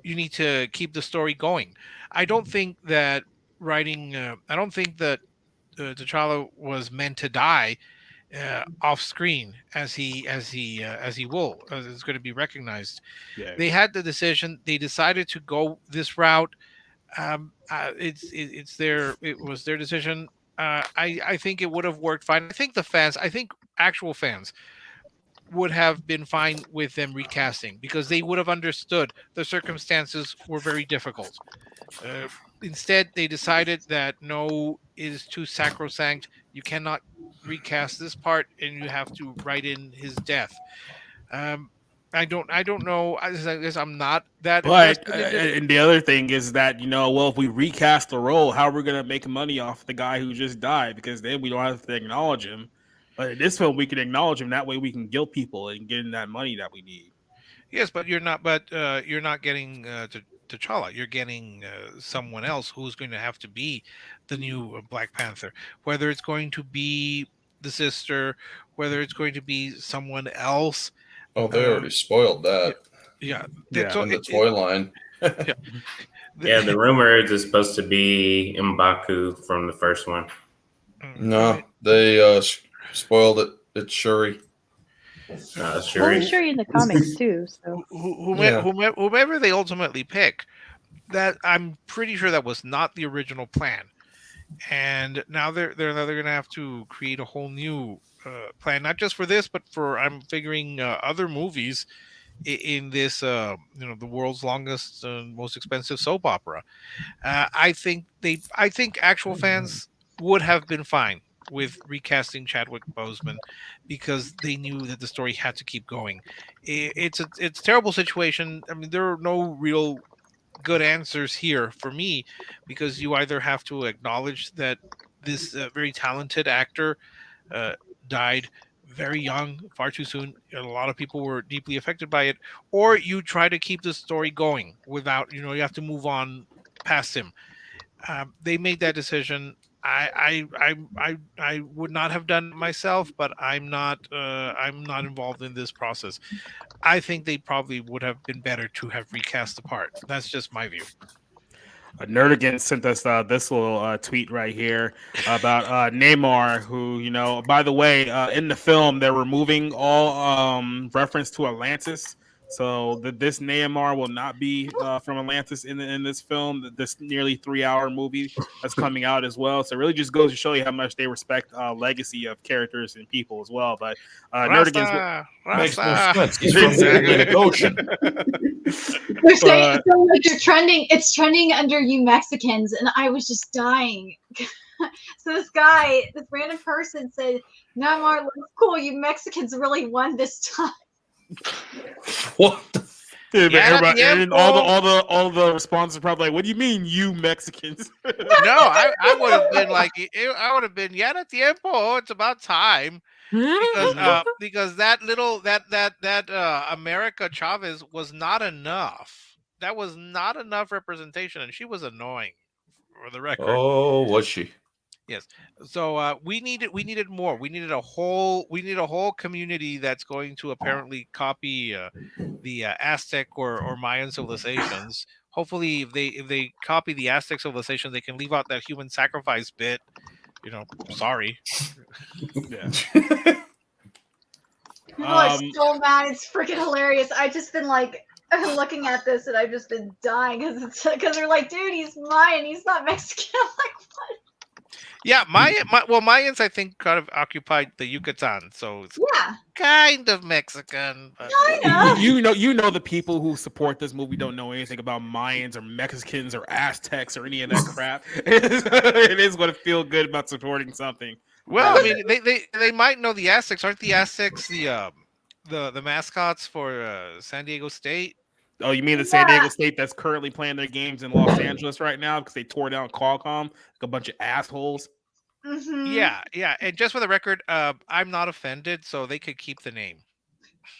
[SPEAKER 9] you need to keep the story going? I don't think that T'Challa was meant to die off screen as he will is going to be recognized.
[SPEAKER 2] Yeah.
[SPEAKER 9] They had the decision. They decided to go this route. It was their decision. I think it would have worked fine. I think actual fans would have been fine with them recasting because they would have understood the circumstances were very difficult. Instead, they decided that no, it is too sacrosanct. You cannot recast this part, and you have to write in his death. I don't know. I guess I'm not that.
[SPEAKER 2] But and the other thing is that if we recast the role, how are we gonna make money off the guy who just died? Because then we don't have to acknowledge him. But in this film, we can acknowledge him. That way, we can guilt people and get in that money that we need.
[SPEAKER 9] Yes, but you're not. But you're not getting T'Challa. You're getting someone else who's going to have to be the new Black Panther. Whether it's going to be the sister, whether it's going to be someone else.
[SPEAKER 6] Oh, they already spoiled that.
[SPEAKER 9] Yeah.
[SPEAKER 6] In the toy line.
[SPEAKER 9] Yeah.
[SPEAKER 5] Yeah, the rumor is it's supposed to be M'Baku from the first one.
[SPEAKER 6] No, they spoiled it. It's Shuri.
[SPEAKER 8] Well, it's Shuri in the comics too. So
[SPEAKER 9] whomever they ultimately pick, that I'm pretty sure that was not the original plan, and now they're going to have to create a whole new plan, not just for this, but for I'm figuring other movies in this the world's longest and most expensive soap opera. I think actual fans would have been fine with recasting Chadwick Boseman because they knew that the story had to keep going. It's a terrible situation. I mean, there are no real good answers here for me because you either have to acknowledge that this very talented actor died very young, far too soon. A lot of people were deeply affected by it, or you try to keep the story going without, you have to move on past him. They made that decision. I would not have done it myself, but I'm not involved in this process. I think they probably would have been better to have recast the part. That's just my view.
[SPEAKER 2] Nerdigan sent us this little tweet right here about Namor, who, by the way, in the film, they're removing all reference to Atlantis. So this Namor will not be from Atlantis in this film, this nearly 3-hour movie that's coming out as well. So it really just goes to show you how much they respect legacy of characters and people as well. But Nerdigan's
[SPEAKER 6] makes no sense. He's from the Atlantic Ocean.
[SPEAKER 7] They're saying it's trending under you Mexicans, and I was just dying. So this random person said, "Namor looks cool. You Mexicans really won this time."
[SPEAKER 6] What?
[SPEAKER 2] And all the responses are probably like, "What do you mean, you Mexicans?"
[SPEAKER 9] No, I would have been like, "Ya no tiempo. It's about time." Because that America Chavez was not enough. That was not enough representation, and she was annoying, for the record.
[SPEAKER 6] Oh, was she?
[SPEAKER 9] Yes. So we needed more. We needed a whole community that's going to apparently copy the Aztec or Mayan civilizations. Hopefully, if they copy the Aztec civilization, they can leave out that human sacrifice bit. Sorry.
[SPEAKER 2] Yeah.
[SPEAKER 7] People are so mad. It's freaking hilarious. I've just been looking at this and I've just been dying because they're like, dude, he's Mayan. He's not Mexican. I'm like, what?
[SPEAKER 9] Yeah, Mayans, I think, kind of occupied the Yucatan, so it's kind of Mexican. But...
[SPEAKER 2] You know, the people who support this movie don't know anything about Mayans or Mexicans or Aztecs or any of that crap. It is going to feel good about supporting something.
[SPEAKER 9] Well, I mean, they might know the Aztecs. Aren't the Aztecs the mascots for San Diego State?
[SPEAKER 2] Oh, you mean the San Diego State that's currently playing their games in Los Angeles right now because they tore down Qualcomm like a bunch of assholes?
[SPEAKER 7] Mm-hmm.
[SPEAKER 9] Yeah. And just for the record, I'm not offended, so they could keep the name.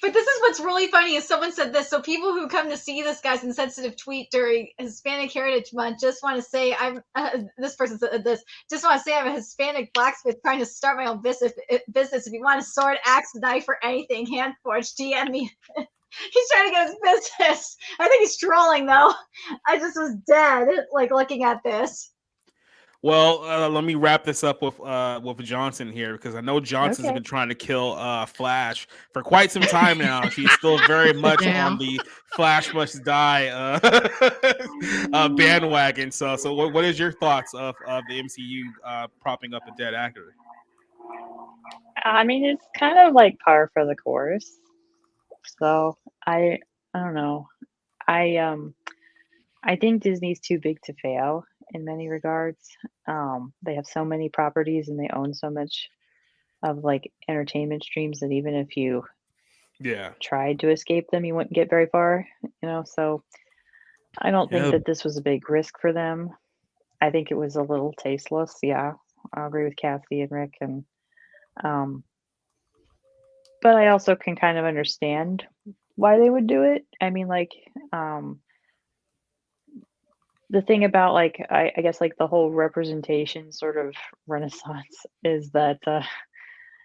[SPEAKER 7] But this is what's really funny is someone said this. So people who come to see this guy's insensitive tweet during Hispanic Heritage Month just want to say this person said this. Just want to say I'm a Hispanic blacksmith trying to start my own business. If you want a sword, axe, knife, or anything hand forged, DM me. He's trying to get his business. I think he's trolling though. I just was dead looking at this.
[SPEAKER 2] Well, let me wrap this up with Johnson here because I know Johnson's been trying to kill Flash for quite some time now. She's still very much on the Flash must die bandwagon. So what is your thoughts of the MCU propping up a dead actor?
[SPEAKER 8] I mean, it's kind of like par for the course. So I don't know. I think Disney's too big to fail in many regards. They have so many properties and they own so much of entertainment streams that even if you tried to escape them, you wouldn't get very far, so I don't think that this was a big risk for them. I think it was a little tasteless. Yeah, I'll agree with Kathy and Rick. And but I also can kind of understand why they would do it. I mean, like, um, the thing about like I guess like the whole representation sort of renaissance is that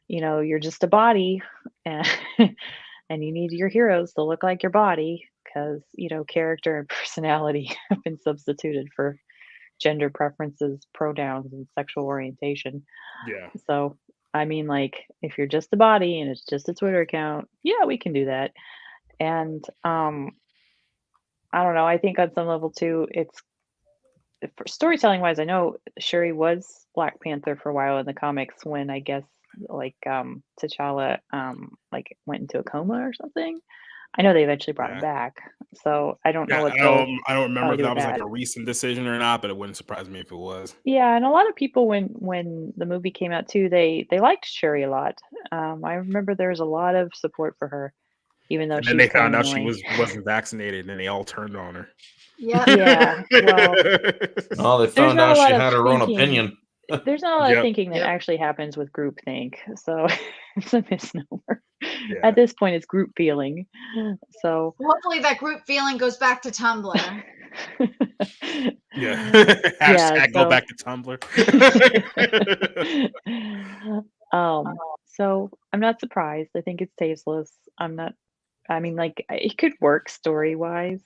[SPEAKER 8] you're just a body and and you need your heroes to look like your body because character and personality have been substituted for gender preferences, pronouns, and sexual orientation.
[SPEAKER 2] Yeah.
[SPEAKER 8] So I mean, like, if you're just a body and it's just a Twitter account, yeah, we can do that. And I don't know. I think on some level too, it's for storytelling wise. I know Shuri was Black Panther for a while in the comics when I guess like T'Challa like went into a coma or something. I know they eventually brought him
[SPEAKER 2] Yeah.
[SPEAKER 8] back, so I don't know
[SPEAKER 2] Yeah,
[SPEAKER 8] what they'll
[SPEAKER 2] I don't remember
[SPEAKER 8] probably
[SPEAKER 2] if
[SPEAKER 8] do
[SPEAKER 2] that
[SPEAKER 8] with
[SPEAKER 2] was like
[SPEAKER 8] that.
[SPEAKER 2] a recent decision or not, but it wouldn't surprise me if it was.
[SPEAKER 8] Yeah, and a lot of people when the movie came out too, they liked Shuri a lot. I remember there was a lot of support for her, even though
[SPEAKER 2] And then
[SPEAKER 8] she's
[SPEAKER 2] they
[SPEAKER 8] kind
[SPEAKER 2] found
[SPEAKER 8] of
[SPEAKER 2] out she
[SPEAKER 8] annoying.
[SPEAKER 2] wasn't vaccinated, and they all turned on her.
[SPEAKER 7] Yep.
[SPEAKER 8] Yeah, well,
[SPEAKER 6] Oh, they
[SPEAKER 8] there's
[SPEAKER 6] found
[SPEAKER 8] not a
[SPEAKER 6] out she
[SPEAKER 8] lot of
[SPEAKER 6] had her own
[SPEAKER 8] thinking.
[SPEAKER 6] opinion.
[SPEAKER 8] There's not a lot of
[SPEAKER 2] Yep.
[SPEAKER 8] thinking that
[SPEAKER 3] Yep.
[SPEAKER 8] actually happens with groupthink, so it's a misnomer.
[SPEAKER 2] Yeah.
[SPEAKER 8] At this point, it's group feeling. So
[SPEAKER 7] Hopefully that group feeling goes back to Tumblr.
[SPEAKER 2] Yeah.
[SPEAKER 8] yeah,
[SPEAKER 2] Hashtag go
[SPEAKER 8] so
[SPEAKER 2] back to Tumblr.
[SPEAKER 8] so I'm not surprised. I think it's tasteless. I'm not. I mean, like, it could work story wise,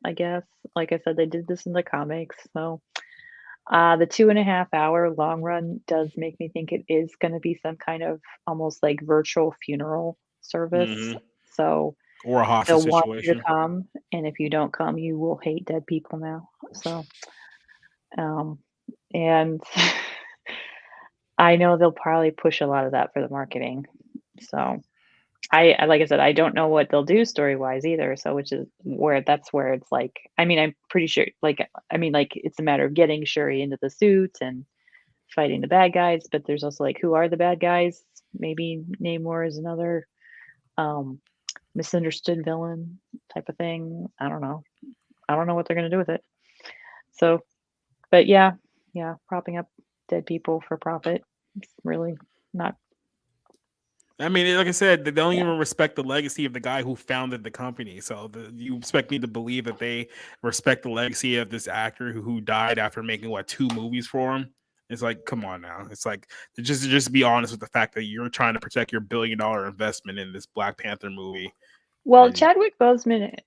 [SPEAKER 8] I guess. Like I said, they did this in the comics, so the 2.5 hour long run does make me think it is going to be some kind of almost like virtual funeral service.
[SPEAKER 2] hmm
[SPEAKER 8] So
[SPEAKER 2] Or a hostage
[SPEAKER 8] they'll want you to
[SPEAKER 2] situation.
[SPEAKER 8] come, and if you don't come, you will hate dead people now. So, um, and I know they'll probably push a lot of that for the marketing. So like I said, I don't know what they'll do story wise either. So which is where that's where it's like, I mean, I'm pretty sure like I mean, like, it's a matter of getting Shuri into the suit and fighting the bad guys, but there's also like, who are the bad guys? Maybe Namor is another um misunderstood villain type of thing. I don't know. I don't know what they're gonna do with it. So but yeah, propping up dead people for profit. It's really not.
[SPEAKER 2] I mean, like I said, they don't
[SPEAKER 8] Yeah.
[SPEAKER 2] even respect the legacy of the guy who founded the company. So you expect me to believe that they respect the legacy of this actor who died after making 2 movies for him? It's like, come on now. It's like just be honest with the fact that you're trying to protect your $1 billion investment in this Black Panther movie.
[SPEAKER 8] Well,
[SPEAKER 2] And
[SPEAKER 8] Chadwick Boseman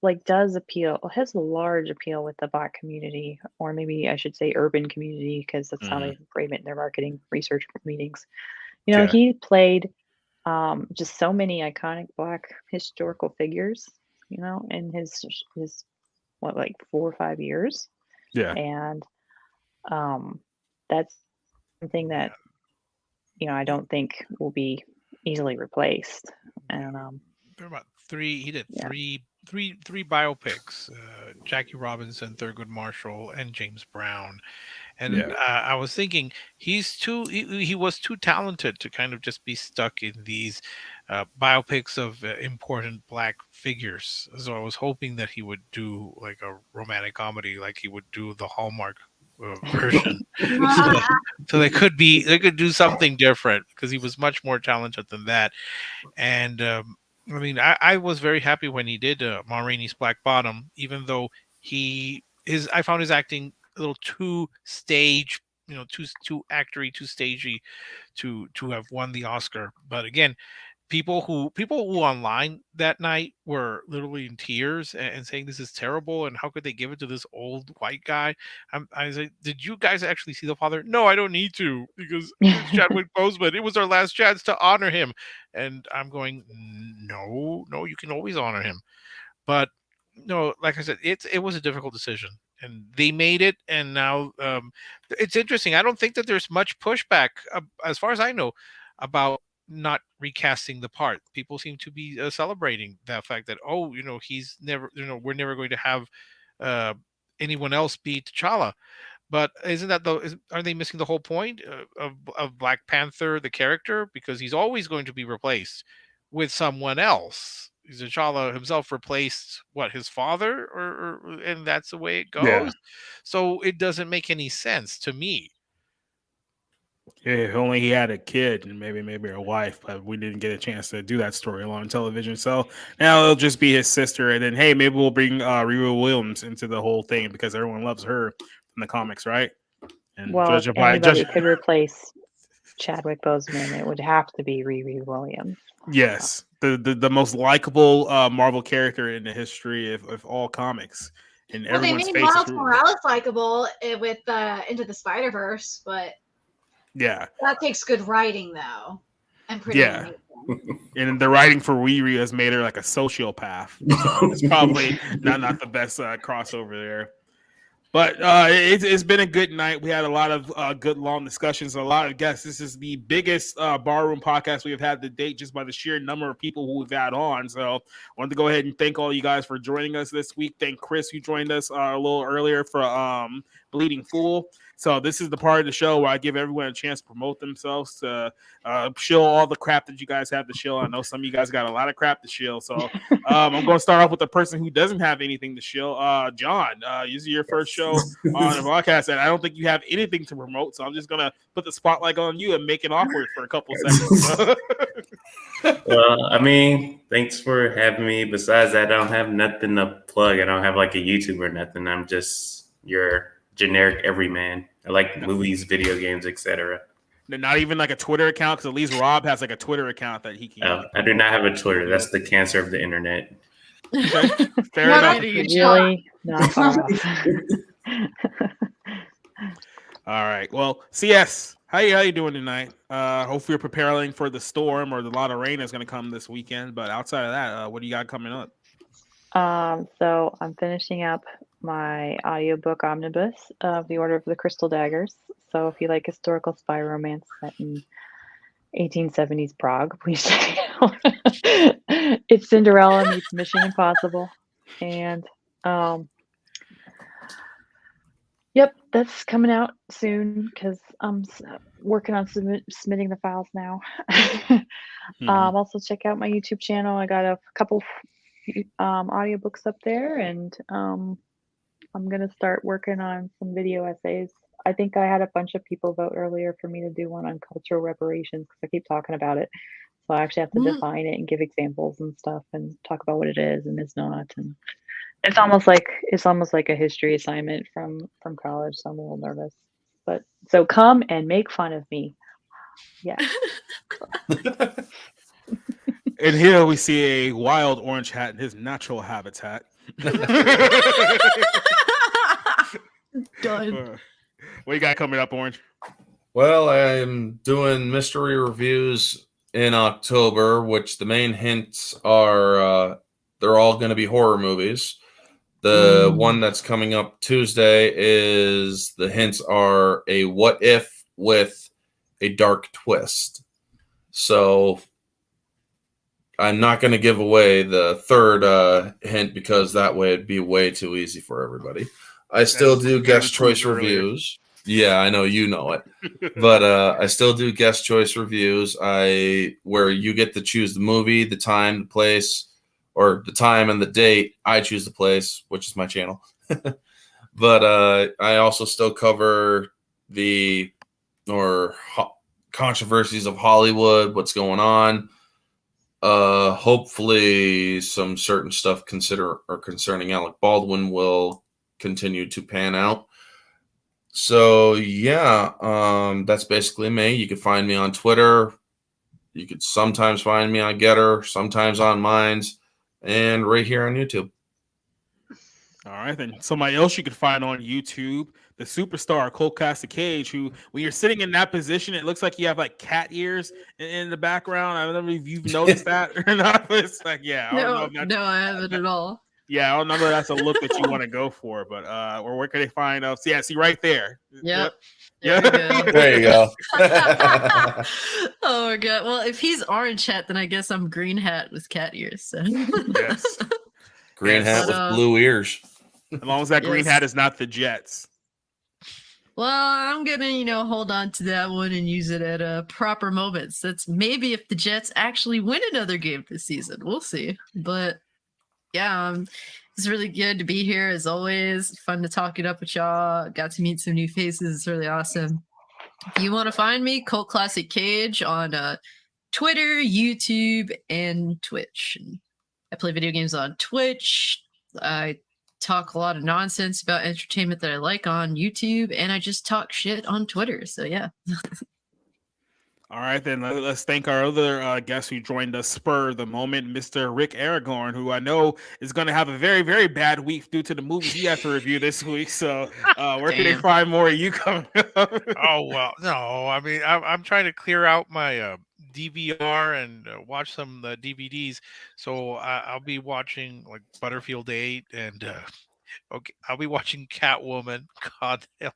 [SPEAKER 8] like does appeal, has a large appeal with the Black community, or maybe I should say urban community, because that's how
[SPEAKER 2] Mhm.
[SPEAKER 8] they frame it in their marketing research meetings.
[SPEAKER 2] Okay.
[SPEAKER 8] He played just so many iconic Black historical figures, in his what, like 4 or 5 years,
[SPEAKER 2] Yeah.
[SPEAKER 8] and that's something that I don't think will be easily replaced. And
[SPEAKER 9] There are about three. He did
[SPEAKER 8] yeah.
[SPEAKER 9] three biopics: Jackie Robinson, Thurgood Marshall, and James Brown. And
[SPEAKER 2] Yeah.
[SPEAKER 9] I was thinking he was too talented to kind of just be stuck in these biopics of important Black figures. So I was hoping that he would do like a romantic comedy, like he would do the Hallmark version. so, so they could do something different because he was much more talented than that. And I mean, I was very happy when he did Ma Rainey's Black Bottom, even though I found his acting a little too stage, too actory, too stagey to have won the Oscar. But again, people who online that night were literally in tears and saying this is terrible and how could they give it to this old white guy. I was like, did you guys actually see the father? No, I don't need to because it's Chadwick Boseman. It was our last chance to honor him. And I'm going, no, you can always honor him. But no, like I said, it was a difficult decision, and they made it. And now it's interesting. I don't think that there's much pushback, as far as I know, about not recasting the part. People seem to be celebrating that fact that he's never, we're never going to have uh, anyone else be T'Challa. But isn't that are they missing the whole point of Black Panther, the character? Because he's always going to be replaced with someone else. T'Challa himself replaced his father, and that's the way it
[SPEAKER 2] Yeah.
[SPEAKER 9] goes. So it doesn't make any sense to me.
[SPEAKER 2] Yeah, if only he had a kid and maybe a wife, but we didn't get a chance to do that storyline on television. So now it'll just be his sister, and then hey, maybe we'll bring Riri Williams into the whole thing because everyone loves her from the comics, right? And
[SPEAKER 8] Well, if
[SPEAKER 2] judge by
[SPEAKER 8] anybody
[SPEAKER 2] judge,
[SPEAKER 8] could replace Chadwick Boseman, it would have to be Riri Williams.
[SPEAKER 2] yes, the most likable Marvel character in the history of all comics, and
[SPEAKER 7] Well, they
[SPEAKER 2] everyone's
[SPEAKER 7] made
[SPEAKER 2] face is
[SPEAKER 7] Miles Morales likable with Into the Spider-Verse, but
[SPEAKER 2] yeah,
[SPEAKER 7] that takes good writing though, and pretty
[SPEAKER 2] yeah.
[SPEAKER 7] animation.
[SPEAKER 2] And the writing for Riri has made her like a sociopath. So it's probably not the best crossover there. But it's been a good night. We had a lot of good long discussions, a lot of guests. This is the biggest barroom podcast we have had to date, just by the sheer number of people who we've had on. So I wanted to go ahead and thank all you guys for joining us this week. Thank Chris, who joined us a little earlier for Bleeding Fool. So this is the part of the show where I give everyone a chance to promote themselves, to shill all the crap that you guys have to shill. I know some of you guys got a lot of crap to shill. So I'm going to start off with the person who doesn't have anything to shill. John, this is your first show on the podcast, and I don't think you have anything to promote. So I'm just going to put the spotlight on you and make it awkward for a couple seconds.
[SPEAKER 5] Well, I mean, thanks for having me. Besides that, I don't have nothing to plug. I don't have like a YouTube or nothing. I'm just your generic everyman. I like movies, video games, etc.
[SPEAKER 2] Not even like a Twitter account, because at least Rob has like a Twitter account that he can.
[SPEAKER 5] I do not have a Twitter. That's the cancer of the internet.
[SPEAKER 2] Okay. Fair
[SPEAKER 7] No,
[SPEAKER 2] enough.
[SPEAKER 8] Really not far off.
[SPEAKER 2] All right. Well, CS, how you doing tonight? Hopefully you're preparing for the storm or the lot of rain that's going to come this weekend. But outside of that, what do you got coming up?
[SPEAKER 8] So I'm finishing up my audiobook omnibus of The Order of the Crystal Daggers. So if you like historical spy romance set in 1870s Prague, please check it out. It's Cinderella meets Mission Impossible. And yep, that's coming out soon because I'm working on submitting the files now. Also check out my YouTube channel. I got a couple audiobooks up there, and I'm gonna start working on some video essays. I think I had a bunch of people vote earlier for me to do one on cultural reparations because I keep talking about it. So I actually have to define it and give examples and stuff and talk about what it is and is not. And it's almost like a history assignment from college, so I'm a little nervous. But so come and make fun of me. Yeah.
[SPEAKER 2] And here we see a wild orange hat in his natural habitat.
[SPEAKER 3] Done.
[SPEAKER 2] What you got coming up, Orange?
[SPEAKER 6] Well, I'm doing mystery reviews in October, which the main hints are they're all going to be horror movies. The one that's coming up Tuesday is the hints are a what if with a dark twist. So I'm not going to give away the third hint because that way it'd be way too easy for everybody. I still do guest choice reviews. Yeah, I know you know it. But I still do guest choice reviews. Where you get to choose the movie, the time, the place, or the time and the date. I choose the place, which is my channel. But I also still cover the controversies of Hollywood, what's going on. Hopefully some certain stuff concerning Alec Baldwin will continue to pan out. So yeah, that's basically me. You can find me on Twitter. You could sometimes find me on Getter, sometimes on Minds, and right here on YouTube.
[SPEAKER 2] All right, then somebody else you could find on YouTube, the superstar Cole Cage, who when you're sitting in that position, it looks like you have like cat ears in the background. I don't know if you've noticed that or not. But it's like, yeah,
[SPEAKER 3] No, I haven't at all.
[SPEAKER 2] Yeah, I don't know if that's a look that you want to go for, but or where can they find us? Yeah, see right there.
[SPEAKER 3] Yep.
[SPEAKER 2] Yeah.
[SPEAKER 6] There you go.
[SPEAKER 3] Oh my god. Well, if he's orange hat, then I guess I'm green hat with cat ears. So.
[SPEAKER 2] Yes.
[SPEAKER 6] Green hat with blue ears.
[SPEAKER 2] As long as that green hat is not the Jets.
[SPEAKER 3] Well, I'm gonna, hold on to that one and use it at proper moments. That's maybe if the Jets actually win another game this season. We'll see. But yeah, it's really good to be here as always. Fun to talk it up with y'all. Got to meet some new faces. It's really awesome. If you want to find me, Cult Classic Cage on Twitter, YouTube, and Twitch. And I play video games on Twitch. I talk a lot of nonsense about entertainment that I like on YouTube, and I just talk shit on Twitter. So yeah.
[SPEAKER 2] All right, then let's thank our other guest who joined us spur the moment, Mr. Rick Aragon, who I know is going to have a very, very bad week due to the movies he has to review this week. So where can they find more of you coming up?
[SPEAKER 9] Oh, well, no. I mean, I'm trying to clear out my DVR and watch some DVDs. So I'll be watching like Butterfield 8 and okay, I'll be watching Catwoman. God damn.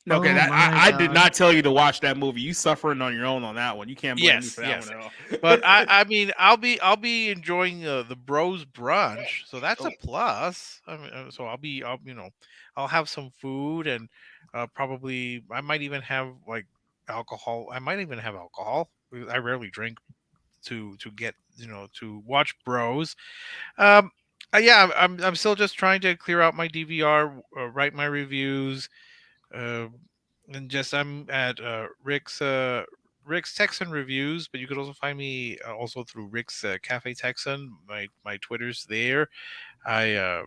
[SPEAKER 2] Okay,
[SPEAKER 3] Oh
[SPEAKER 2] I
[SPEAKER 3] my
[SPEAKER 2] did
[SPEAKER 3] God.
[SPEAKER 2] not tell you to watch that movie. You suffering on your own on that one. You can't blame me for that one at all.
[SPEAKER 9] But I mean, I'll be enjoying the Bros Brunch, so that's a plus. I mean, so I'll have some food and probably I might even have like alcohol. I might even have alcohol. I rarely drink to get to watch Bros. Yeah, I'm still just trying to clear out my DVR, write my reviews. And just I'm at Rick's Texan Reviews, but you could also find me also through Rick's Cafe Texan. My Twitter's there. I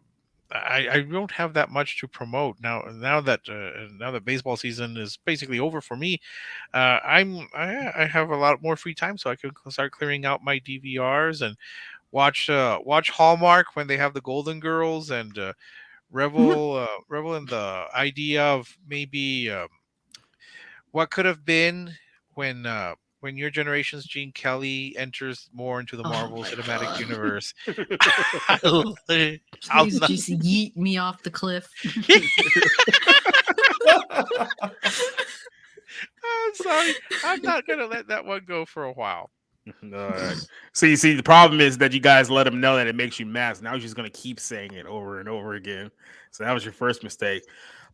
[SPEAKER 9] don't have that much to promote now. Now that baseball season is basically over for me, I have a lot more free time, so I can start clearing out my DVRs and watch Hallmark when they have the Golden Girls and revel in the idea of maybe what could have been when your generation's Gene Kelly enters more into the Marvel Cinematic Universe.
[SPEAKER 3] Please just yeet me off the cliff.
[SPEAKER 9] I'm sorry, I'm not gonna let that one go for a while.
[SPEAKER 2] All right. See, the problem is that you guys let him know that it makes you mad. So now he's just gonna keep saying it over and over again. So that was your first mistake.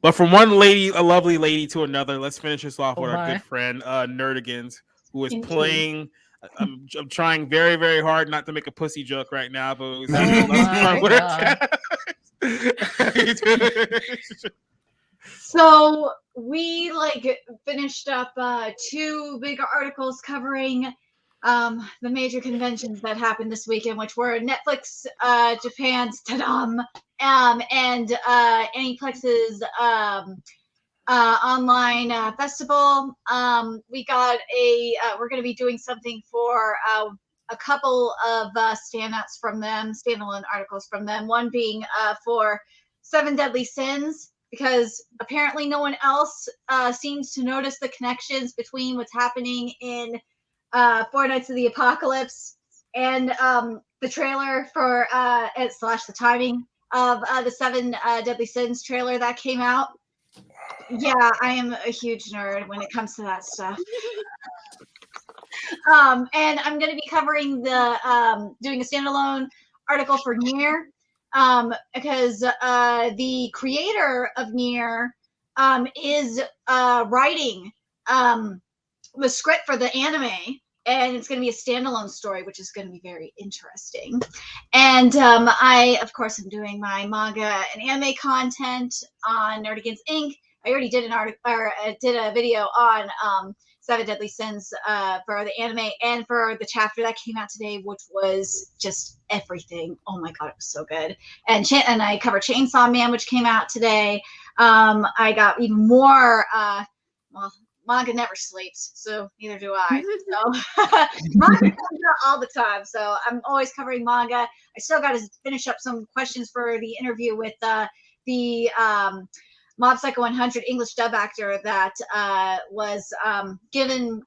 [SPEAKER 2] But from one lady, a lovely lady, to another, let's finish this off with our good friend Nerdigans, who is playing. I'm trying very, very hard not to make a pussy joke right now, but
[SPEAKER 7] So we finished up 2 big articles covering the major conventions that happened this weekend, which were Netflix Japan's Tadam and Aniplex's online festival. We got we're going to be doing something for a couple of standouts from them, standalone articles from them. One being for 7 Deadly Sins, because apparently no one else seems to notice the connections between what's happening in Four Nights of the Apocalypse and the trailer for / the timing of the 7 Deadly Sins trailer that came out. Yeah, I am a huge nerd when it comes to that stuff. And I'm going to be covering doing a standalone article for Nier, because the creator of Nier is writing the script for the anime, and it's going to be a standalone story, which is going to be very interesting. And I, of course, am doing my manga and anime content on Nerdigans Inc. I already did did a video on 7 Deadly Sins for the anime and for the chapter that came out today, which was just everything. Oh my god, it was so good. And I covered Chainsaw Man, which came out today. I got even more. Manga never sleeps, so neither do I. So manga comes out all the time, so I'm always covering manga. I still got to finish up some questions for the interview with the Mob Psycho 100 English dub actor that was given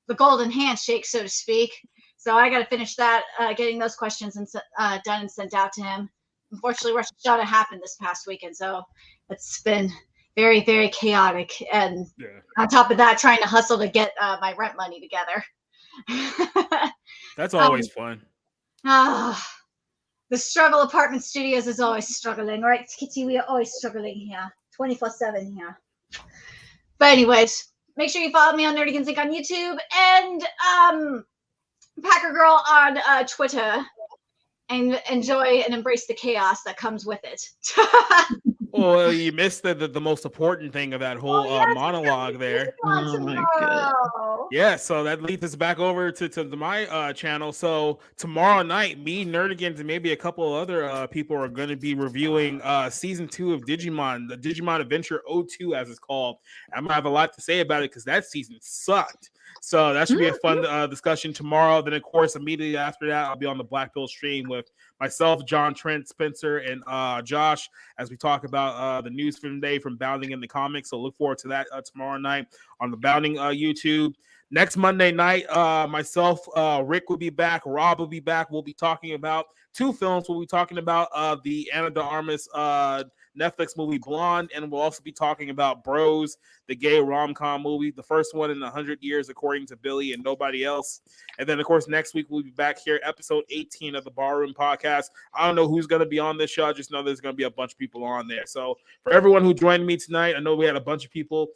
[SPEAKER 7] the golden handshake, so to speak. So I got to finish that, getting those questions done and sent out to him. Unfortunately, Rush Shota happened this past weekend, so it's been very, very chaotic. And on top of that, trying to hustle to get my rent money together.
[SPEAKER 2] That's always fun.
[SPEAKER 7] The struggle apartment studios is always struggling, right, Kitty? We are always struggling here, 24/7 here. But anyways, make sure you follow me on Nerdigans Inc. on YouTube and Packer Girl on Twitter, and enjoy and embrace the chaos that comes with it.
[SPEAKER 2] Well, you missed the most important thing of that whole monologue there.
[SPEAKER 8] Oh my god.
[SPEAKER 7] Tomorrow.
[SPEAKER 2] Yeah, so that leads us back over to my channel. So tomorrow night, me, Nerdigans, and maybe a couple of other people are going to be reviewing season 2 of Digimon, the Digimon Adventure 02, as it's called. I'm gonna have a lot to say about it because that season sucked. So that should be a fun discussion tomorrow. Then, of course, immediately after that, I'll be on the Black Pill stream with myself, John, Trent, Spencer, and Josh as we talk about the news for the day from Bounding in the Comics. So look forward to that tomorrow night on the Bounding YouTube. Next Monday night, myself, Rick will be back. Rob will be back. We'll be talking about 2 films. We'll be talking about the Ana de Armas Netflix movie Blonde, and we'll also be talking about Bros, the gay rom-com movie, the first one in 100 years, according to Billy and nobody else. And then, of course, next week we'll be back here, episode 18 of the Barroom Podcast. I don't know who's going to be on this show. I just know there's going to be a bunch of people on there. So for everyone who joined me tonight, I know we had a bunch of people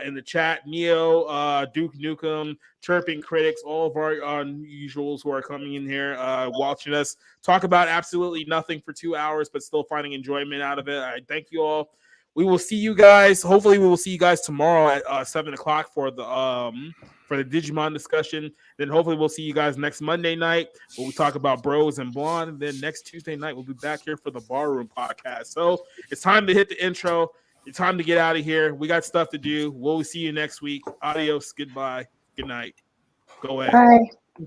[SPEAKER 2] in the chat. Neo, Duke Nukem, Chirping Critics, all of our usuals who are coming in here watching us talk about absolutely nothing for 2 hours, but still finding enjoyment out of it. I thank you all. We will see you guys. Hopefully, we will see you guys tomorrow at 7 o'clock for the Digimon discussion. Then hopefully we'll see you guys next Monday night where we talk about Bros and Blonde. And then next Tuesday night we'll be back here for the Barroom Podcast. So it's time to hit the intro. It's time to get out of here. We got stuff to do. We'll see you next week. Adios. Goodbye. Good night. Go ahead.
[SPEAKER 8] Bye.